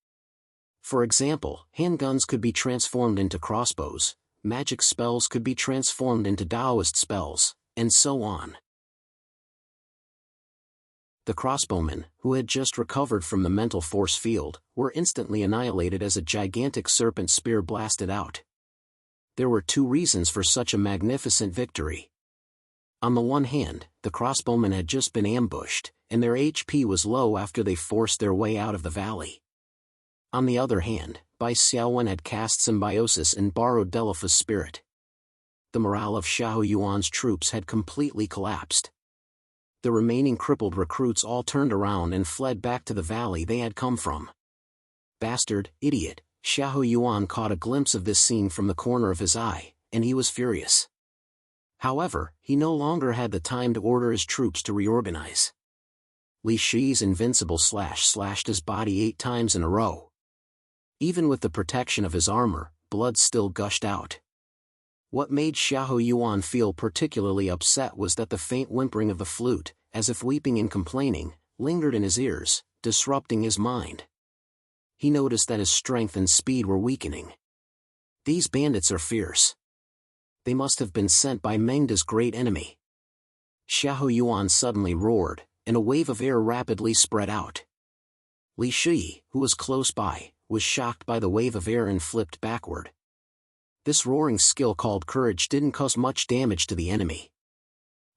For example, handguns could be transformed into crossbows, magic spells could be transformed into Taoist spells, and so on. The crossbowmen, who had just recovered from the mental force field, were instantly annihilated as a gigantic serpent spear blasted out. There were 2 reasons for such a magnificent victory. On the one hand, the crossbowmen had just been ambushed, and their HP was low after they forced their way out of the valley. On the other hand, Bai Xiaowen had cast symbiosis and borrowed Delafa's spirit. The morale of Xiahou Yuan's troops had completely collapsed. The remaining crippled recruits all turned around and fled back to the valley they had come from. Bastard, idiot, Xiahou Yuan caught a glimpse of this scene from the corner of his eye, and he was furious. However, he no longer had the time to order his troops to reorganize. Li Shi's invincible slash slashed his body 8 times in a row. Even with the protection of his armor, blood still gushed out. What made Xiahou Yuan feel particularly upset was that the faint whimpering of the flute, as if weeping and complaining, lingered in his ears, disrupting his mind. He noticed that his strength and speed were weakening. These bandits are fierce. They must have been sent by Mengda's great enemy. Xiahou Yuan suddenly roared, and a wave of air rapidly spread out. Li Shi, who was close by, was shocked by the wave of air and flipped backward. This roaring skill called courage didn't cause much damage to the enemy.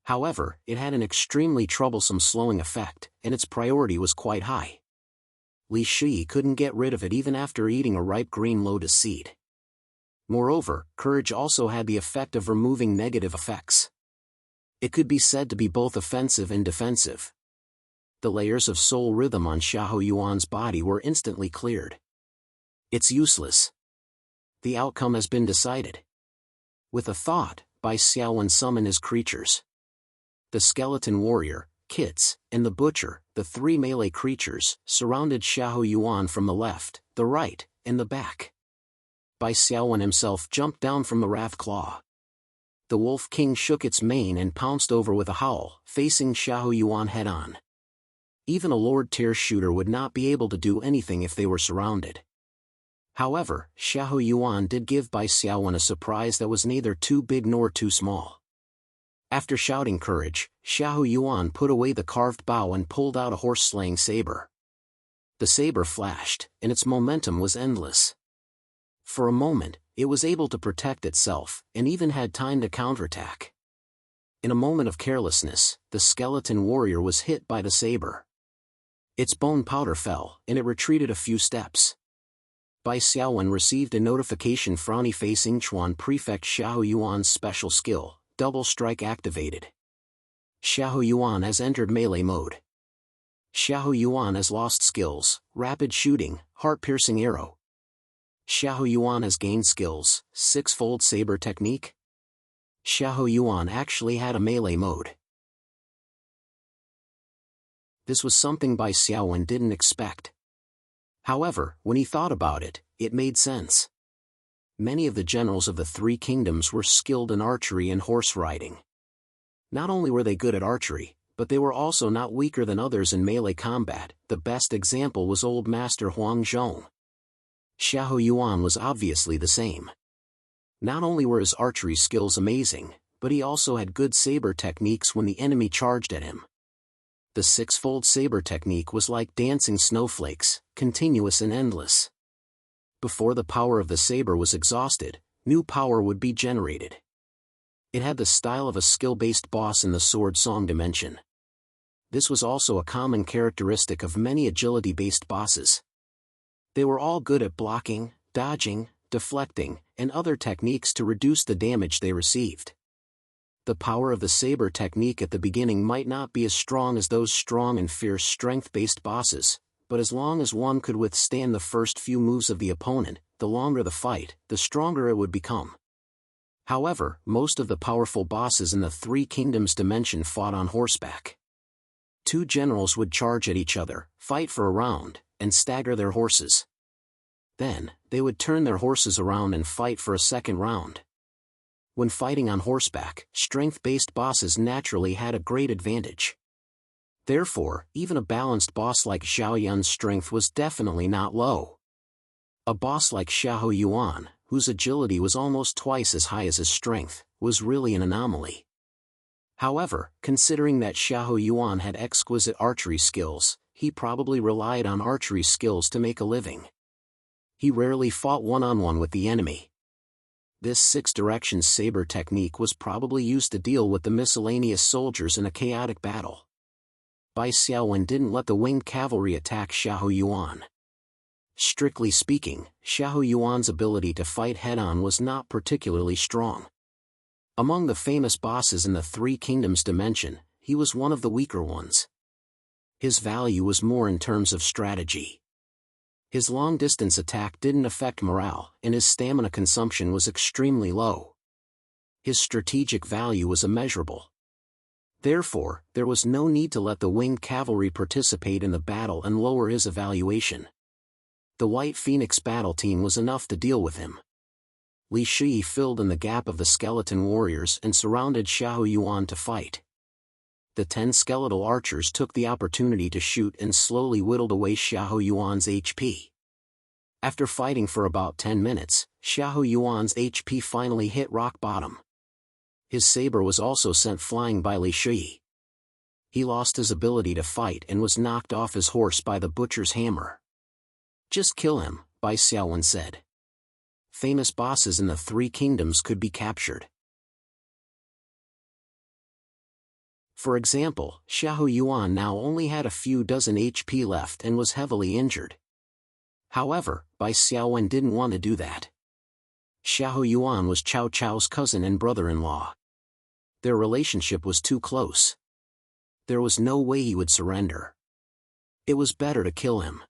However, it had an extremely troublesome slowing effect, and its priority was quite high. Li Shi couldn't get rid of it even after eating a ripe green lotus seed. Moreover, courage also had the effect of removing negative effects. It could be said to be both offensive and defensive. The layers of soul rhythm on Xiahou Yuan's body were instantly cleared. It's useless. The outcome has been decided. With a thought, Bai Xiaowen summoned his creatures. The skeleton warrior, Kits, and the butcher, the 3 melee creatures, surrounded Xiahou Yuan from the left, the right, and the back. Bai Xiaowen himself jumped down from the Wrath Claw. The Wolf King shook its mane and pounced over with a howl, facing Xiahou Yuan head-on. Even a Lord Tier shooter would not be able to do anything if they were surrounded. However, Xiahou Yuan did give Bai Xiaowen a surprise that was neither too big nor too small. After shouting courage, Xiahou Yuan put away the carved bow and pulled out a horse-slaying saber. The saber flashed, and its momentum was endless. For a moment, it was able to protect itself, and even had time to counterattack. In a moment of carelessness, the skeleton warrior was hit by the saber. Its bone powder fell, and it retreated a few steps. Bai Xiaowen received a notification frowny-facing Chuan Prefect Xiahou Yuan's special skill, Double Strike activated. Xiahou Yuan has entered melee mode. Xiahou Yuan has lost skills, Rapid Shooting, Heart-Piercing Arrow. Xiahou Yuan has gained skills, Six-Fold Saber Technique. Xiahou Yuan actually had a melee mode. This was something Bai Xiaowen didn't expect. However, when he thought about it, it made sense. Many of the generals of the three kingdoms were skilled in archery and horse riding. Not only were they good at archery, but they were also not weaker than others in melee combat. The best example was Old Master Huang Zhong. Xiahou Yuan was obviously the same. Not only were his archery skills amazing, but he also had good saber techniques when the enemy charged at him. The six-fold saber technique was like dancing snowflakes, continuous and endless. Before the power of the saber was exhausted, new power would be generated. It had the style of a skill-based boss in the sword song dimension. This was also a common characteristic of many agility-based bosses. They were all good at blocking, dodging, deflecting, and other techniques to reduce the damage they received. The power of the saber technique at the beginning might not be as strong as those strong and fierce strength-based bosses, but as long as one could withstand the first few moves of the opponent, the longer the fight, the stronger it would become. However, most of the powerful bosses in the Three Kingdoms dimension fought on horseback. Two generals would charge at each other, fight for a round, and stagger their horses. Then, they would turn their horses around and fight for a second round. When fighting on horseback, strength-based bosses naturally had a great advantage. Therefore, even a balanced boss like Xiao Yun's strength was definitely not low. A boss like Xiahou Yuan, whose agility was almost twice as high as his strength, was really an anomaly. However, considering that Xiahou Yuan had exquisite archery skills, he probably relied on archery skills to make a living. He rarely fought one-on-one with the enemy. This six-direction saber technique was probably used to deal with the miscellaneous soldiers in a chaotic battle. Bai Xiaowen didn't let the winged cavalry attack Xiahou Yuan. Strictly speaking, Xiahou Yuan's ability to fight head-on was not particularly strong. Among the famous bosses in the Three Kingdoms dimension, he was one of the weaker ones. His value was more in terms of strategy. His long-distance attack didn't affect morale, and his stamina consumption was extremely low. His strategic value was immeasurable. Therefore, there was no need to let the winged cavalry participate in the battle and lower his evaluation. The White Phoenix battle team was enough to deal with him. Li Shi filled in the gap of the skeleton warriors and surrounded Xiahou Yuan to fight. The 10 skeletal archers took the opportunity to shoot and slowly whittled away Xiahou Yuan's HP. After fighting for about 10 minutes, Xiahou Yuan's HP finally hit rock bottom. His saber was also sent flying by Li Shi. He lost his ability to fight and was knocked off his horse by the butcher's hammer. "Just kill him," Bai Xiaowen said. Famous bosses in the Three Kingdoms could be captured. For example, Xiahou Yuan now only had a few dozen HP left and was heavily injured. However, Bai Xiaowen didn't want to do that. Xiahou Yuan was Cao Cao's cousin and brother-in-law. Their relationship was too close. There was no way he would surrender. It was better to kill him.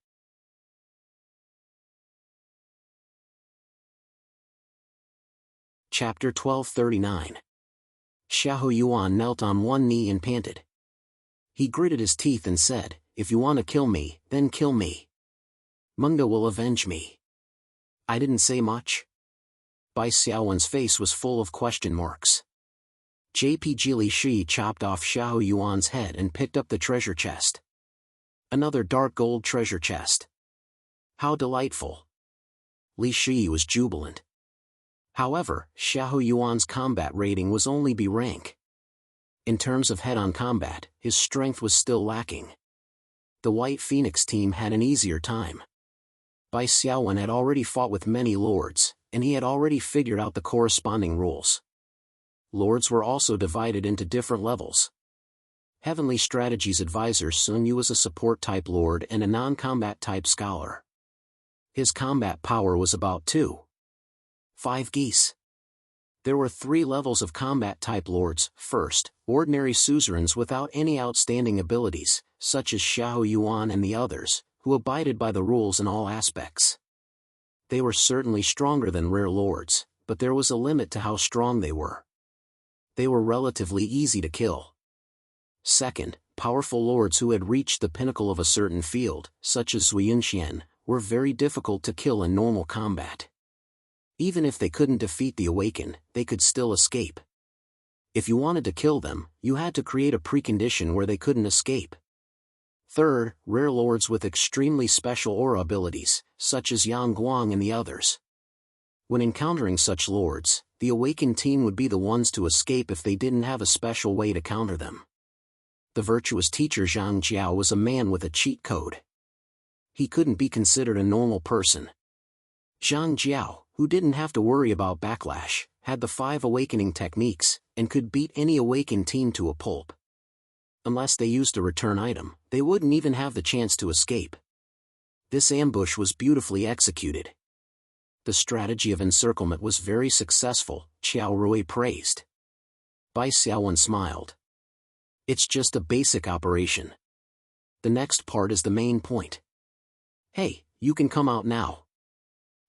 Chapter 1239. Xiahou Yuan knelt on one knee and panted. He gritted his teeth and said, "If you want to kill me, then kill me. Mengda will avenge me." I didn't say much. Bai Xiaowen's face was full of question marks. JPG Li Shi chopped off Xiahou Yuan's head and picked up the treasure chest. Another dark gold treasure chest. How delightful. Li Shi was jubilant. However, Xiahou Yuan's combat rating was only B rank. In terms of head-on combat, his strength was still lacking. The White Phoenix team had an easier time. Bai Xiaowen had already fought with many lords, and he had already figured out the corresponding rules. Lords were also divided into different levels. Heavenly Strategies Advisor Sun Yu was a support-type lord and a non-combat type scholar. His combat power was about 2.5 geese. There were 3 levels of combat-type lords. First, ordinary suzerains without any outstanding abilities, such as Xiahou Yuan and the others, who abided by the rules in all aspects. They were certainly stronger than rare lords, but there was a limit to how strong they were. They were relatively easy to kill. Second, powerful lords who had reached the pinnacle of a certain field, such as Zui Yunxian, were very difficult to kill in normal combat. Even if they couldn't defeat the Awakened, they could still escape. If you wanted to kill them, you had to create a precondition where they couldn't escape. Third, rare lords with extremely special aura abilities, such as Yang Guang and the others. When encountering such lords, the Awakened team would be the ones to escape if they didn't have a special way to counter them. The virtuous teacher Zhang Jiao was a man with a cheat code. He couldn't be considered a normal person. Zhang Jiao, who didn't have to worry about backlash, had the 5 awakening techniques, and could beat any awakened team to a pulp. Unless they used a return item, they wouldn't even have the chance to escape. This ambush was beautifully executed. The strategy of encirclement was very successful, Qiao Rui praised. Bai Xiaowen smiled. It's just a basic operation. The next part is the main point. Hey, you can come out now.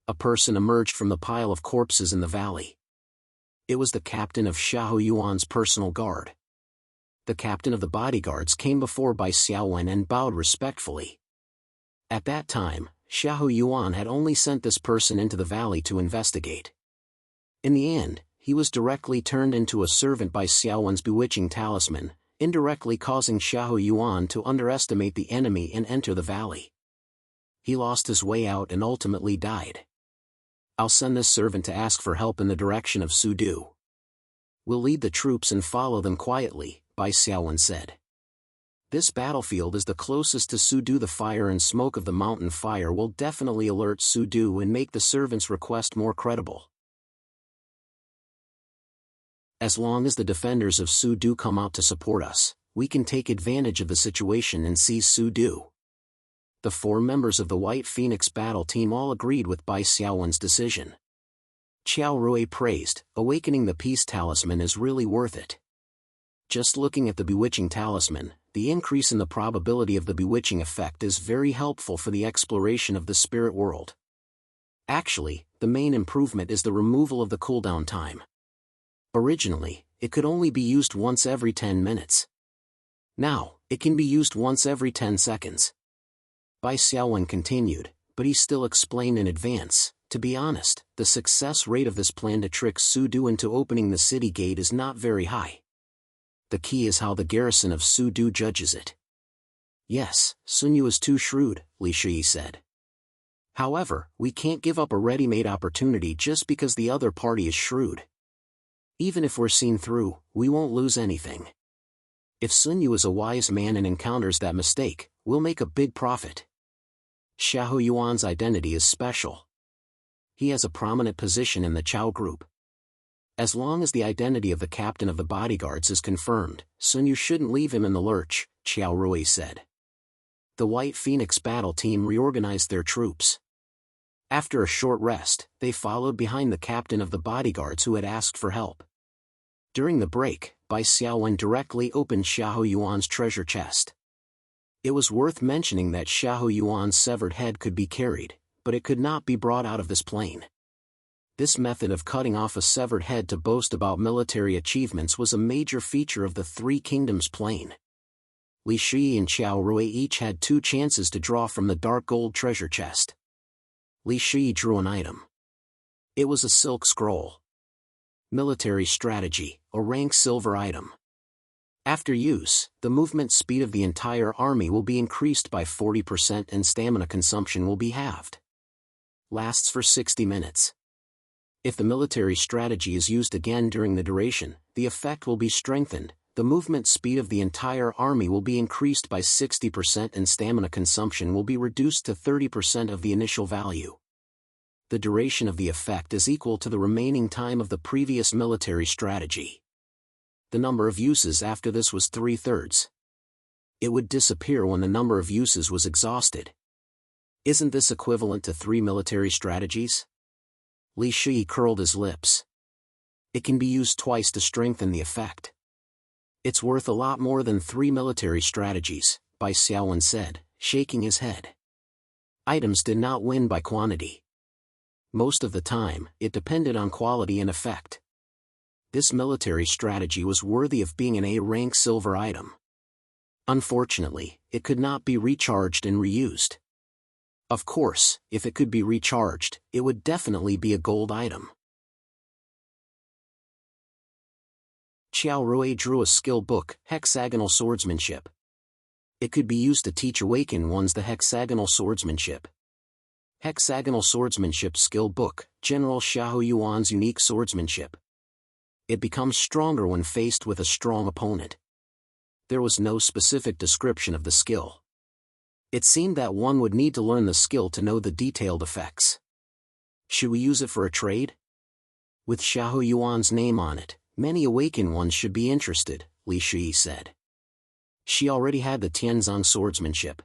A person emerged from the pile of corpses in the valley. It was the captain of Xiahou Yuan's personal guard. The captain of the bodyguards came before Bai Xiaowen and bowed respectfully. At that time, Xiahou Yuan had only sent this person into the valley to investigate. In the end, he was directly turned into a servant by Xiaowen's bewitching talisman, indirectly causing Xiahou Yuan to underestimate the enemy and enter the valley. He lost his way out and ultimately died. I'll send this servant to ask for help in the direction of Sudu. We'll lead the troops and follow them quietly, Bai Xiaowen said. This battlefield is the closest to Sudu. The fire and smoke of the mountain fire will definitely alert Sudu and make the servant's request more credible. As long as the defenders of Sudu come out to support us, we can take advantage of the situation and seize Sudu. The 4 members of the White Phoenix battle team all agreed with Bai Xiaowen's decision. Qiao Rui praised, awakening the peace talisman is really worth it. Just looking at the bewitching talisman, the increase in the probability of the bewitching effect is very helpful for the exploration of the spirit world. Actually, the main improvement is the removal of the cooldown time. Originally, it could only be used once every 10 minutes. Now, it can be used once every 10 seconds. Bai Xiaowen continued, but he still explained in advance, to be honest, the success rate of this plan to trick Sudu into opening the city gate is not very high. The key is how the garrison of Sudu judges it. Yes, Sun Yu is too shrewd, Li Shi said. However, we can't give up a ready-made opportunity just because the other party is shrewd. Even if we're seen through, we won't lose anything. If Sun Yu is a wise man and encounters that mistake, we'll make a big profit. Xiahou Yuan's identity is special. He has a prominent position in the Chao group. As long as the identity of the captain of the bodyguards is confirmed, Sun Yu shouldn't leave him in the lurch, Qiao Rui said. The White Phoenix battle team reorganized their troops. After a short rest, they followed behind the captain of the bodyguards who had asked for help. During the break, Bai Xiaowen directly opened Xiahou Yuan's treasure chest. It was worth mentioning that Xiahou Yuan's severed head could be carried, but it could not be brought out of this plane. This method of cutting off a severed head to boast about military achievements was a major feature of the Three Kingdoms plane. Li Shi and Qiao Rui each had 2 chances to draw from the dark gold treasure chest. Li Shi drew an item. It was a silk scroll. Military strategy, a rank silver item. After use, the movement speed of the entire army will be increased by 40% and stamina consumption will be halved. lasts for 60 minutes. If the military strategy is used again during the duration, the effect will be strengthened, the movement speed of the entire army will be increased by 60% and stamina consumption will be reduced to 30% of the initial value. The duration of the effect is equal to the remaining time of the previous military strategy. The number of uses after this was 3/3. It would disappear when the number of uses was exhausted. Isn't this equivalent to 3 military strategies? Li Shi curled his lips. It can be used twice to strengthen the effect. It's worth a lot more than 3 military strategies, Bai Xiaowen said, shaking his head. Items did not win by quantity. Most of the time, it depended on quality and effect. This military strategy was worthy of being an A-rank silver item. Unfortunately, it could not be recharged and reused. Of course, if it could be recharged, it would definitely be a gold item. Qiao Rui drew a skill book, Hexagonal Swordsmanship. It could be used to teach awakened ones the hexagonal swordsmanship. Hexagonal Swordsmanship Skill Book, General Xiahou Yuan's Unique Swordsmanship. It becomes stronger when faced with a strong opponent. There was no specific description of the skill. It seemed that one would need to learn the skill to know the detailed effects. Should we use it for a trade? With Xiahou Yuan's name on it, many awakened ones should be interested, Li Shi said. She already had the Tianzong swordsmanship.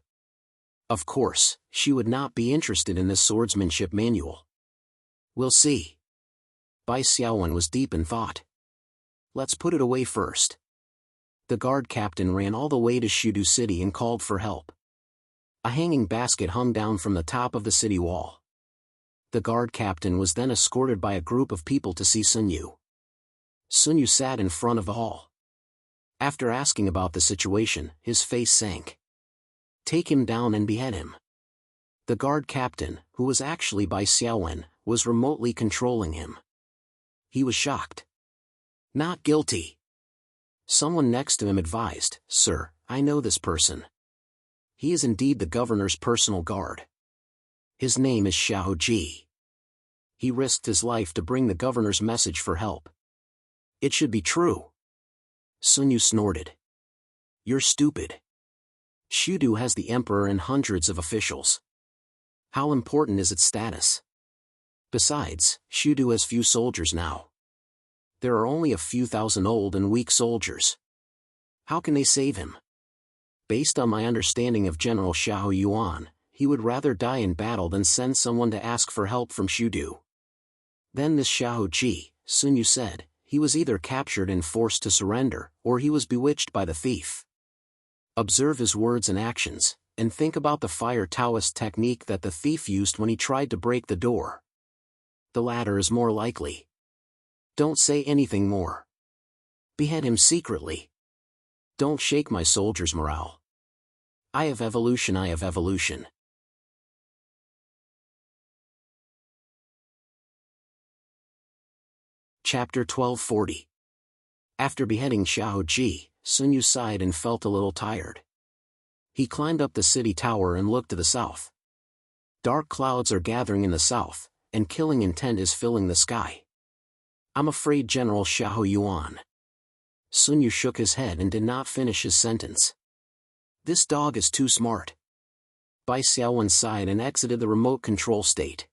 Of course, she would not be interested in this swordsmanship manual. We'll see. Bai Xiaowen was deep in thought. Let's put it away first. The guard captain ran all the way to Shudu City and called for help. A hanging basket hung down from the top of the city wall. The guard captain was then escorted by a group of people to see Sun Yu. Sun Yu sat in front of the hall. After asking about the situation, his face sank. Take him down and behead him. The guard captain, who was actually Bai Xiaowen, was remotely controlling him. He was shocked. Not guilty. Someone next to him advised, Sir, I know this person. He is indeed the governor's personal guard. His name is Xiao Ji. He risked his life to bring the governor's message for help. It should be true. Sun Yu snorted. You're stupid. Shudu has the emperor and hundreds of officials. How important is its status? Besides, Shudu has few soldiers now. There are only a few thousand old and weak soldiers. How can they save him? Based on my understanding of General Xiahou Yuan, he would rather die in battle than send someone to ask for help from Shudu. Then this Xiahou Ji, Sun Yu said, he was either captured and forced to surrender, or he was bewitched by the thief. Observe his words and actions, and think about the fire Taoist technique that the thief used when he tried to break the door. The latter is more likely. Don't say anything more. Behead him secretly. Don't shake my soldiers' morale. I have evolution. Chapter 1240. After beheading Xiao Ji, Sun Yu sighed and felt a little tired. He climbed up the city tower and looked to the south. Dark clouds are gathering in the south, and killing intent is filling the sky. I'm afraid General Xiahou Yuan. Sun Yu shook his head and did not finish his sentence. This dog is too smart. Bai Xiaowen sighed and exited the remote control state.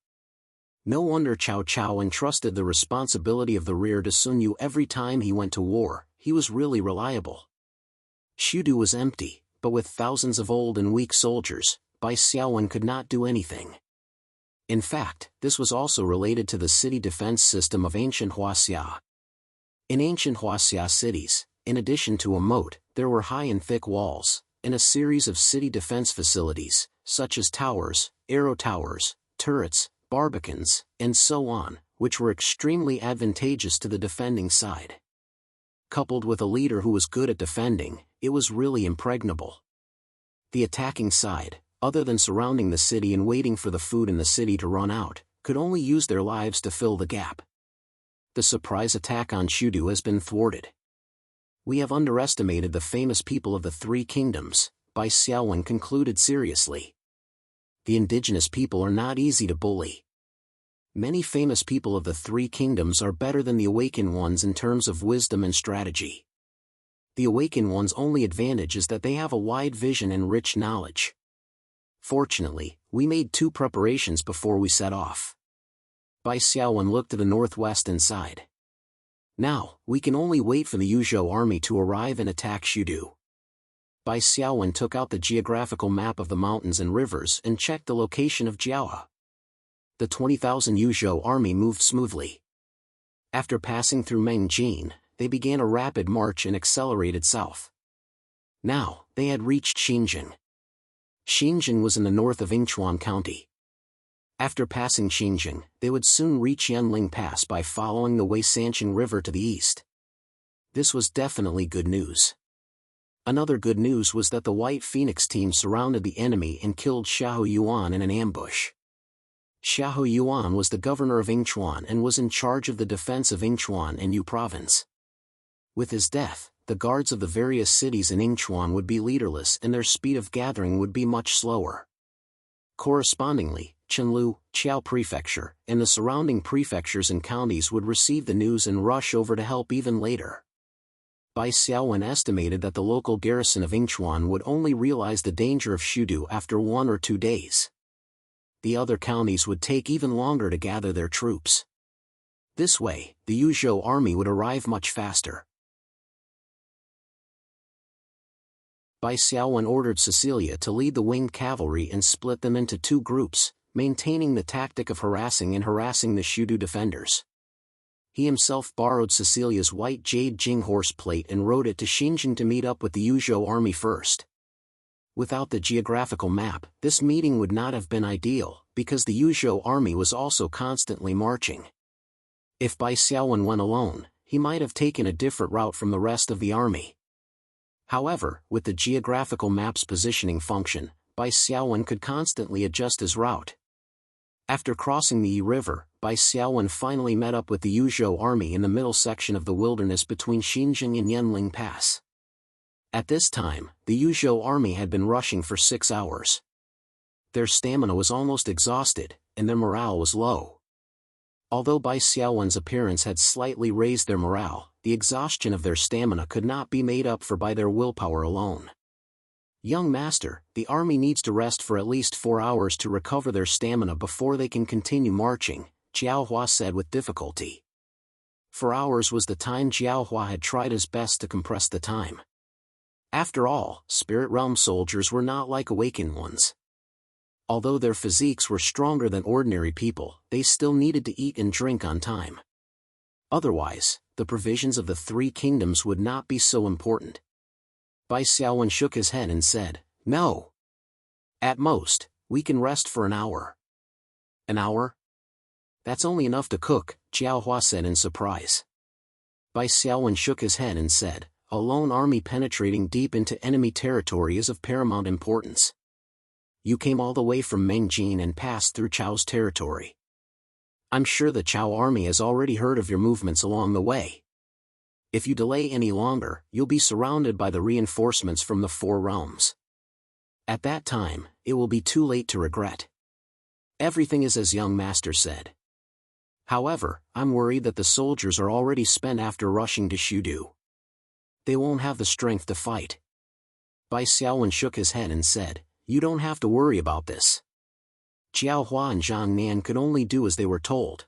No wonder Cao Cao entrusted the responsibility of the rear to Sun Yu every time he went to war. He was really reliable. Shudu was empty, but with thousands of old and weak soldiers, Bai Xiaowen could not do anything. In fact, this was also related to the city defense system of ancient Huaxia. In ancient Huaxia cities, in addition to a moat, there were high and thick walls, and a series of city defense facilities, such as towers, arrow towers, turrets, barbicans, and so on, which were extremely advantageous to the defending side. Coupled with a leader who was good at defending, it was really impregnable. The attacking side, other than surrounding the city and waiting for the food in the city to run out, could only use their lives to fill the gap. The surprise attack on Shudu has been thwarted. We have underestimated the famous people of the Three Kingdoms, Bai Xiaowen concluded seriously. The indigenous people are not easy to bully. Many famous people of the three kingdoms are better than the awakened ones in terms of wisdom and strategy. The awakened ones' only advantage is that they have a wide vision and rich knowledge. Fortunately, we made 2 preparations before we set off. Bai Xiaowen looked to the northwest and sighed. Now, we can only wait for the Yuzhou army to arrive and attack Shudu. Bai Xiaowen took out the geographical map of the mountains and rivers and checked the location of Jiaohe. The 20,000 Yuzhou army moved smoothly. After passing through Mengjin, they began a rapid march and accelerated south. Now, they had reached Xinjiang. Xinjiang was in the north of Yingchuan County. After passing Xinjiang, they would soon reach Yanling Pass by following the Weisancheng River to the east. This was definitely good news. Another good news was that the White Phoenix team surrounded the enemy and killed Xiahou Yuan in an ambush. Xiahou Yuan was the governor of Yingchuan and was in charge of the defense of Yingchuan and Yu province. With his death, the guards of the various cities in Yingchuan would be leaderless and their speed of gathering would be much slower. Correspondingly, Chenlu, Qiao Prefecture, and the surrounding prefectures and counties would receive the news and rush over to help even later. Bai Xiaowen estimated that the local garrison of Yingchuan would only realize the danger of Shudu after 1 or 2 days. The other counties would take even longer to gather their troops. This way, the Yuzhou army would arrive much faster. Bai Xiaowen ordered Cecilia to lead the winged cavalry and split them into 2 groups, maintaining the tactic of harassing the Shudu defenders. He himself borrowed Cecilia's white jade Jing horse plate and rode it to Xinjiang to meet up with the Yuzhou army first. Without the geographical map, this meeting would not have been ideal, because the Yuzhou army was also constantly marching. If Bai Xiaowen went alone, he might have taken a different route from the rest of the army. However, with the geographical map's positioning function, Bai Xiaowen could constantly adjust his route. After crossing the Yi River, Bai Xiaowen finally met up with the Yuzhou army in the middle section of the wilderness between Xinjiang and Yanling Pass. At this time, the Yuzhou army had been rushing for 6 hours. Their stamina was almost exhausted, and their morale was low. Although Bai Xiaowen's appearance had slightly raised their morale, the exhaustion of their stamina could not be made up for by their willpower alone. "Young master, the army needs to rest for at least 4 hours to recover their stamina before they can continue marching," Jiaohua said with difficulty. 4 hours was the time Jiaohua had tried his best to compress the time. After all, spirit realm soldiers were not like awakened ones. Although their physiques were stronger than ordinary people, they still needed to eat and drink on time. Otherwise, the provisions of the 3 kingdoms would not be so important. Bai Xiaowen shook his head and said, "No. At most, we can rest for an hour." "An hour? That's only enough to cook," Jiaohua said in surprise. Bai Xiaowen shook his head and said, "A lone army penetrating deep into enemy territory is of paramount importance. You came all the way from Mengjin and passed through Chao's territory. I'm sure the Chao army has already heard of your movements along the way. If you delay any longer, you'll be surrounded by the reinforcements from the 4 realms. At that time, it will be too late to regret. Everything is as young master said. However, I'm worried that the soldiers are already spent after rushing to Shudu. They won't have the strength to fight." Bai Xiaowen shook his head and said, "You don't have to worry about this." Jiaohua and Zhang Nan could only do as they were told.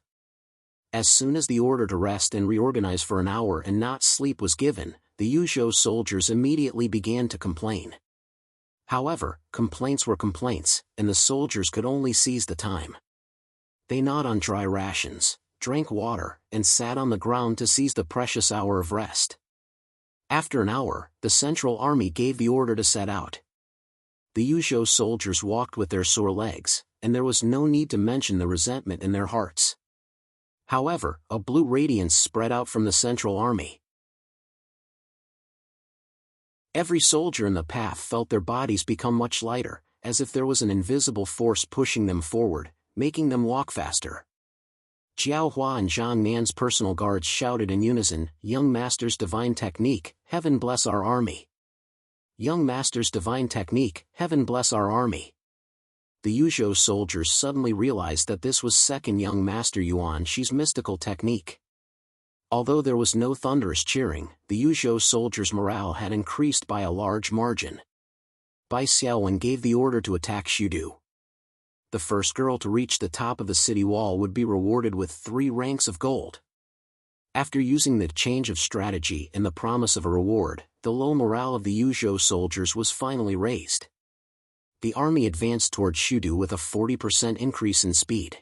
As soon as the order to rest and reorganize for an hour and not sleep was given, the Yuzhou soldiers immediately began to complain. However, complaints were complaints, and the soldiers could only seize the time. They gnawed on dry rations, drank water, and sat on the ground to seize the precious hour of rest. After an hour, the central army gave the order to set out. The Yuzhou soldiers walked with their sore legs, and there was no need to mention the resentment in their hearts. However, a blue radiance spread out from the central army. Every soldier in the path felt their bodies become much lighter, as if there was an invisible force pushing them forward, making them walk faster. Jiaohua and Zhang Nan's personal guards shouted in unison, "Young Master's divine technique, heaven bless our army! Young Master's divine technique, heaven bless our army!" The Yuzhou soldiers suddenly realized that this was second young Master Yuan Shi's mystical technique. Although there was no thunderous cheering, the Yuzhou soldiers' morale had increased by a large margin. Bai Xiaowen gave the order to attack Shudu. The first girl to reach the top of the city wall would be rewarded with 3 ranks of gold. After using the change of strategy and the promise of a reward, the low morale of the Yuzhou soldiers was finally raised. The army advanced toward Shudu with a 40% increase in speed.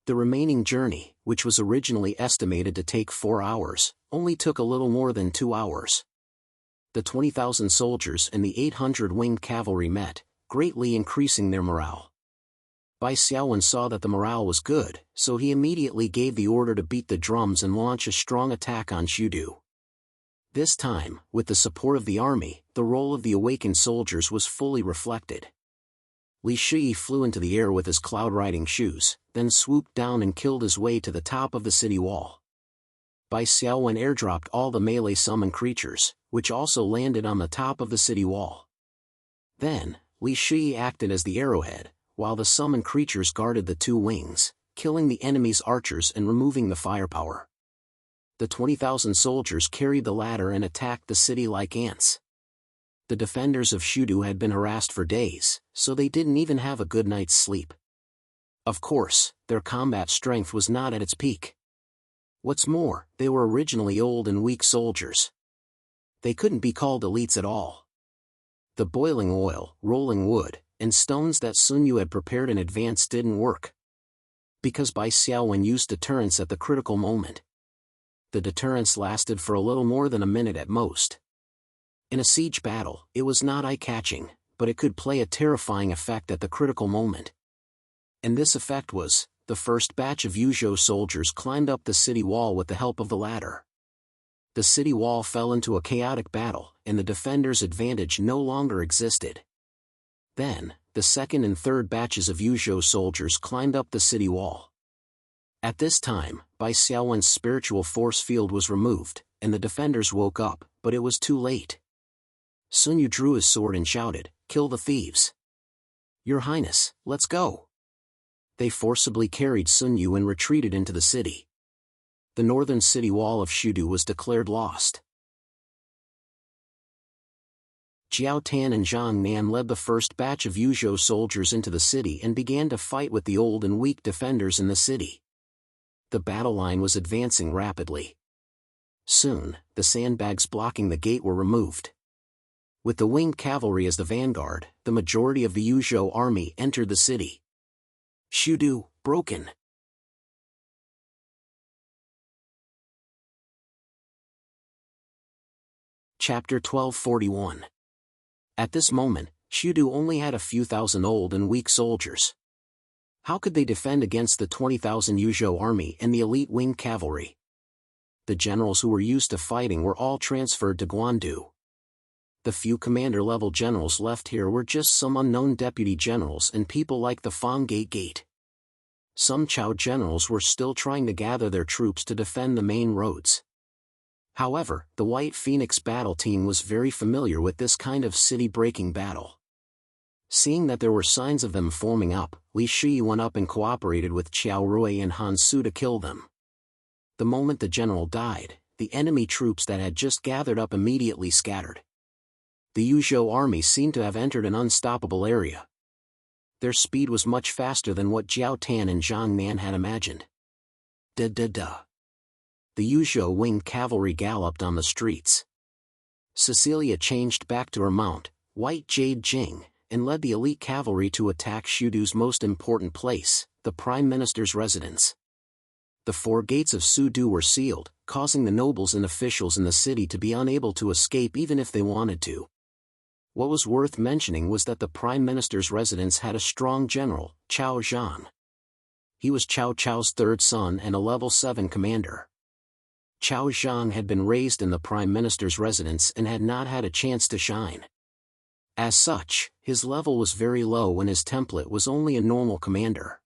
The remaining journey, which was originally estimated to take 4 hours, only took a little more than 2 hours. The 20,000 soldiers and the 800 winged cavalry met, greatly increasing their morale. Bai Xiaowen saw that the morale was good, so he immediately gave the order to beat the drums and launch a strong attack on Shudu. This time, with the support of the army, the role of the awakened soldiers was fully reflected. Li Shi flew into the air with his cloud-riding shoes, then swooped down and killed his way to the top of the city wall. Bai Xiaowen airdropped all the melee summon creatures, which also landed on the top of the city wall. Then, Li Shi acted as the arrowhead, while the summon creatures guarded the 2 wings, killing the enemy's archers and removing the firepower. The 20,000 soldiers carried the ladder and attacked the city like ants. The defenders of Shudu had been harassed for days, so they didn't even have a good night's sleep. Of course, their combat strength was not at its peak. What's more, they were originally old and weak soldiers. They couldn't be called elites at all. The boiling oil, rolling wood, and stones that Sun Yu had prepared in advance didn't work. Because Bai Xiaowen used deterrence at the critical moment. The deterrence lasted for a little more than a minute at most. In a siege battle, it was not eye-catching, but it could play a terrifying effect at the critical moment. And this effect was, the first batch of Yuzhou soldiers climbed up the city wall with the help of the ladder. The city wall fell into a chaotic battle, and the defenders' advantage no longer existed. Then, the second and third batches of Yuzhou soldiers climbed up the city wall. At this time, Bai Xiaowen's spiritual force field was removed, and the defenders woke up, but it was too late. Sun Yu drew his sword and shouted, "Kill the thieves! Your Highness, let's go!" They forcibly carried Sun Yu and retreated into the city. The northern city wall of Shudu was declared lost. Jiao Tan and Zhang Nan led the first batch of Yuzhou soldiers into the city and began to fight with the old and weak defenders in the city. The battle line was advancing rapidly. Soon, the sandbags blocking the gate were removed. With the winged cavalry as the vanguard, the majority of the Yuzhou army entered the city. Shudu, broken. Chapter 1241. At this moment, Shudu only had a few thousand old and weak soldiers. How could they defend against the 20,000 Yuzhou army and the elite winged cavalry? The generals who were used to fighting were all transferred to Guandu. The few commander-level generals left here were just some unknown deputy generals and people like the Fonggate Gate. Some Chao generals were still trying to gather their troops to defend the main roads. However, the White Phoenix battle team was very familiar with this kind of city-breaking battle. Seeing that there were signs of them forming up, Li Shi went up and cooperated with Qiao Rui and Han Su to kill them. The moment the general died, the enemy troops that had just gathered up immediately scattered. The Yuzhou army seemed to have entered an unstoppable area. Their speed was much faster than what Jiao Tan and Zhang Nan had imagined. Da-da-da. The Yuzhou winged cavalry galloped on the streets. Cecilia changed back to her mount, White Jade Jing, and led the elite cavalry to attack Shudu's most important place, the Prime Minister's residence. The 4 gates of Sudu were sealed, causing the nobles and officials in the city to be unable to escape even if they wanted to. What was worth mentioning was that the Prime Minister's residence had a strong general, Chao Zhang. He was Cao Cao's third son and a level 7 commander. Chao Zhang had been raised in the Prime Minister's residence and had not had a chance to shine. As such, his level was very low and his template was only a normal commander.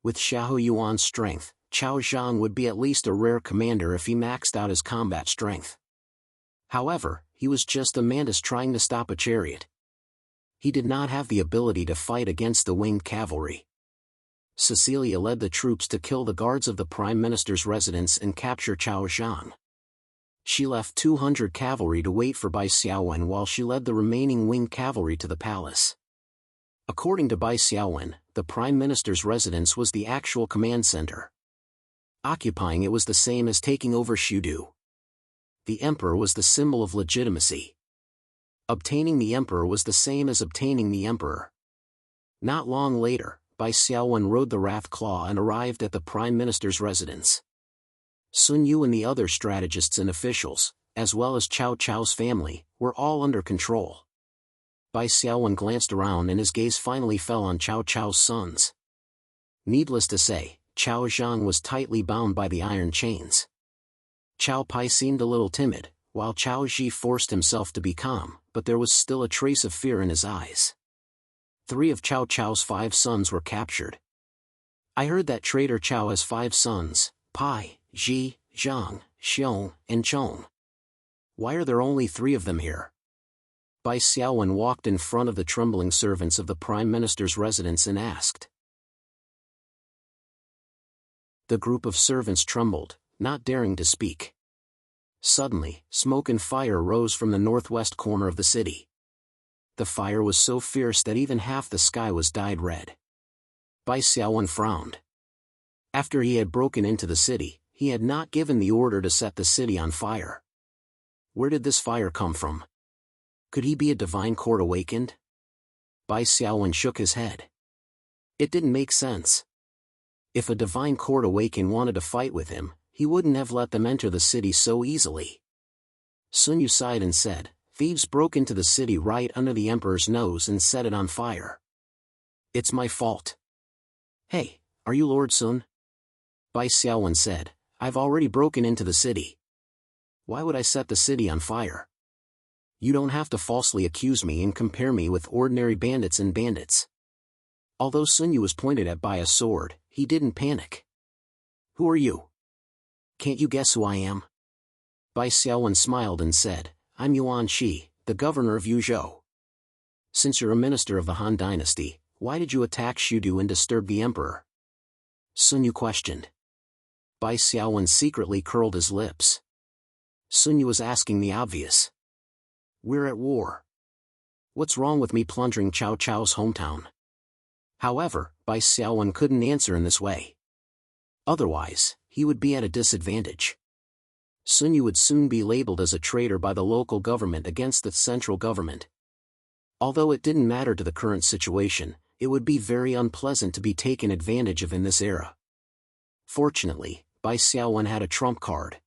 With Xiahou Yuan's strength, Chao Zhang would be at least a rare commander if he maxed out his combat strength. However, he was just a mantis trying to stop a chariot. He did not have the ability to fight against the winged cavalry. Cecilia led the troops to kill the guards of the Prime Minister's residence and capture Chao Zhang. She left 200 cavalry to wait for Bai Xiaowen while she led the remaining winged cavalry to the palace. According to Bai Xiaowen, the Prime Minister's residence was the actual command center. Occupying it was the same as taking over Shudu. The emperor was the symbol of legitimacy. Obtaining the emperor was the same as obtaining the emperor. Not long later, Bai Xiaowen rode the Wrath Claw and arrived at the Prime Minister's residence. Sun Yu and the other strategists and officials, as well as Cao Cao's family, were all under control. Bai Xiaowen glanced around and his gaze finally fell on Cao Cao's sons. Needless to say, Cao Zhang was tightly bound by the iron chains. Cao Pai seemed a little timid, while Cao Ji forced himself to be calm, but there was still a trace of fear in his eyes. 3 of Cao Cao's 5 sons were captured. I heard that traitor Cao has 5 sons, Pai, Ji, Zhang, Xiong, and Chong. Why are there only 3 of them here? Bai Xiaowen walked in front of the trembling servants of the Prime Minister's residence and asked. The group of servants trembled, not daring to speak. Suddenly, smoke and fire rose from the northwest corner of the city. The fire was so fierce that even half the sky was dyed red. Bai Xiaowen frowned. After he had broken into the city, he had not given the order to set the city on fire. Where did this fire come from? Could he be a divine court awakened? Bai Xiaowen shook his head. It didn't make sense. If a divine court awakened wanted to fight with him, he wouldn't have let them enter the city so easily. Sun Yu sighed and said, "Thieves broke into the city right under the emperor's nose and set it on fire. It's my fault." "Hey, are you Lord Sun?" Bai Xiaowen said, "I've already broken into the city. Why would I set the city on fire? You don't have to falsely accuse me and compare me with ordinary bandits and bandits." Although Sun Yu was pointed at by a sword, he didn't panic. "Who are you? Can't you guess who I am?" Bai Xiaowen smiled and said, "I'm Yuan Shi, the governor of Yuzhou. Since you're a minister of the Han dynasty, why did you attack Shudu and disturb the emperor?" Sun Yu questioned. Bai Xiaowen secretly curled his lips. Sun Yu was asking the obvious. We're at war. What's wrong with me plundering Cao Cao's hometown? However, Bai Xiaowen couldn't answer in this way. Otherwise, he would be at a disadvantage. Sun Yu would soon be labeled as a traitor by the local government against the central government. Although it didn't matter to the current situation, it would be very unpleasant to be taken advantage of in this era. Fortunately, Bai Xiaowen had a trump card.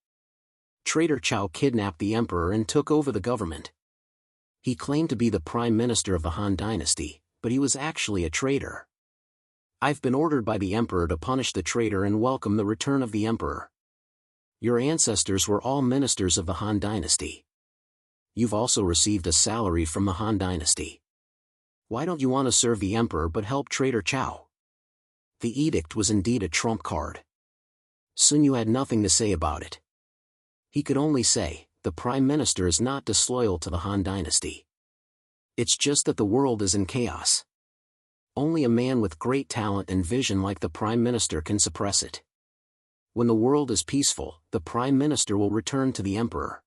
Traitor Cao kidnapped the emperor and took over the government. He claimed to be the prime minister of the Han dynasty, but he was actually a traitor. I've been ordered by the emperor to punish the traitor and welcome the return of the emperor. Your ancestors were all ministers of the Han dynasty. You've also received a salary from the Han dynasty. Why don't you want to serve the emperor but help traitor Cao? The edict was indeed a trump card. Sun Yu had nothing to say about it. He could only say, the prime minister is not disloyal to the Han dynasty. It's just that the world is in chaos. Only a man with great talent and vision like the prime minister can suppress it. When the world is peaceful, the prime minister will return to the emperor.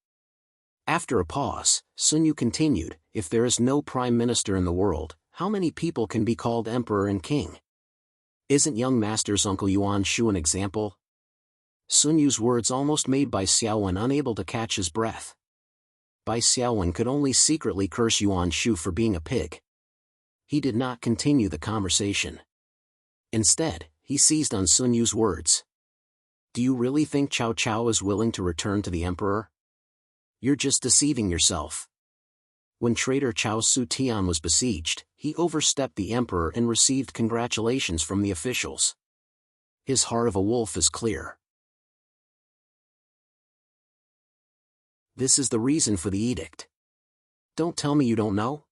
After a pause, Sun Yu continued, if there is no prime minister in the world, how many people can be called emperor and king? Isn't young master's uncle Yuan Shu an example? Sun Yu's words almost made Bai Xiaowen unable to catch his breath. Bai Xiaowen could only secretly curse Yuan Shu for being a pig. He did not continue the conversation. Instead, he seized on Sun Yu's words. Do you really think Cao Cao is willing to return to the emperor? You're just deceiving yourself. When traitor Cao Su Tian was besieged, he overstepped the emperor and received congratulations from the officials. His heart of a wolf is clear. This is the reason for the edict. Don't tell me you don't know?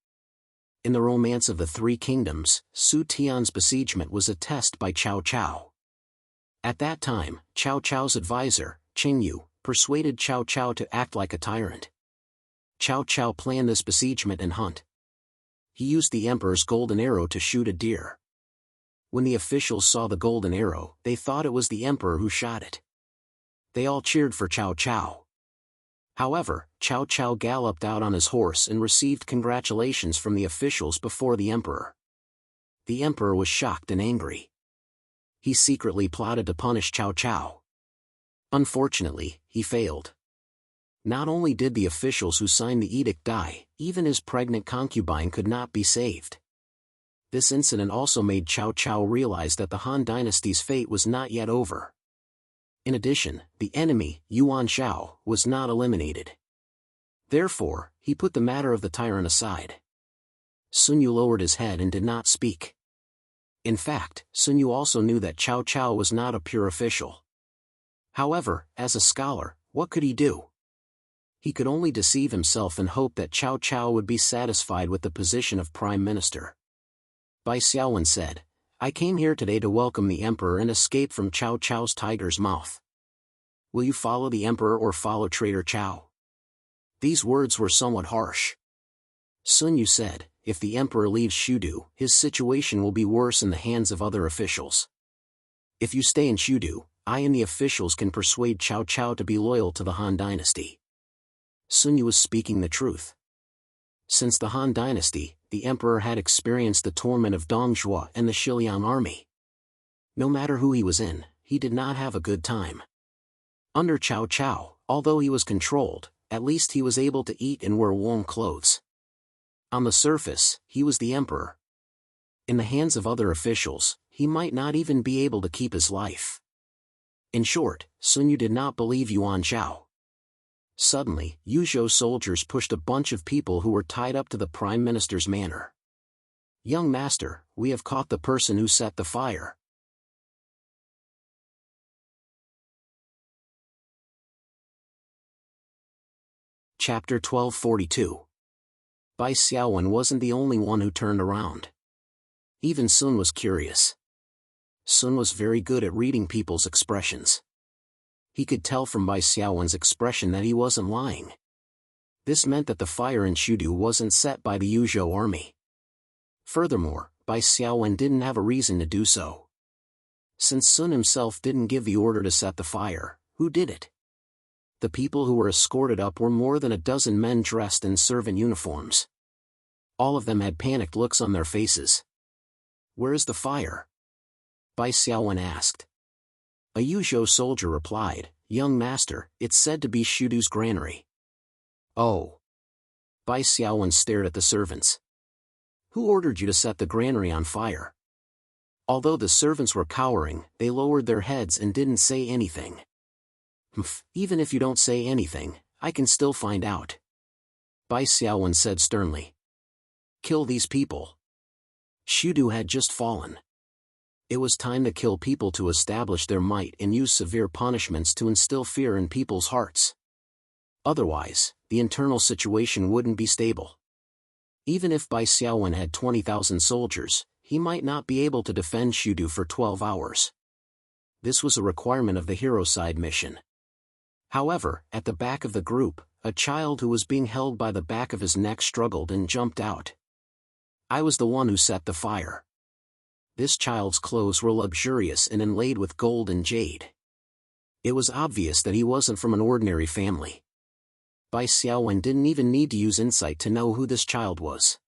In the Romance of the Three Kingdoms, Su Tian's besiegement was a test by Cao Cao. At that time, Cao Cao's advisor, Qing Yu, persuaded Cao Cao to act like a tyrant. Cao Cao planned this besiegement and hunt. He used the emperor's golden arrow to shoot a deer. When the officials saw the golden arrow, they thought it was the emperor who shot it. They all cheered for Cao Cao. However, Cao Cao galloped out on his horse and received congratulations from the officials before the emperor. The emperor was shocked and angry. He secretly plotted to punish Cao Cao. Unfortunately, he failed. Not only did the officials who signed the edict die, even his pregnant concubine could not be saved. This incident also made Cao Cao realize that the Han dynasty's fate was not yet over. In addition, the enemy, Yuan Shao, was not eliminated. Therefore, he put the matter of the tyrant aside. Sun Yu lowered his head and did not speak. In fact, Sun Yu also knew that Cao Cao was not a pure official. However, as a scholar, what could he do? He could only deceive himself and hope that Cao Cao would be satisfied with the position of Prime Minister. Bai Xiaowen said, "I came here today to welcome the Emperor and escape from Cao Cao's tiger's mouth. Will you follow the Emperor or follow traitor Cao?" These words were somewhat harsh. Sun Yu said, "If the Emperor leaves Shudu, his situation will be worse in the hands of other officials. If you stay in Shudu, I and the officials can persuade Cao Cao to be loyal to the Han dynasty." Sun Yu was speaking the truth. Since the Han dynasty, the emperor had experienced the torment of Dongzhuo and the Xiliang army. No matter who he was in, he did not have a good time. Under Cao Cao, although he was controlled, at least he was able to eat and wear warm clothes. On the surface, he was the emperor. In the hands of other officials, he might not even be able to keep his life. In short, Sun Yu did not believe Yuan Shao. Suddenly, Yuzhou soldiers pushed a bunch of people who were tied up to the prime minister's manor. "Young master, we have caught the person who set the fire." Chapter 1242. Bai Xiaowen wasn't the only one who turned around. Even Sun was curious. Sun was very good at reading people's expressions. He could tell from Bai Xiaowen's expression that he wasn't lying. This meant that the fire in Shudu wasn't set by the Yuzhou army. Furthermore, Bai Xiaowen didn't have a reason to do so. Since Sun himself didn't give the order to set the fire, who did it? The people who were escorted up were more than a dozen men dressed in servant uniforms. All of them had panicked looks on their faces. "Where is the fire?" Bai Xiaowen asked. A Yuzhou soldier replied, "Young master, it's said to be Shudu's granary." "Oh." Bai Xiaowen stared at the servants. "Who ordered you to set the granary on fire?" Although the servants were cowering, they lowered their heads and didn't say anything. "Even if you don't say anything, I can still find out," Bai Xiaowen said sternly. "Kill these people." Shudu had just fallen. It was time to kill people to establish their might and use severe punishments to instill fear in people's hearts. Otherwise, the internal situation wouldn't be stable. Even if Bai Xiaowen had 20,000 soldiers, he might not be able to defend Shudu for 12 hours. This was a requirement of the hero side mission. However, at the back of the group, a child who was being held by the back of his neck struggled and jumped out. "I was the one who set the fire." This child's clothes were luxurious and inlaid with gold and jade. It was obvious that he wasn't from an ordinary family. Bai Xiaowen didn't even need to use insight to know who this child was.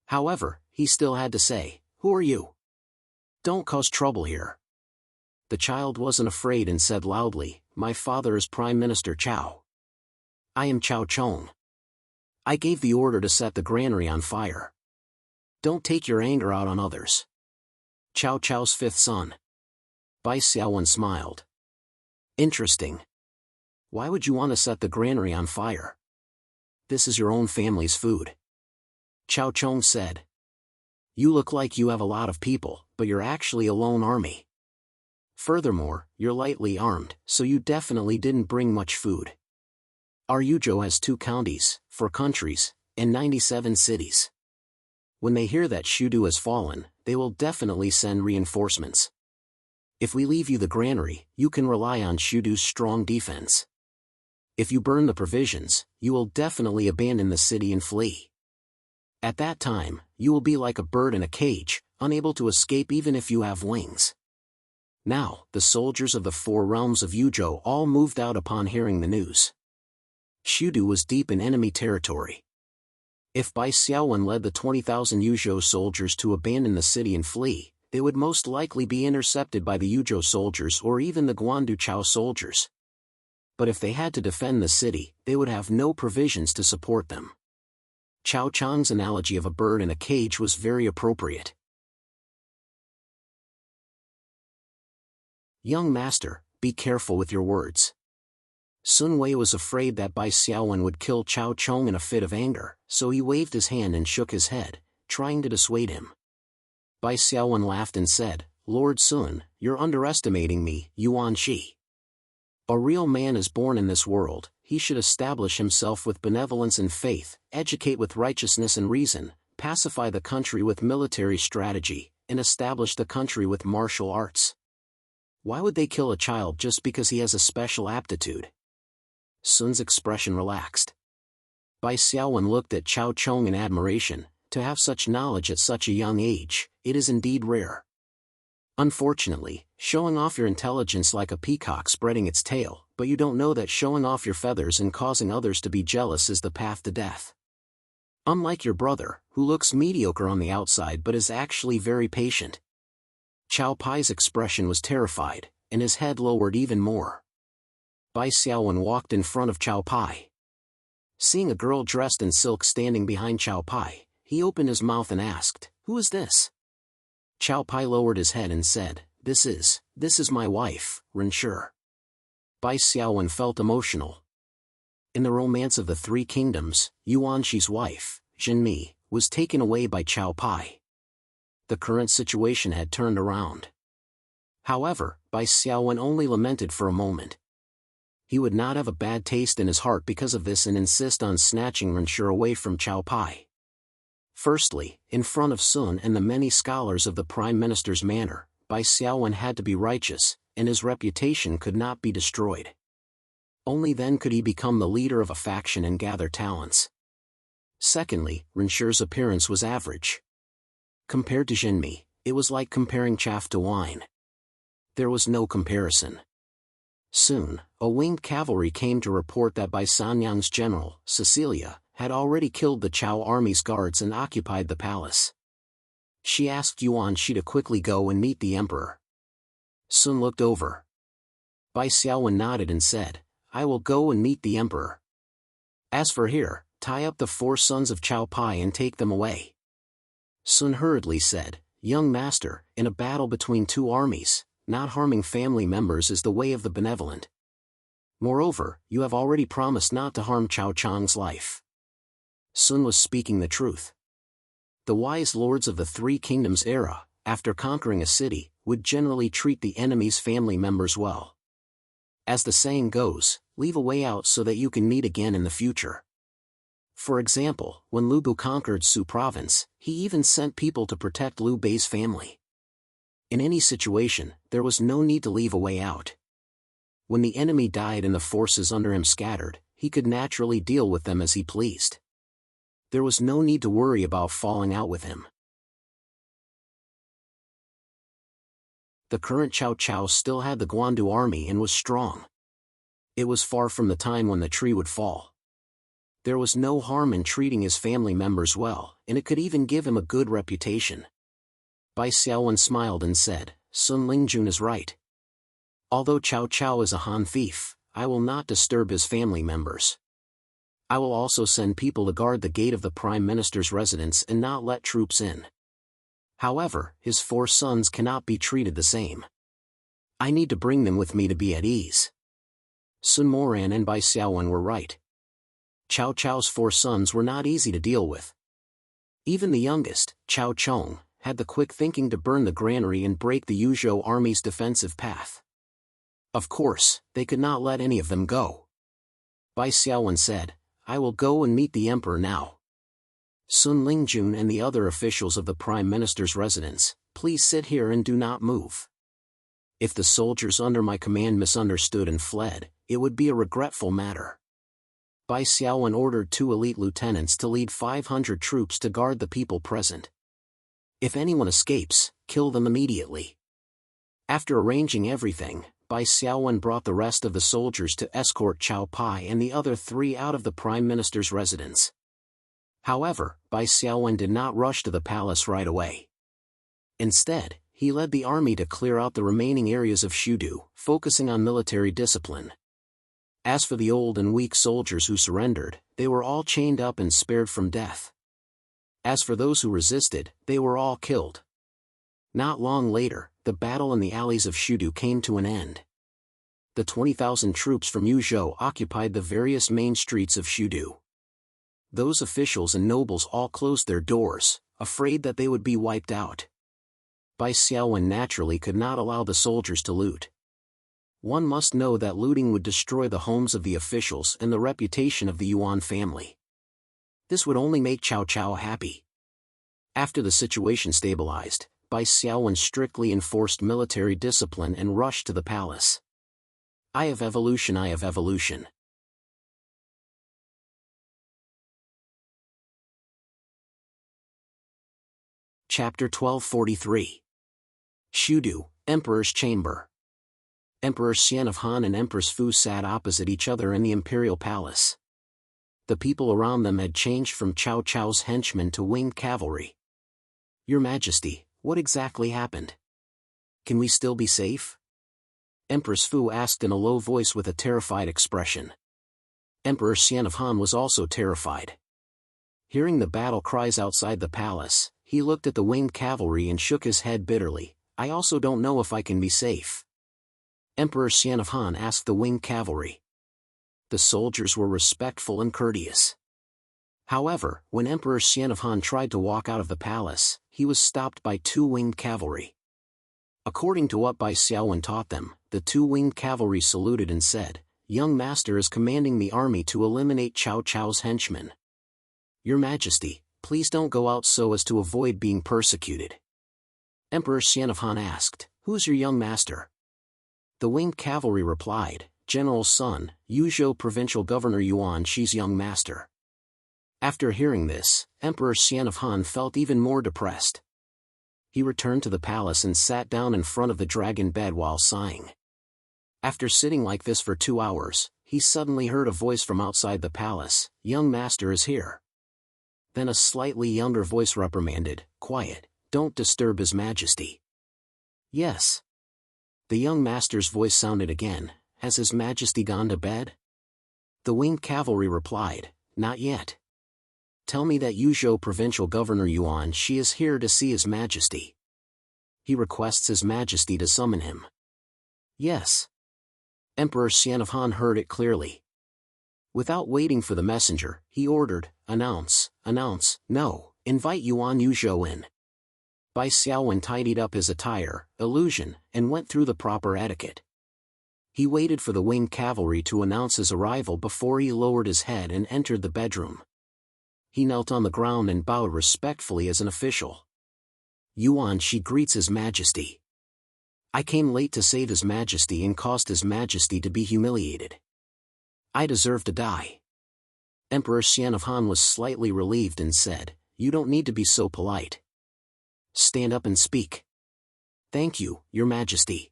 However, he still had to say, "Who are you? Don't cause trouble here." The child wasn't afraid and said loudly, "My father is Prime Minister Cao. I am Cao Chong. I gave the order to set the granary on fire. Don't take your anger out on others." Cao Cao's fifth son. Bai Xiaowen smiled. "Interesting. Why would you want to set the granary on fire? This is your own family's food." Cao Chong said. "You look like you have a lot of people, but you're actually a lone army. Furthermore, you're lightly armed, so you definitely didn't bring much food. Our Yuzhou has 2 counties, 4 countries, and 97 cities. When they hear that Shudu has fallen, they will definitely send reinforcements. If we leave you the granary, you can rely on Shudu's strong defense. If you burn the provisions, you will definitely abandon the city and flee. At that time, you will be like a bird in a cage, unable to escape even if you have wings. Now, the soldiers of the 4 realms of Yuzhou all moved out upon hearing the news. Shudu was deep in enemy territory. If Bai Xiaowen led the 20,000 Yuzhou soldiers to abandon the city and flee, they would most likely be intercepted by the Yuzhou soldiers or even the Guandu Chao soldiers. But if they had to defend the city, they would have no provisions to support them. Chao Chang's analogy of a bird in a cage was very appropriate. Young master, be careful with your words. Sun Wei was afraid that Bai Xiaowen would kill Chao Chong in a fit of anger, so he waved his hand and shook his head, trying to dissuade him. Bai Xiaowen laughed and said, Lord Sun, you're underestimating me, Yuan Shi. A real man is born in this world, he should establish himself with benevolence and faith, educate with righteousness and reason, pacify the country with military strategy, and establish the country with martial arts. Why would they kill a child just because he has a special aptitude? Sun's expression relaxed. Bai Xiaowen looked at Chao Chong in admiration. To have such knowledge at such a young age, it is indeed rare. Unfortunately, showing off your intelligence like a peacock spreading its tail, but you don't know that showing off your feathers and causing others to be jealous is the path to death. Unlike your brother, who looks mediocre on the outside but is actually very patient. Chao Pai's expression was terrified, and his head lowered even more. Bai Xiaowen walked in front of Chao Pai. Seeing a girl dressed in silk standing behind Chao Pai, he opened his mouth and asked, Who is this? Chao Pai lowered his head and said, This is my wife, Ren Shi. Bai Xiaowen felt emotional. In the romance of the 3 kingdoms, Yuan Shi's wife, Jinmi, was taken away by Chao Pai. The current situation had turned around. However, Bai Xiaowen only lamented for a moment. He would not have a bad taste in his heart because of this and insist on snatching Ren Shi away from Chao Pai. Firstly, in front of Sun and the many scholars of the Prime Minister's manor, Bai Xiaowen had to be righteous, and his reputation could not be destroyed. Only then could he become the leader of a faction and gather talents. Secondly, Ren Shi's appearance was average. Compared to Jinmi, it was like comparing chaff to wine. There was no comparison. Soon, a winged cavalry came to report that Bai Sanyang's general, Cecilia, had already killed the Chao army's guards and occupied the palace. She asked Yuan Shi to quickly go and meet the emperor. Sun looked over. Bai Xiaowen nodded and said, I will go and meet the emperor. As for here, tie up the 4 sons of Chao Pai and take them away. Sun hurriedly said, Young master, in a battle between 2 armies, not harming family members is the way of the benevolent. Moreover, you have already promised not to harm Chao Chang's life. Sun was speaking the truth. The wise lords of the 3 kingdoms era, after conquering a city, would generally treat the enemy's family members well. As the saying goes, leave a way out so that you can meet again in the future. For example, when Lu Bu conquered Su province, he even sent people to protect Liu Bei's family. In any situation, there was no need to leave a way out. When the enemy died and the forces under him scattered, he could naturally deal with them as he pleased. There was no need to worry about falling out with him. The current Cao Cao still had the Guandu army and was strong. It was far from the time when the tree would fall. There was no harm in treating his family members well, and it could even give him a good reputation. Bai Xiaowen smiled and said, Sun Lingjun is right. Although Cao Cao is a Han thief, I will not disturb his family members. I will also send people to guard the gate of the Prime Minister's residence and not let troops in. However, his 4 sons cannot be treated the same. I need to bring them with me to be at ease. Sun Moran and Bai Xiaowen were right. Cao Cao's 4 sons were not easy to deal with. Even the youngest, Cao Chong, had the quick thinking to burn the granary and break the Yuzhou army's defensive path. Of course, they could not let any of them go. Bai Xiaowen said, I will go and meet the emperor now. Sun Lingjun and the other officials of the Prime Minister's residence, please sit here and do not move. If the soldiers under my command misunderstood and fled, it would be a regretful matter. Bai Xiaowen ordered 2 elite lieutenants to lead 500 troops to guard the people present. If anyone escapes, kill them immediately. After arranging everything, Bai Xiaowen brought the rest of the soldiers to escort Cao Pai and the other 3 out of the Prime Minister's residence. However, Bai Xiaowen did not rush to the palace right away. Instead, he led the army to clear out the remaining areas of Shudu, focusing on military discipline. As for the old and weak soldiers who surrendered, they were all chained up and spared from death. As for those who resisted, they were all killed. Not long later, the battle in the alleys of Shudu came to an end. The 20,000 troops from Yuzhou occupied the various main streets of Shudu. Those officials and nobles all closed their doors, afraid that they would be wiped out. Bai Xiaowen naturally could not allow the soldiers to loot. One must know that looting would destroy the homes of the officials and the reputation of the Yuan family. This would only make Cao Cao happy. After the situation stabilized, Bai Xiaowen strictly enforced military discipline and rushed to the palace. Eye of Evolution, Eye of Evolution. Chapter 1243. Shudu, Emperor's Chamber. Emperor Xian of Han and Empress Fu sat opposite each other in the imperial palace. The people around them had changed from Cao Cao's henchmen to winged cavalry. Your Majesty, what exactly happened? Can we still be safe? Empress Fu asked in a low voice with a terrified expression. Emperor Xian of Han was also terrified. Hearing the battle cries outside the palace, he looked at the winged cavalry and shook his head bitterly. I also don't know if I can be safe. Emperor Xian of Han asked the winged cavalry. The soldiers were respectful and courteous. However, when Emperor Xian of Han tried to walk out of the palace, he was stopped by 2 winged cavalry. According to what Bai Xiaowen taught them, the 2 winged cavalry saluted and said, Young Master is commanding the army to eliminate Cao Cao's henchmen. Your Majesty, please don't go out so as to avoid being persecuted. Emperor Xian of Han asked, Who's your young master? The winged cavalry replied, General Sun, Yuzhou Provincial Governor Yuan Shi's young master. After hearing this, Emperor Xian of Han felt even more depressed. He returned to the palace and sat down in front of the dragon bed while sighing. After sitting like this for 2 hours, he suddenly heard a voice from outside the palace, Young master is here. Then a slightly younger voice reprimanded, Quiet, don't disturb His Majesty. Yes. The young master's voice sounded again, Has His Majesty gone to bed? The winged cavalry replied, Not yet. Tell me that Yuzhou Provincial Governor Yuan Shi is here to see His Majesty. He requests His Majesty to summon him. Yes. Emperor Xian of Han heard it clearly. Without waiting for the messenger, he ordered, Announce, no, invite Yuan Yuzhou in. Bai Xiaowen tidied up his attire, illusion, and went through the proper etiquette. He waited for the winged cavalry to announce his arrival before he lowered his head and entered the bedroom. He knelt on the ground and bowed respectfully as an official. Yuan Shi greets His Majesty. I came late to save His Majesty and caused His Majesty to be humiliated. I deserve to die. Emperor Xian of Han was slightly relieved and said, You don't need to be so polite. Stand up and speak. Thank you, Your Majesty.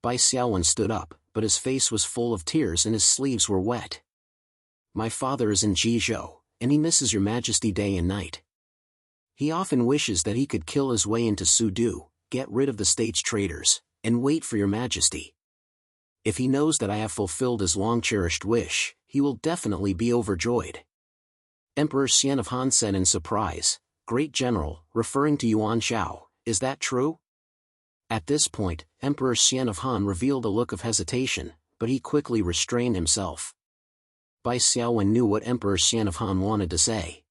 Bai Xiaowen stood up, but his face was full of tears and his sleeves were wet. My father is in Jizhou, and he misses Your Majesty day and night. He often wishes that he could kill his way into Sudu, get rid of the state's traitors, and wait for Your Majesty. If he knows that I have fulfilled his long-cherished wish, he will definitely be overjoyed. Emperor Xian of Han said in surprise, Great General, referring to Yuan Shao, is that true? At this point, Emperor Xian of Han revealed a look of hesitation, but he quickly restrained himself. Bai Xiaowen knew what Emperor Xian of Han wanted to say.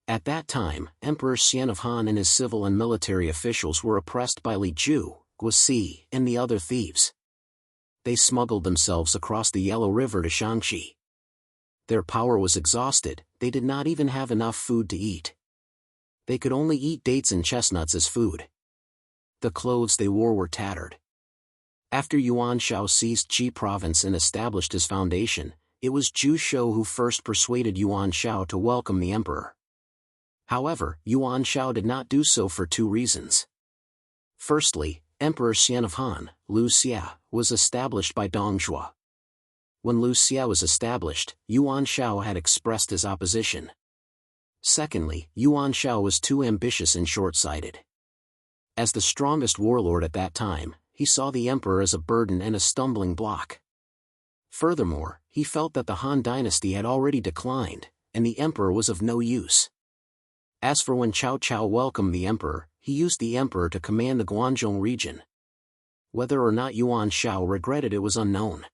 At that time, Emperor Xian of Han and his civil and military officials were oppressed by Li Ju, Guosi, and the other thieves. They smuggled themselves across the Yellow River to Shangxi. Their power was exhausted, they did not even have enough food to eat. They could only eat dates and chestnuts as food. The clothes they wore were tattered. After Yuan Shao seized Qi province and established his foundation, it was Zhu Shou who first persuaded Yuan Shao to welcome the emperor. However, Yuan Shao did not do so for two reasons. Firstly, Emperor Xian of Han, Lu Xia, was established by Dong Zhuo. When Lu Xia was established, Yuan Shao had expressed his opposition. Secondly, Yuan Shao was too ambitious and short-sighted. As the strongest warlord at that time, he saw the emperor as a burden and a stumbling block. Furthermore, he felt that the Han dynasty had already declined, and the emperor was of no use. As for when Cao Cao welcomed the emperor, he used the emperor to command the Guangzhou region. Whether or not Yuan Shao regretted it was unknown.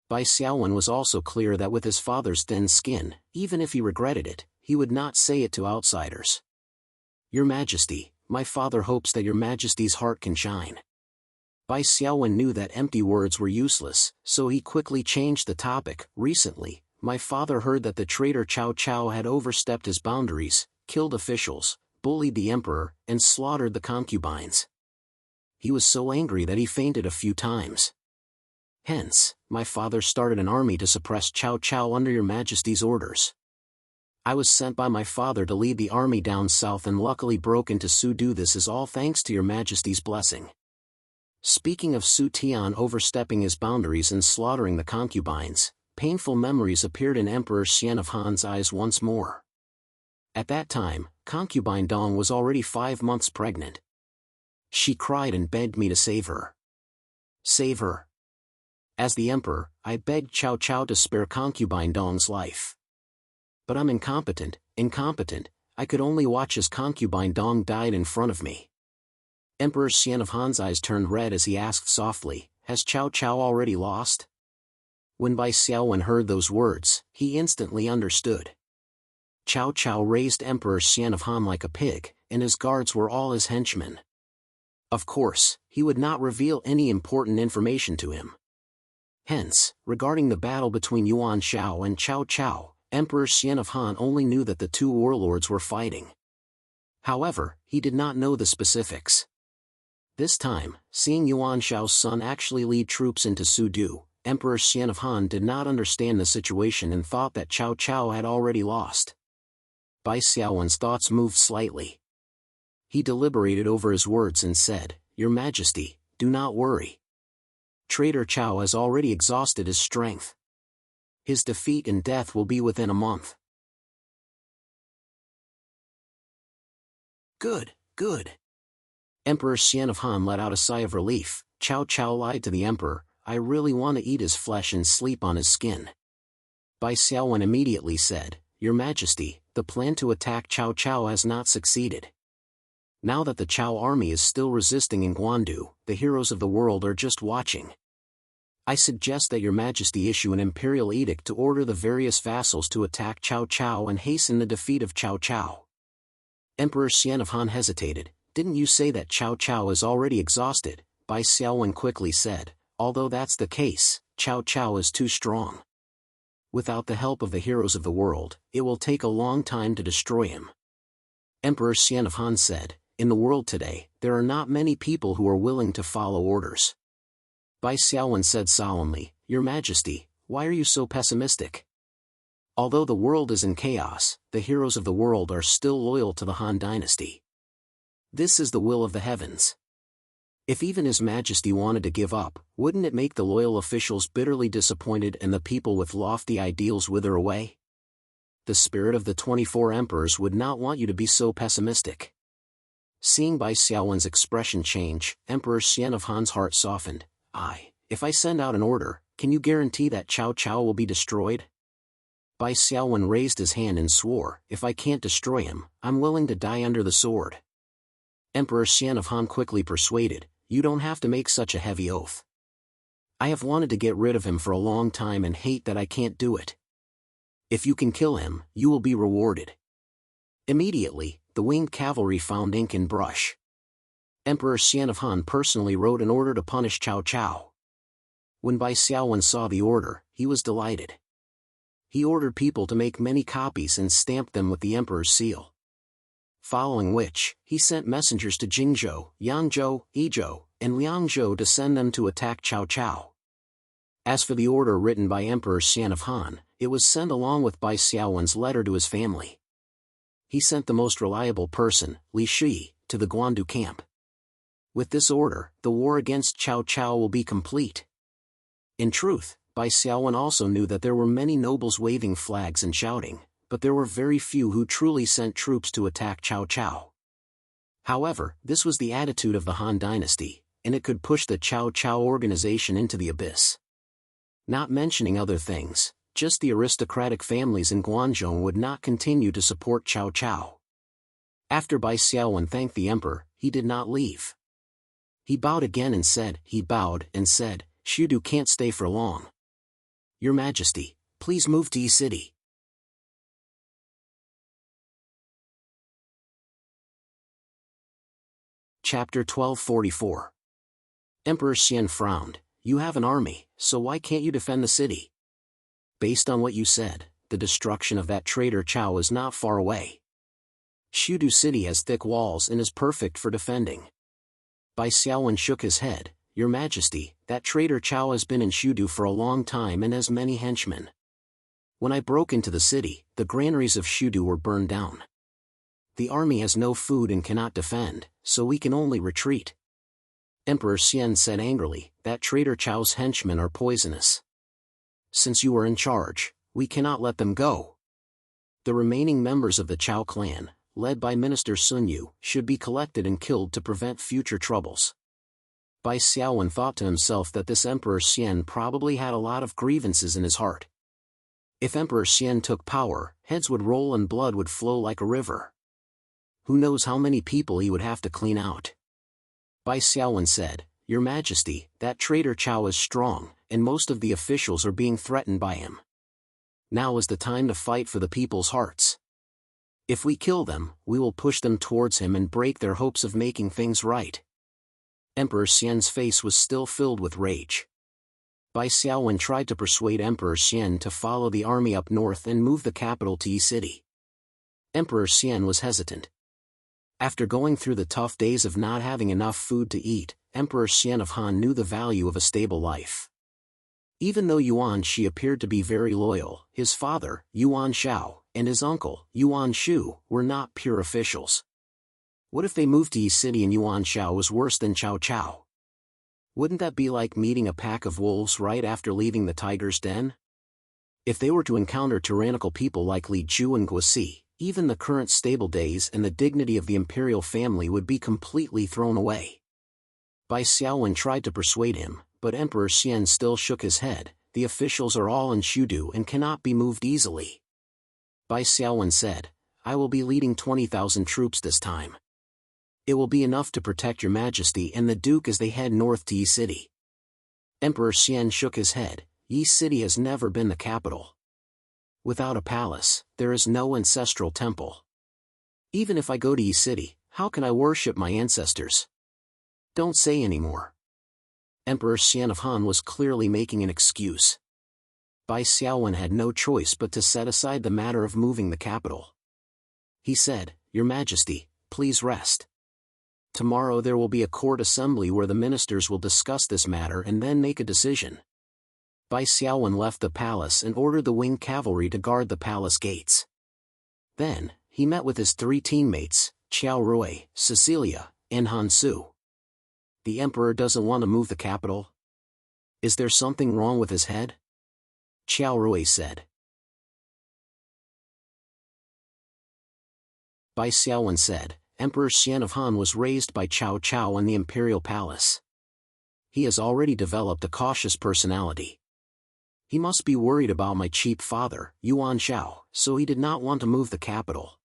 Bai Xiaowen was also clear that with his father's thin skin, even if he regretted it, he would not say it to outsiders. Your Majesty, my father hopes that your Majesty's heart can shine. Bai Xiaowen knew that empty words were useless, so he quickly changed the topic. Recently, my father heard that the traitor Cao Cao had overstepped his boundaries, killed officials, bullied the emperor, and slaughtered the concubines. He was so angry that he fainted a few times. Hence, my father started an army to suppress Cao Cao under your Majesty's orders. I was sent by my father to lead the army down south and luckily broke into Sudu. This is all thanks to your Majesty's blessing. Speaking of Su Tian overstepping his boundaries and slaughtering the concubines, painful memories appeared in Emperor Xian of Han's eyes once more. At that time, concubine Dong was already 5 months pregnant. She cried and begged me to save her. Save her. As the emperor, I begged Cao Cao to spare concubine Dong's life. But I'm incompetent. I could only watch as concubine Dong died in front of me. Emperor Xian of Han's eyes turned red as he asked softly, has Cao Cao already lost? When Bai Xiaowen heard those words, he instantly understood. Cao Cao raised Emperor Xian of Han like a pig, and his guards were all his henchmen. Of course, he would not reveal any important information to him. Hence, regarding the battle between Yuan Shao and Cao Cao, Emperor Xian of Han only knew that the two warlords were fighting. However, he did not know the specifics. This time, seeing Yuan Shao's son actually lead troops into Sudu, Emperor Xian of Han did not understand the situation and thought that Cao Cao had already lost. Bai Xiaowen's thoughts moved slightly. He deliberated over his words and said, Your Majesty, do not worry. Traitor Cao has already exhausted his strength. His defeat and death will be within a month. Good. Emperor Xian of Han let out a sigh of relief. Cao Cao lied to the emperor, I really want to eat his flesh and sleep on his skin. Bai Xiaowen immediately said, Your Majesty, the plan to attack Cao Cao has not succeeded. Now that the Cao army is still resisting in Guandu, the heroes of the world are just watching. I suggest that your Majesty issue an imperial edict to order the various vassals to attack Cao Cao and hasten the defeat of Cao Cao. Emperor Xian of Han hesitated. Didn't you say that Cao Cao is already exhausted? Bai Xiaowen quickly said, although that's the case, Cao Cao is too strong. Without the help of the heroes of the world, it will take a long time to destroy him. Emperor Xian of Han said, in the world today, there are not many people who are willing to follow orders. Bai Xiaowen said solemnly, Your Majesty, why are you so pessimistic? Although the world is in chaos, the heroes of the world are still loyal to the Han dynasty. This is the will of the heavens. If even His Majesty wanted to give up, wouldn't it make the loyal officials bitterly disappointed and the people with lofty ideals wither away? The spirit of the 24 emperors would not want you to be so pessimistic. Seeing Bai Xiaowen's expression change, Emperor Xian of Han's heart softened. If I send out an order, can you guarantee that Cao Cao will be destroyed? Bai Xiaowen raised his hand and swore, if I can't destroy him, I'm willing to die under the sword. Emperor Xian of Han quickly persuaded, you don't have to make such a heavy oath. I have wanted to get rid of him for a long time and hate that I can't do it. If you can kill him, you will be rewarded. Immediately, the winged cavalry found ink and brush. Emperor Xian of Han personally wrote an order to punish Cao Cao. When Bai Xiaowen saw the order, he was delighted. He ordered people to make many copies and stamp them with the emperor's seal. following which, he sent messengers to Jingzhou, Yangzhou, Yizhou, and Liangzhou to send them to attack Cao Cao. As for the order written by Emperor Xian of Han, it was sent along with Bai Xiaowen's letter to his family. He sent the most reliable person, Li Shi, to the Guandu camp. With this order, the war against Cao Cao will be complete. In truth, Bai Xiaowen also knew that there were many nobles waving flags and shouting, but there were very few who truly sent troops to attack Cao Cao. However, this was the attitude of the Han dynasty, and it could push the Cao Cao organization into the abyss. Not mentioning other things, just the aristocratic families in Guangzhou would not continue to support Cao Cao. After Bai Xiaowen thanked the emperor, he did not leave. He bowed and said, Shudu can't stay for long. Your Majesty, please move to Yi City. Chapter 1244. Emperor Xian frowned. You have an army, so why can't you defend the city? Based on what you said, the destruction of that traitor Cao is not far away. Shudu City has thick walls and is perfect for defending. Bai Xiaowen shook his head. Your Majesty, that traitor Cao has been in Shudu for a long time and has many henchmen. When I broke into the city, the granaries of Shudu were burned down. The army has no food and cannot defend, so we can only retreat. Emperor Xian said angrily, that traitor Chao's henchmen are poisonous. Since you are in charge, we cannot let them go. The remaining members of the Cao clan, led by Minister Sun Yu, should be collected and killed to prevent future troubles. Bai Xiaowen thought to himself that this Emperor Xian probably had a lot of grievances in his heart. If Emperor Xian took power, heads would roll and blood would flow like a river. Who knows how many people he would have to clean out. Bai Xiaowen said, Your Majesty, that traitor Cao is strong, and most of the officials are being threatened by him. Now is the time to fight for the people's hearts. If we kill them, we will push them towards him and break their hopes of making things right. Emperor Xian's face was still filled with rage. Bai Xiaowen tried to persuade Emperor Xian to follow the army up north and move the capital to Yi City. Emperor Xian was hesitant. After going through the tough days of not having enough food to eat, Emperor Xian of Han knew the value of a stable life. Even though Yuan Shi appeared to be very loyal, his father, Yuan Shao, and his uncle, Yuan Shu, were not pure officials. What if they moved to Yi City and Yuan Shao was worse than Cao Cao? Wouldn't that be like meeting a pack of wolves right after leaving the tiger's den? If they were to encounter tyrannical people like Li Ju and Guosi, even the current stable days and the dignity of the imperial family would be completely thrown away. Bai Xiaowen tried to persuade him, but Emperor Xian still shook his head. The officials are all in Shudu and cannot be moved easily. Bai Xiaowen said, I will be leading 20,000 troops this time. It will be enough to protect your Majesty and the Duke as they head north to Yi City. Emperor Xian shook his head. Yi City has never been the capital. Without a palace, there is no ancestral temple. Even if I go to Yi City, how can I worship my ancestors? Don't say any more. Emperor Xian of Han was clearly making an excuse. Bai Xiaowen had no choice but to set aside the matter of moving the capital. He said, Your Majesty, please rest. Tomorrow there will be a court assembly where the ministers will discuss this matter and then make a decision. Bai Xiaowen left the palace and ordered the winged cavalry to guard the palace gates. Then, he met with his 3 teammates, Qiao Rui, Cecilia, and Han Su. The emperor doesn't want to move the capital? Is there something wrong with his head? Qiao Rui said. Bai Xiaowen said, Emperor Xian of Han was raised by Cao Cao in the imperial palace. He has already developed a cautious personality. He must be worried about my cheap father, Yuan Shao, so he did not want to move the capital.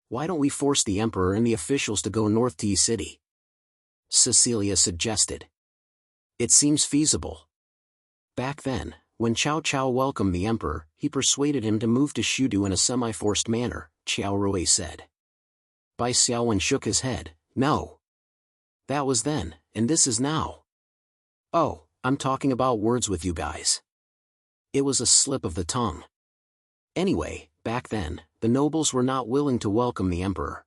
Why don't we force the emperor and the officials to go north to Yi City? Cecilia suggested. It seems feasible. Back then, when Cao Cao welcomed the emperor, he persuaded him to move to Shudu in a semi-forced manner, Qiao Rui said. Bai Xiaowen shook his head. No. That was then, and this is now. Oh, I'm talking about words with you guys. It was a slip of the tongue. Anyway, back then, the nobles were not willing to welcome the emperor.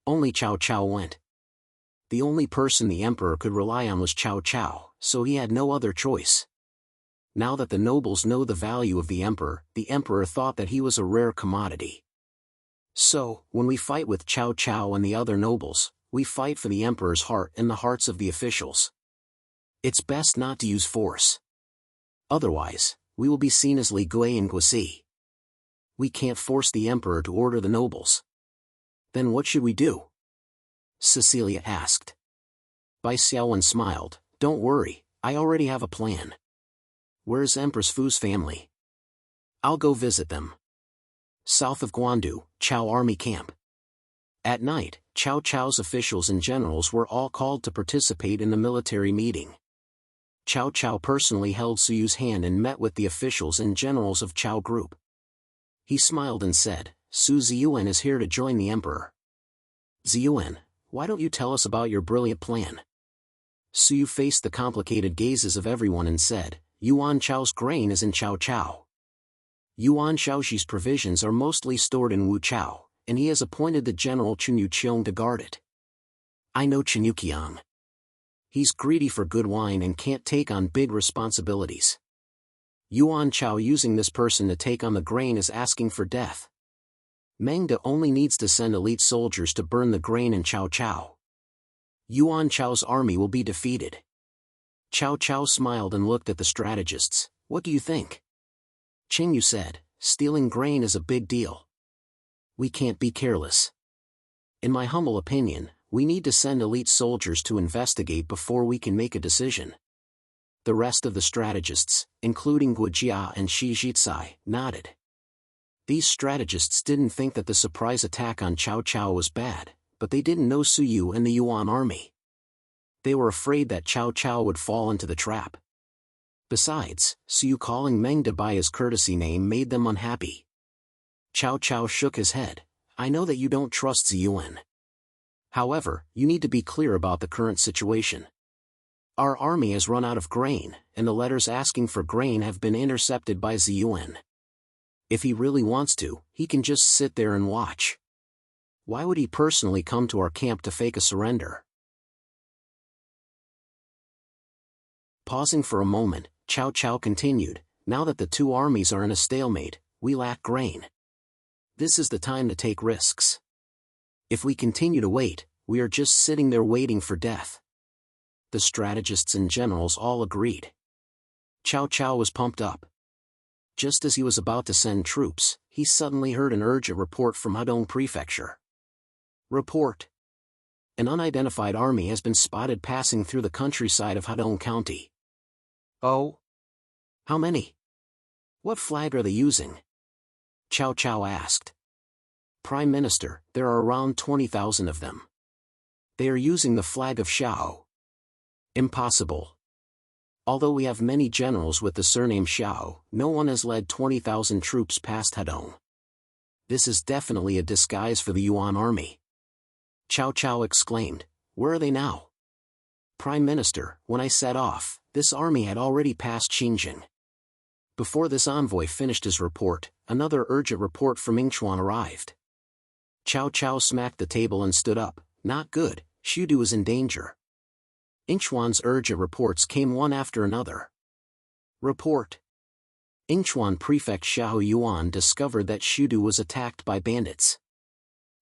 Only Cao Cao went. The only person the emperor could rely on was Cao Cao, so he had no other choice. Now that the nobles know the value of the emperor thought that he was a rare commodity. So, when we fight with Cao Cao and the other nobles, we fight for the emperor's heart and the hearts of the officials. It's best not to use force. Otherwise, we will be seen as Li Gui and Guisi. We can't force the emperor to order the nobles. Then what should we do? Cecilia asked. Bai Xiaowen smiled. Don't worry, I already have a plan. Where's Empress Fu's family? I'll go visit them. South of Guandu, Chao Army Camp. At night, Cao Cao's officials and generals were all called to participate in the military meeting. Cao Cao personally held Suyu's hand and met with the officials and generals of Cao Group. He smiled and said, Su Ziyuan is here to join the emperor. Ziyuan, why don't you tell us about your brilliant plan? Suyu faced the complicated gazes of everyone and said, Yuan Chao's grain is in Cao Cao. Yuan Shaoxi's provisions are mostly stored in Wu Chao, and he has appointed the general Chen Yuqiang to guard it. I know Chen Yuqiang. He's greedy for good wine and can't take on big responsibilities. Yuan Chao using this person to take on the grain is asking for death. Meng De only needs to send elite soldiers to burn the grain in Cao Cao. Yuan Chao's army will be defeated. Cao Cao smiled and looked at the strategists. What do you think? Qing Yu said, stealing grain is a big deal. We can't be careless. In my humble opinion, we need to send elite soldiers to investigate before we can make a decision. The rest of the strategists, including Guo Jia and Shi Jizai, nodded. These strategists didn't think that the surprise attack on Cao Cao was bad, but they didn't know Su Yu and the Yuan army. They were afraid that Cao Cao would fall into the trap. Besides, Su Yu calling Meng De by his courtesy name made them unhappy. Cao Cao shook his head. I know that you don't trust Ziyuan. However, you need to be clear about the current situation. Our army has run out of grain, and the letters asking for grain have been intercepted by Ziyuan. If he really wants to, he can just sit there and watch. Why would he personally come to our camp to fake a surrender? Pausing for a moment, Cao Cao continued, now that the two armies are in a stalemate, we lack grain. This is the time to take risks. If we continue to wait, we are just sitting there waiting for death. The strategists and generals all agreed. Cao Cao was pumped up. Just as he was about to send troops, he suddenly heard an urgent report from Hadong Prefecture. Report. An unidentified army has been spotted passing through the countryside of Hadong County. Oh? How many? What flag are they using? Cao Cao asked. Prime Minister, there are around 20,000 of them. They are using the flag of Xiao. Impossible. Although we have many generals with the surname Xiao, no one has led 20,000 troops past Hadong. This is definitely a disguise for the Yuan army. Cao Cao exclaimed, where are they now? Prime Minister, when I set off, this army had already passed Xinjiang. Before this envoy finished his report, another urgent report from Yingchuan arrived. Cao Cao smacked the table and stood up. Not good, Shudu is in danger. Yingchuan's urgent reports came one after another. Report. Yingchuan Prefect Xiao Yuan discovered that Shudu was attacked by bandits.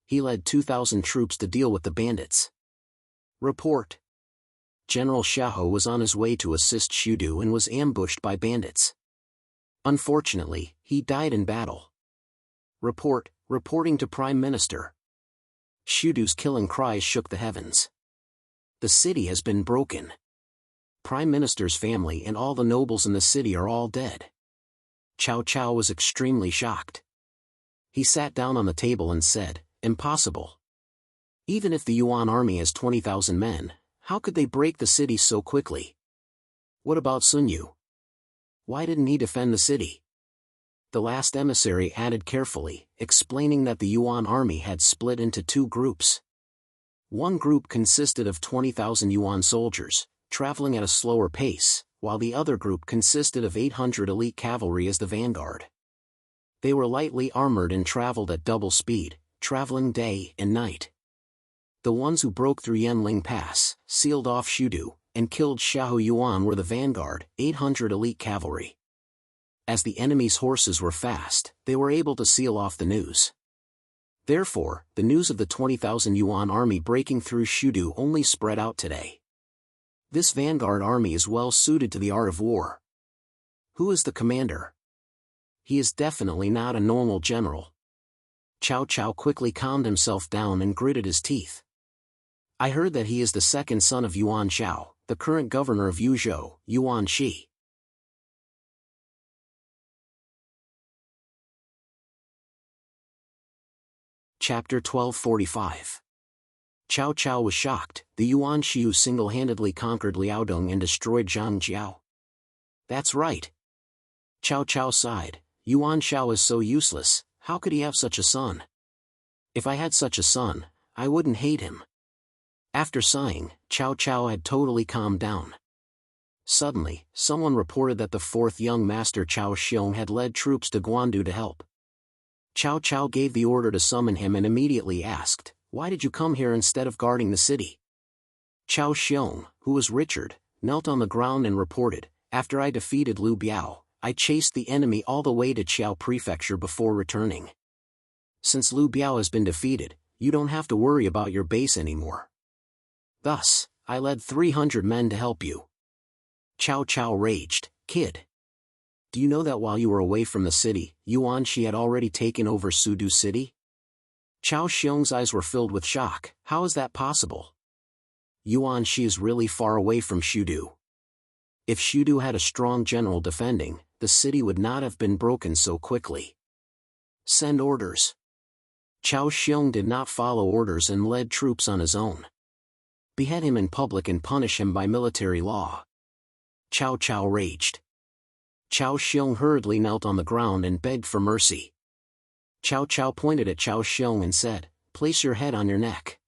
He led 2,000 troops to deal with the bandits. Report. General Xiao was on his way to assist Shudu and was ambushed by bandits. Unfortunately, he died in battle. Report. Reporting to Prime Minister. Shudu's killing cries shook the heavens. The city has been broken. Prime Minister's family and all the nobles in the city are all dead. Cao Cao was extremely shocked. He sat down on the table and said, impossible. Even if the Yuan army has 20,000 men, how could they break the city so quickly? What about Sun Yu? Why didn't he defend the city? The last emissary added carefully, explaining that the Yuan army had split into two groups. One group consisted of 20,000 Yuan soldiers, traveling at a slower pace, while the other group consisted of 800 elite cavalry as the vanguard. They were lightly armored and traveled at double speed, traveling day and night. The ones who broke through Yanling Pass, sealed off Shudu, and killed Xiahou Yuan were the vanguard, 800 elite cavalry. As the enemy's horses were fast, they were able to seal off the news. Therefore, the news of the 20,000 Yuan army breaking through Shudu only spread out today. This vanguard army is well suited to the art of war. Who is the commander? He is definitely not a normal general. Cao Cao quickly calmed himself down and gritted his teeth. I heard that he is the second son of Yuan Shao, the current governor of Yuzhou, Yuan Shi. Chapter 1245. Cao Cao was shocked. The Yuan Shiu single-handedly conquered Liaodong and destroyed Zhang Jiao. That's right. Cao Cao sighed. Yuan Shao is so useless, how could he have such a son? If I had such a son, I wouldn't hate him. After sighing, Cao Cao had totally calmed down. Suddenly, someone reported that the fourth young master Cao Xiong had led troops to Guandu to help. Cao Cao gave the order to summon him and immediately asked, "Why did you come here instead of guarding the city?" Cao Xiong, who was Richard, knelt on the ground and reported, "After I defeated Liu Biao, I chased the enemy all the way to Qiao Prefecture before returning. Since Liu Biao has been defeated, you don't have to worry about your base anymore. Thus, I led 300 men to help you." Cao Cao raged, "Kid! Do you know that while you were away from the city, Yuan Shi had already taken over Sudu city?" Cao Xiong's eyes were filled with shock. How is that possible? Yuan Shi is really far away from Shudu. If Shudu had a strong general defending, the city would not have been broken so quickly. Send orders. Cao Xiong did not follow orders and led troops on his own. Behead him in public and punish him by military law. Cao Cao raged. Cao Xiong hurriedly knelt on the ground and begged for mercy. Cao Cao pointed at Cao Xiong and said, "Place your head on your neck.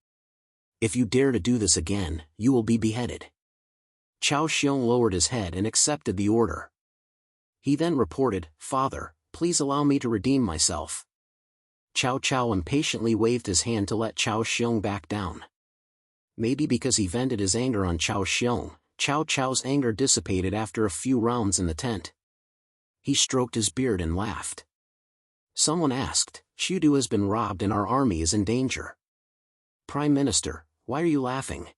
If you dare to do this again, you will be beheaded." Cao Xiong lowered his head and accepted the order. He then reported, "Father, please allow me to redeem myself." Cao Cao impatiently waved his hand to let Cao Xiong back down. Maybe because he vented his anger on Cao Xiong, Cao Cao's anger dissipated after a few rounds in the tent. He stroked his beard and laughed. Someone asked, "Shudu has been robbed and our army is in danger." "Prime Minister, why are you laughing?"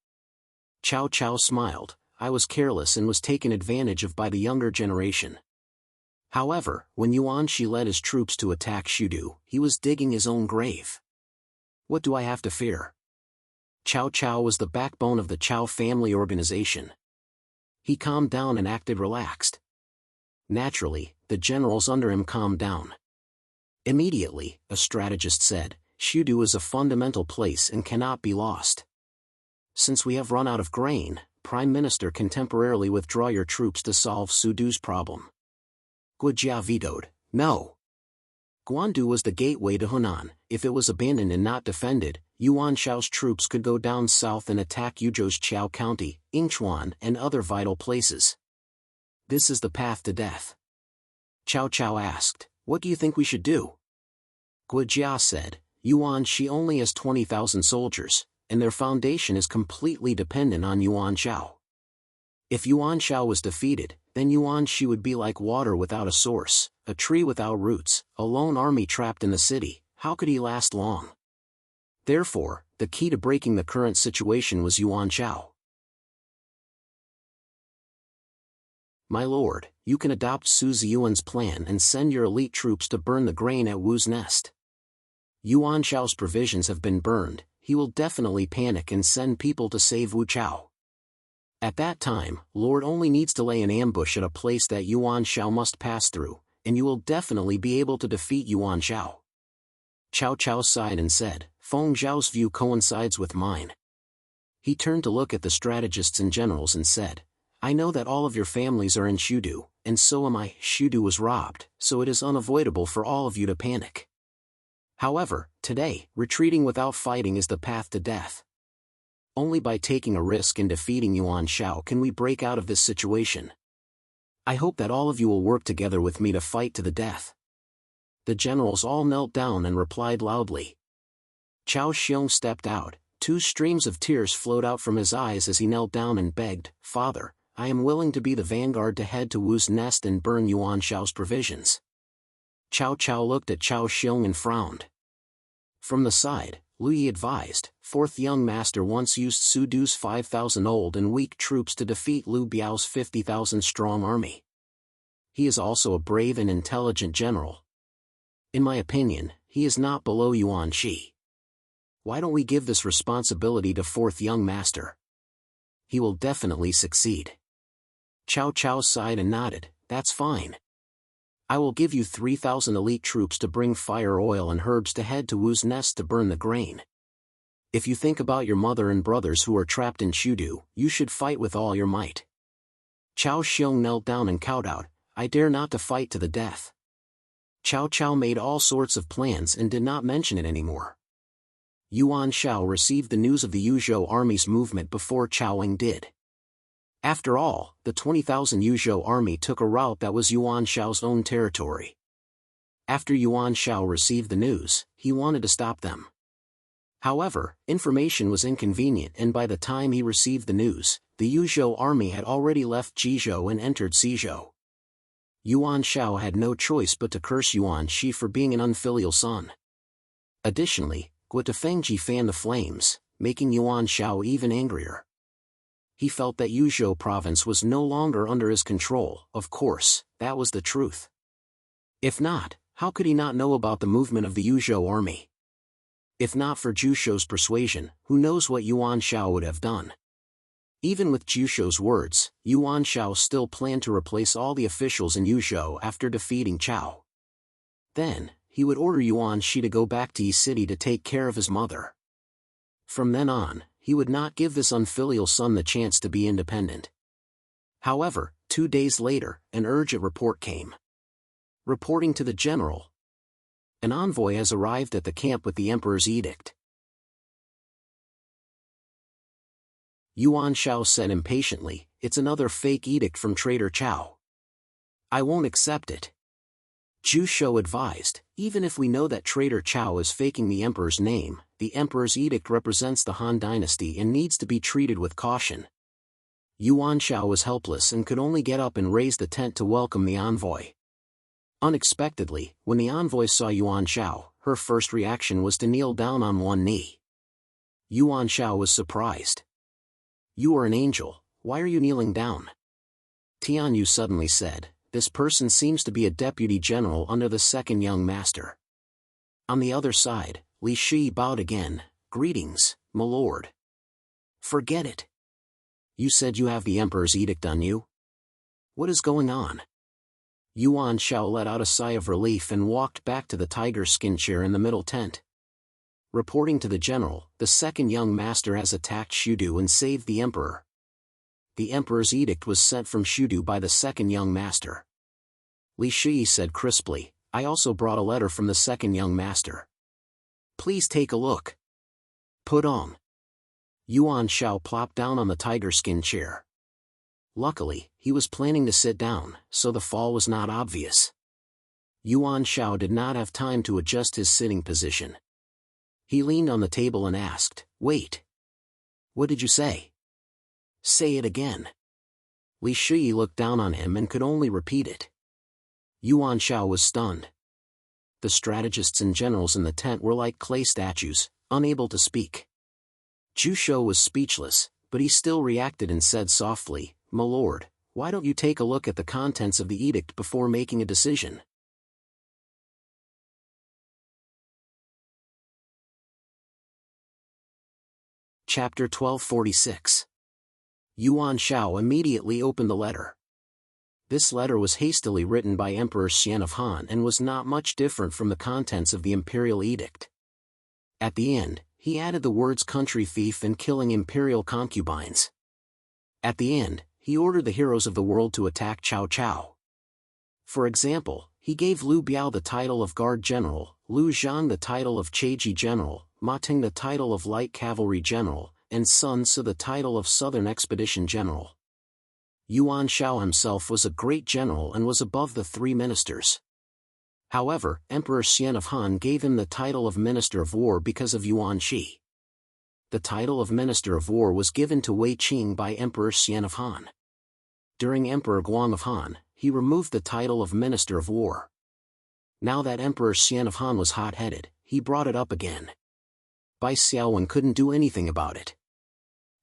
Cao Cao smiled. "I was careless and was taken advantage of by the younger generation." However, when Yuan Shi led his troops to attack Shudu, he was digging his own grave. What do I have to fear? Cao Cao was the backbone of the Cao family organization. He calmed down and acted relaxed. Naturally, the generals under him calmed down. Immediately, a strategist said, "Shudu is a fundamental place and cannot be lost. Since we have run out of grain, Prime Minister can temporarily withdraw your troops to solve Sudu's problem." Guojia vetoed, "No. Guandu was the gateway to Hunan. If it was abandoned and not defended, Yuan Shao's troops could go down south and attack Yuzhou's Qiao County, Yingchuan and other vital places. This is the path to death." Cao Cao asked, "What do you think we should do?" Guojia said, "Yuan Shi only has 20,000 soldiers, and their foundation is completely dependent on Yuan Shao. If Yuan Shao was defeated, then Yuan Shi would be like water without a source, a tree without roots, a lone army trapped in the city. How could he last long? Therefore, the key to breaking the current situation was Yuan Shao." "My lord, you can adopt Su Ziyuan's plan and send your elite troops to burn the grain at Wu's nest. Yuan Shao's provisions have been burned, he will definitely panic and send people to save Wu Chao. At that time, Lord only needs to lay an ambush at a place that Yuan Shao must pass through, and you will definitely be able to defeat Yuan Shao." Cao Cao sighed and said, "Feng Zhao's view coincides with mine." He turned to look at the strategists and generals and said, "I know that all of your families are in Shudu, and so am I. Shudu was robbed, so it is unavoidable for all of you to panic. However, today, retreating without fighting is the path to death. Only by taking a risk and defeating Yuan Shao can we break out of this situation. I hope that all of you will work together with me to fight to the death." The generals all knelt down and replied loudly. Cao Xiong stepped out. 2 streams of tears flowed out from his eyes as he knelt down and begged, "Father, I am willing to be the vanguard to head to Wu's nest and burn Yuan Shao's provisions." Cao Cao looked at Cao Xiong and frowned. From the side, Lu Yi advised, "Fourth young master once used Su Du's 5,000 old and weak troops to defeat Lu Biao's 50,000 strong army. He is also a brave and intelligent general. In my opinion, he is not below Yuan Shi. Why don't we give this responsibility to fourth young master? He will definitely succeed." Cao Cao sighed and nodded, "That's fine. I will give you 3,000 elite troops to bring fire, oil and herbs to head to Wu's nest to burn the grain. If you think about your mother and brothers who are trapped in Shudu, you should fight with all your might." Cao Xiong knelt down and kowtowed, "I dare not to fight to the death." Cao Cao made all sorts of plans and did not mention it anymore. Yuan Shao received the news of the Yuzhou army's movement before Cao Eng did. After all, the 20,000 Yuzhou army took a route that was Yuan Shao's own territory. After Yuan Shao received the news, he wanted to stop them. However, information was inconvenient, and by the time he received the news, the Yuzhou army had already left Jizhou and entered Xizhou. Yuan Shao had no choice but to curse Yuan Shi for being an unfilial son. Additionally, Guotafengji fanned the flames, making Yuan Shao even angrier. He felt that Yuzhou province was no longer under his control. Of course, that was the truth. If not, how could he not know about the movement of the Yuzhou army? If not for Jushou's persuasion, who knows what Yuan Shao would have done? Even with Jushou's words, Yuan Shao still planned to replace all the officials in Yuzhou after defeating Cao. Then, he would order Yuan Shi to go back to Yi City to take care of his mother. From then on, he would not give this unfilial son the chance to be independent. However, 2 days later, an urgent report came. Reporting to the general, an envoy has arrived at the camp with the emperor's edict. Yuan Shao said impatiently, "It's another fake edict from traitor Cao. I won't accept it." Zhu Shou advised, "Even if we know that traitor Cao is faking the emperor's name, the emperor's edict represents the Han dynasty and needs to be treated with caution." Yuan Shao was helpless and could only get up and raise the tent to welcome the envoy. Unexpectedly, when the envoy saw Yuan Shao, her first reaction was to kneel down on one knee. Yuan Shao was surprised. "You are an angel, why are you kneeling down?" Tianyu suddenly said, "This person seems to be a deputy general under the second young master." On the other side, Li Shi bowed again, "Greetings, my lord." "Forget it. You said you have the emperor's edict on you? What is going on?" Yuan Shao let out a sigh of relief and walked back to the tiger skin chair in the middle tent. Reporting to the general, "The second young master has attacked Shudu and saved the emperor." The emperor's edict was sent from Shudu by the second young master. Li Shi said crisply, "I also brought a letter from the second young master. Please take a look." "Put on." Yuan Shao plopped down on the tiger skin chair. Luckily, he was planning to sit down, so the fall was not obvious. Yuan Shao did not have time to adjust his sitting position. He leaned on the table and asked, "Wait. What did you say? Say it again." Li Shi looked down on him and could only repeat it. Yuan Shao was stunned. The strategists and generals in the tent were like clay statues, unable to speak. Zhu Shou was speechless, but he still reacted and said softly, "My lord, why don't you take a look at the contents of the edict before making a decision?" Chapter 1246. Yuan Shao immediately opened the letter. This letter was hastily written by Emperor Xian of Han and was not much different from the contents of the imperial edict. At the end, he added the words "country thief" and "killing imperial concubines." At the end, he ordered the heroes of the world to attack Cao Cao. For example, he gave Lu Biao the title of Guard General, Lu Zhan the title of Chaiji General, Ma Ting the title of Light Cavalry General, and Sun Ce the title of Southern Expedition General. Yuan Shao himself was a great general and was above the 3 ministers. However, Emperor Xian of Han gave him the title of Minister of War because of Yuan Shi. The title of Minister of War was given to Wei Qing by Emperor Xian of Han. During Emperor Guang of Han, he removed the title of Minister of War. Now that Emperor Xian of Han was hot-headed, he brought it up again. Bai Xiaowen couldn't do anything about it.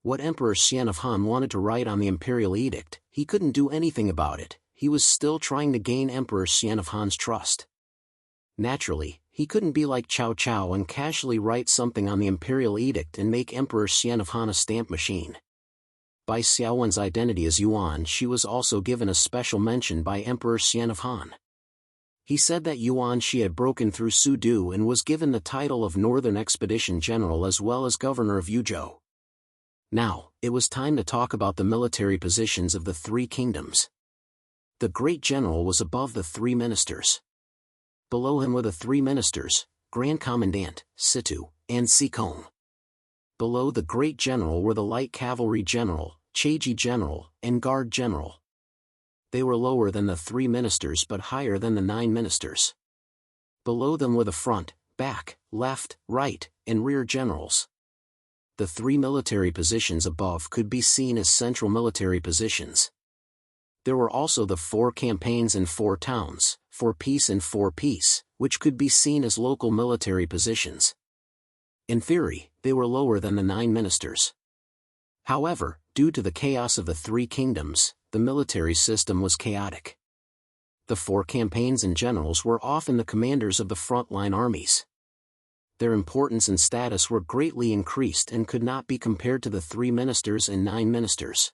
What Emperor Xian of Han wanted to write on the imperial edict, he couldn't do anything about it. He was still trying to gain Emperor Xian of Han's trust. Naturally, he couldn't be like Cao Cao and casually write something on the imperial edict and make Emperor Xian of Han a stamp machine. Bai Xiaowen's identity as Yuan Shi was also given a special mention by Emperor Xian of Han. He said that Yuan Shi had broken through Sudu and was given the title of Northern Expedition General as well as Governor of Yuzhou. Now, it was time to talk about the military positions of the three kingdoms. The great general was above the three ministers. Below him were the three ministers, Grand Commandant, Situ, and Sikong. Below the great general were the light cavalry general, Chaiji general, and guard general. They were lower than the three ministers but higher than the 9 ministers. Below them were the front, back, left, right, and rear generals. The 3 military positions above could be seen as central military positions. There were also the 4 campaigns and 4 towns, 4 peace and 4 peace, which could be seen as local military positions. In theory, they were lower than the 9 ministers. However, due to the chaos of the 3 kingdoms, the military system was chaotic. The 4 campaigns and generals were often the commanders of the frontline armies. Their importance and status were greatly increased and could not be compared to the 3 ministers and 9 ministers.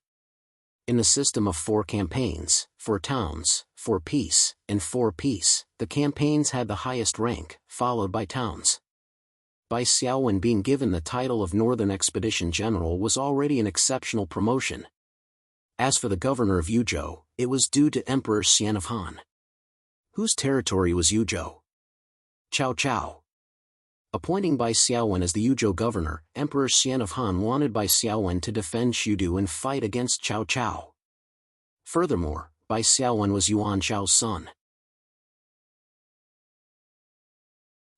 In the system of 4 campaigns, 4 towns, 4 peace, and 4 peace, the campaigns had the highest rank, followed by towns. Bai Xiaowen being given the title of Northern Expedition General was already an exceptional promotion. As for the governor of Yuzhou, it was due to Emperor Xian of Han. Whose territory was Yuzhou? Cao Cao. Appointing Bai Xiaowen as the Yuzhou governor, Emperor Xian of Han wanted Bai Xiaowen to defend Shudu and fight against Cao Cao. Furthermore, Bai Xiaowen was Yuan Shao's son.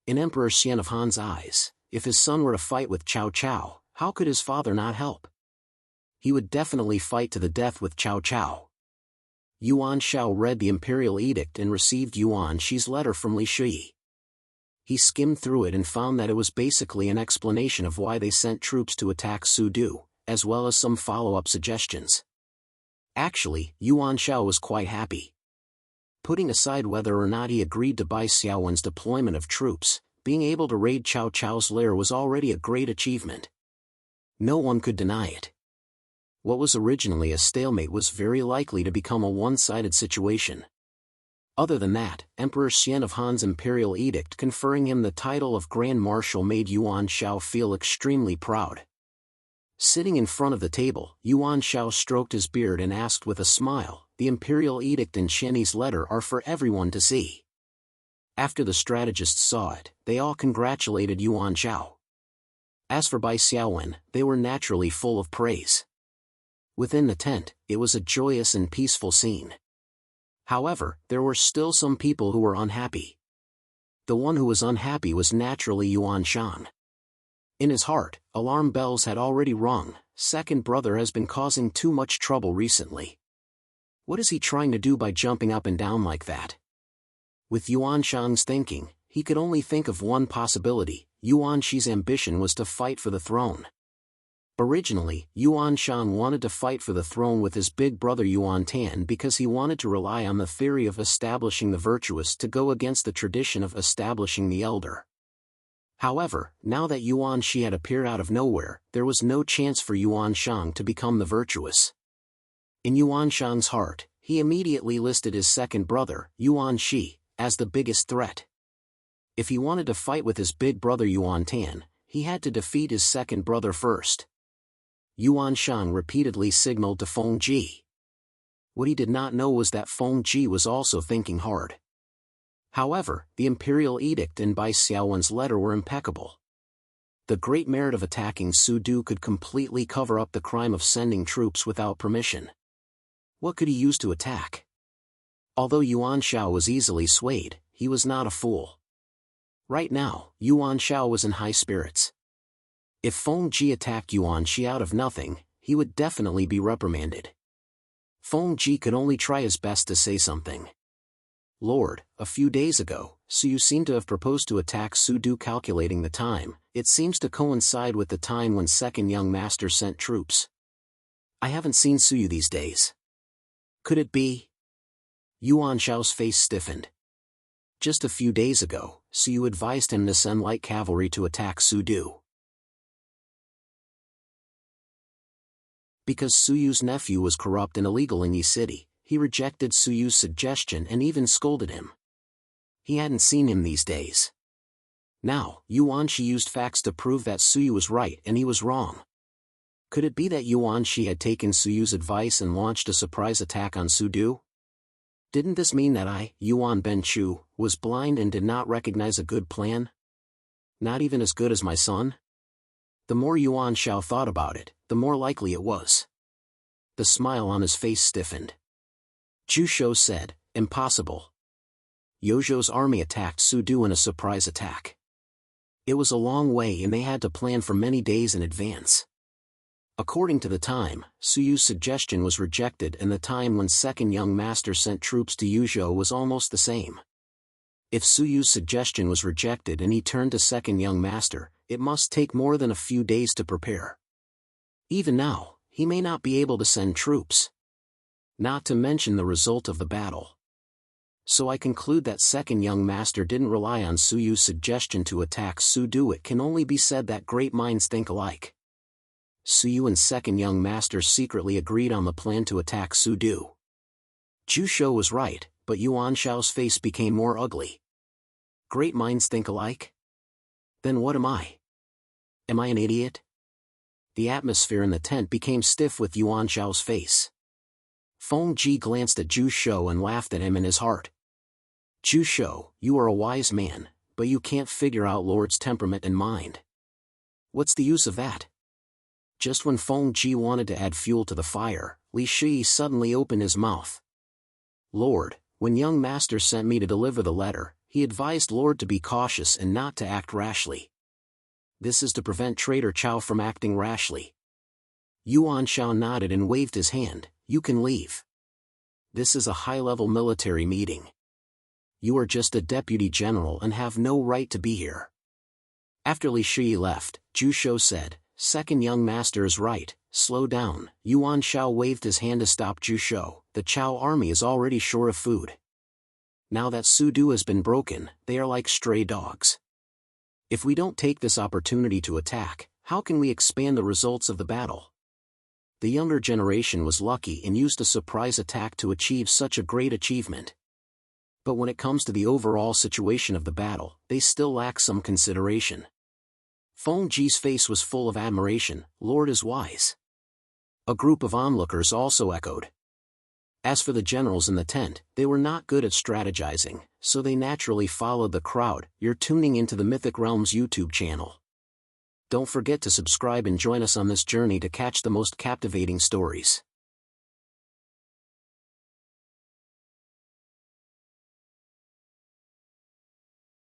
In Emperor Xian of Han's eyes, if his son were to fight with Cao Cao, how could his father not help? He would definitely fight to the death with Cao Cao. Yuan Shao read the imperial edict and received Yuan Shi's letter from Li Shi. He skimmed through it and found that it was basically an explanation of why they sent troops to attack Sudu, as well as some follow-up suggestions. Actually, Yuan Shao was quite happy. Putting aside whether or not he agreed to Bai Xiaowen's deployment of troops, being able to raid Cao Cao's lair was already a great achievement. No one could deny it. What was originally a stalemate was very likely to become a one-sided situation. Other than that, Emperor Xian of Han's imperial edict conferring him the title of Grand Marshal made Yuan Shao feel extremely proud. Sitting in front of the table, Yuan Shao stroked his beard and asked with a smile, "The imperial edict and Qian's letter are for everyone to see." After the strategists saw it, they all congratulated Yuan Shao. As for Bai Xiaowen, they were naturally full of praise. Within the tent, it was a joyous and peaceful scene. However, there were still some people who were unhappy. The one who was unhappy was naturally Yuan Shan. In his heart, alarm bells had already rung. Second brother has been causing too much trouble recently. What is he trying to do by jumping up and down like that? With Yuan Shan's thinking, he could only think of one possibility. Yuan Shi's ambition was to fight for the throne. Originally, Yuan Shan wanted to fight for the throne with his big brother Yuan Tan because he wanted to rely on the theory of establishing the virtuous to go against the tradition of establishing the elder. However, now that Yuan Shi had appeared out of nowhere, there was no chance for Yuan Shang to become the virtuous. In Yuan Shang's heart, he immediately listed his second brother, Yuan Shi, as the biggest threat. If he wanted to fight with his big brother Yuan Tan, he had to defeat his second brother first. Yuan Shang repeatedly signaled to Feng Ji. What he did not know was that Feng Ji was also thinking hard. However, the imperial edict and Bai Xiaowen's letter were impeccable. The great merit of attacking Sudu could completely cover up the crime of sending troops without permission. What could he use to attack? Although Yuan Shao was easily swayed, he was not a fool. Right now, Yuan Shao was in high spirits. If Feng Ji attacked Yuan Shi out of nothing, he would definitely be reprimanded. Feng Ji could only try his best to say something. Lord, a few days ago, Suyu seemed to have proposed to attack Su Du. Calculating the time, it seems to coincide with the time when second young master sent troops. I haven't seen Suyu these days. Could it be? Yuan Shao's face stiffened. Just a few days ago, Suyu advised him to send light cavalry to attack Su Du. Because Suyu's nephew was corrupt and illegal in Yi City, he rejected Suyu's suggestion and even scolded him. He hadn't seen him these days. Now, Yuan Shi used facts to prove that Suyu was right and he was wrong. Could it be that Yuan Shi had taken Suyu's advice and launched a surprise attack on Su Du? Didn't this mean that I, Yuan Ben Chu, was blind and did not recognize a good plan? Not even as good as my son? The more Yuan Shao thought about it, the more likely it was. The smile on his face stiffened. Zhu Shou said, impossible. Yozhou's army attacked Su Du in a surprise attack. It was a long way and they had to plan for many days in advance. According to the time, Suyu's suggestion was rejected and the time when second young master sent troops to Yuzhou was almost the same. If Suyu's suggestion was rejected and he turned to second young master, it must take more than a few days to prepare. Even now, he may not be able to send troops. Not to mention the result of the battle. So I conclude that second young master didn't rely on Suyu's suggestion to attack Su Du. It can only be said that great minds think alike. Suyu and second young master secretly agreed on the plan to attack Su Du. Zhu Shou was right, but Yuan Shao's face became more ugly. Great minds think alike? Then what am I? Am I an idiot? The atmosphere in the tent became stiff with Yuan Shao's face. Feng Ji glanced at Zhu Shou and laughed at him in his heart. Zhu Shou, you are a wise man, but you can't figure out Lord's temperament and mind. What's the use of that? Just when Feng Ji wanted to add fuel to the fire, Li Shi suddenly opened his mouth. Lord, when young master sent me to deliver the letter, he advised Lord to be cautious and not to act rashly. This is to prevent traitor Chao from acting rashly. Yuan Shao nodded and waved his hand. You can leave. This is a high-level military meeting. You are just a deputy general and have no right to be here. After Li Shi left, Zhu Shou said, second young master is right, slow down. Yuan Shao waved his hand to stop Zhu Shou. The Chao army is already short of food. Now that Su Du has been broken, they are like stray dogs. If we don't take this opportunity to attack, how can we expand the results of the battle? The younger generation was lucky and used a surprise attack to achieve such a great achievement. But when it comes to the overall situation of the battle, they still lack some consideration. Feng Ji's face was full of admiration. Lord is wise. A group of onlookers also echoed. As for the generals in the tent, they were not good at strategizing, so they naturally followed the crowd. You're tuning into the Mythic Realms YouTube channel. Don't forget to subscribe and join us on this journey to catch the most captivating stories.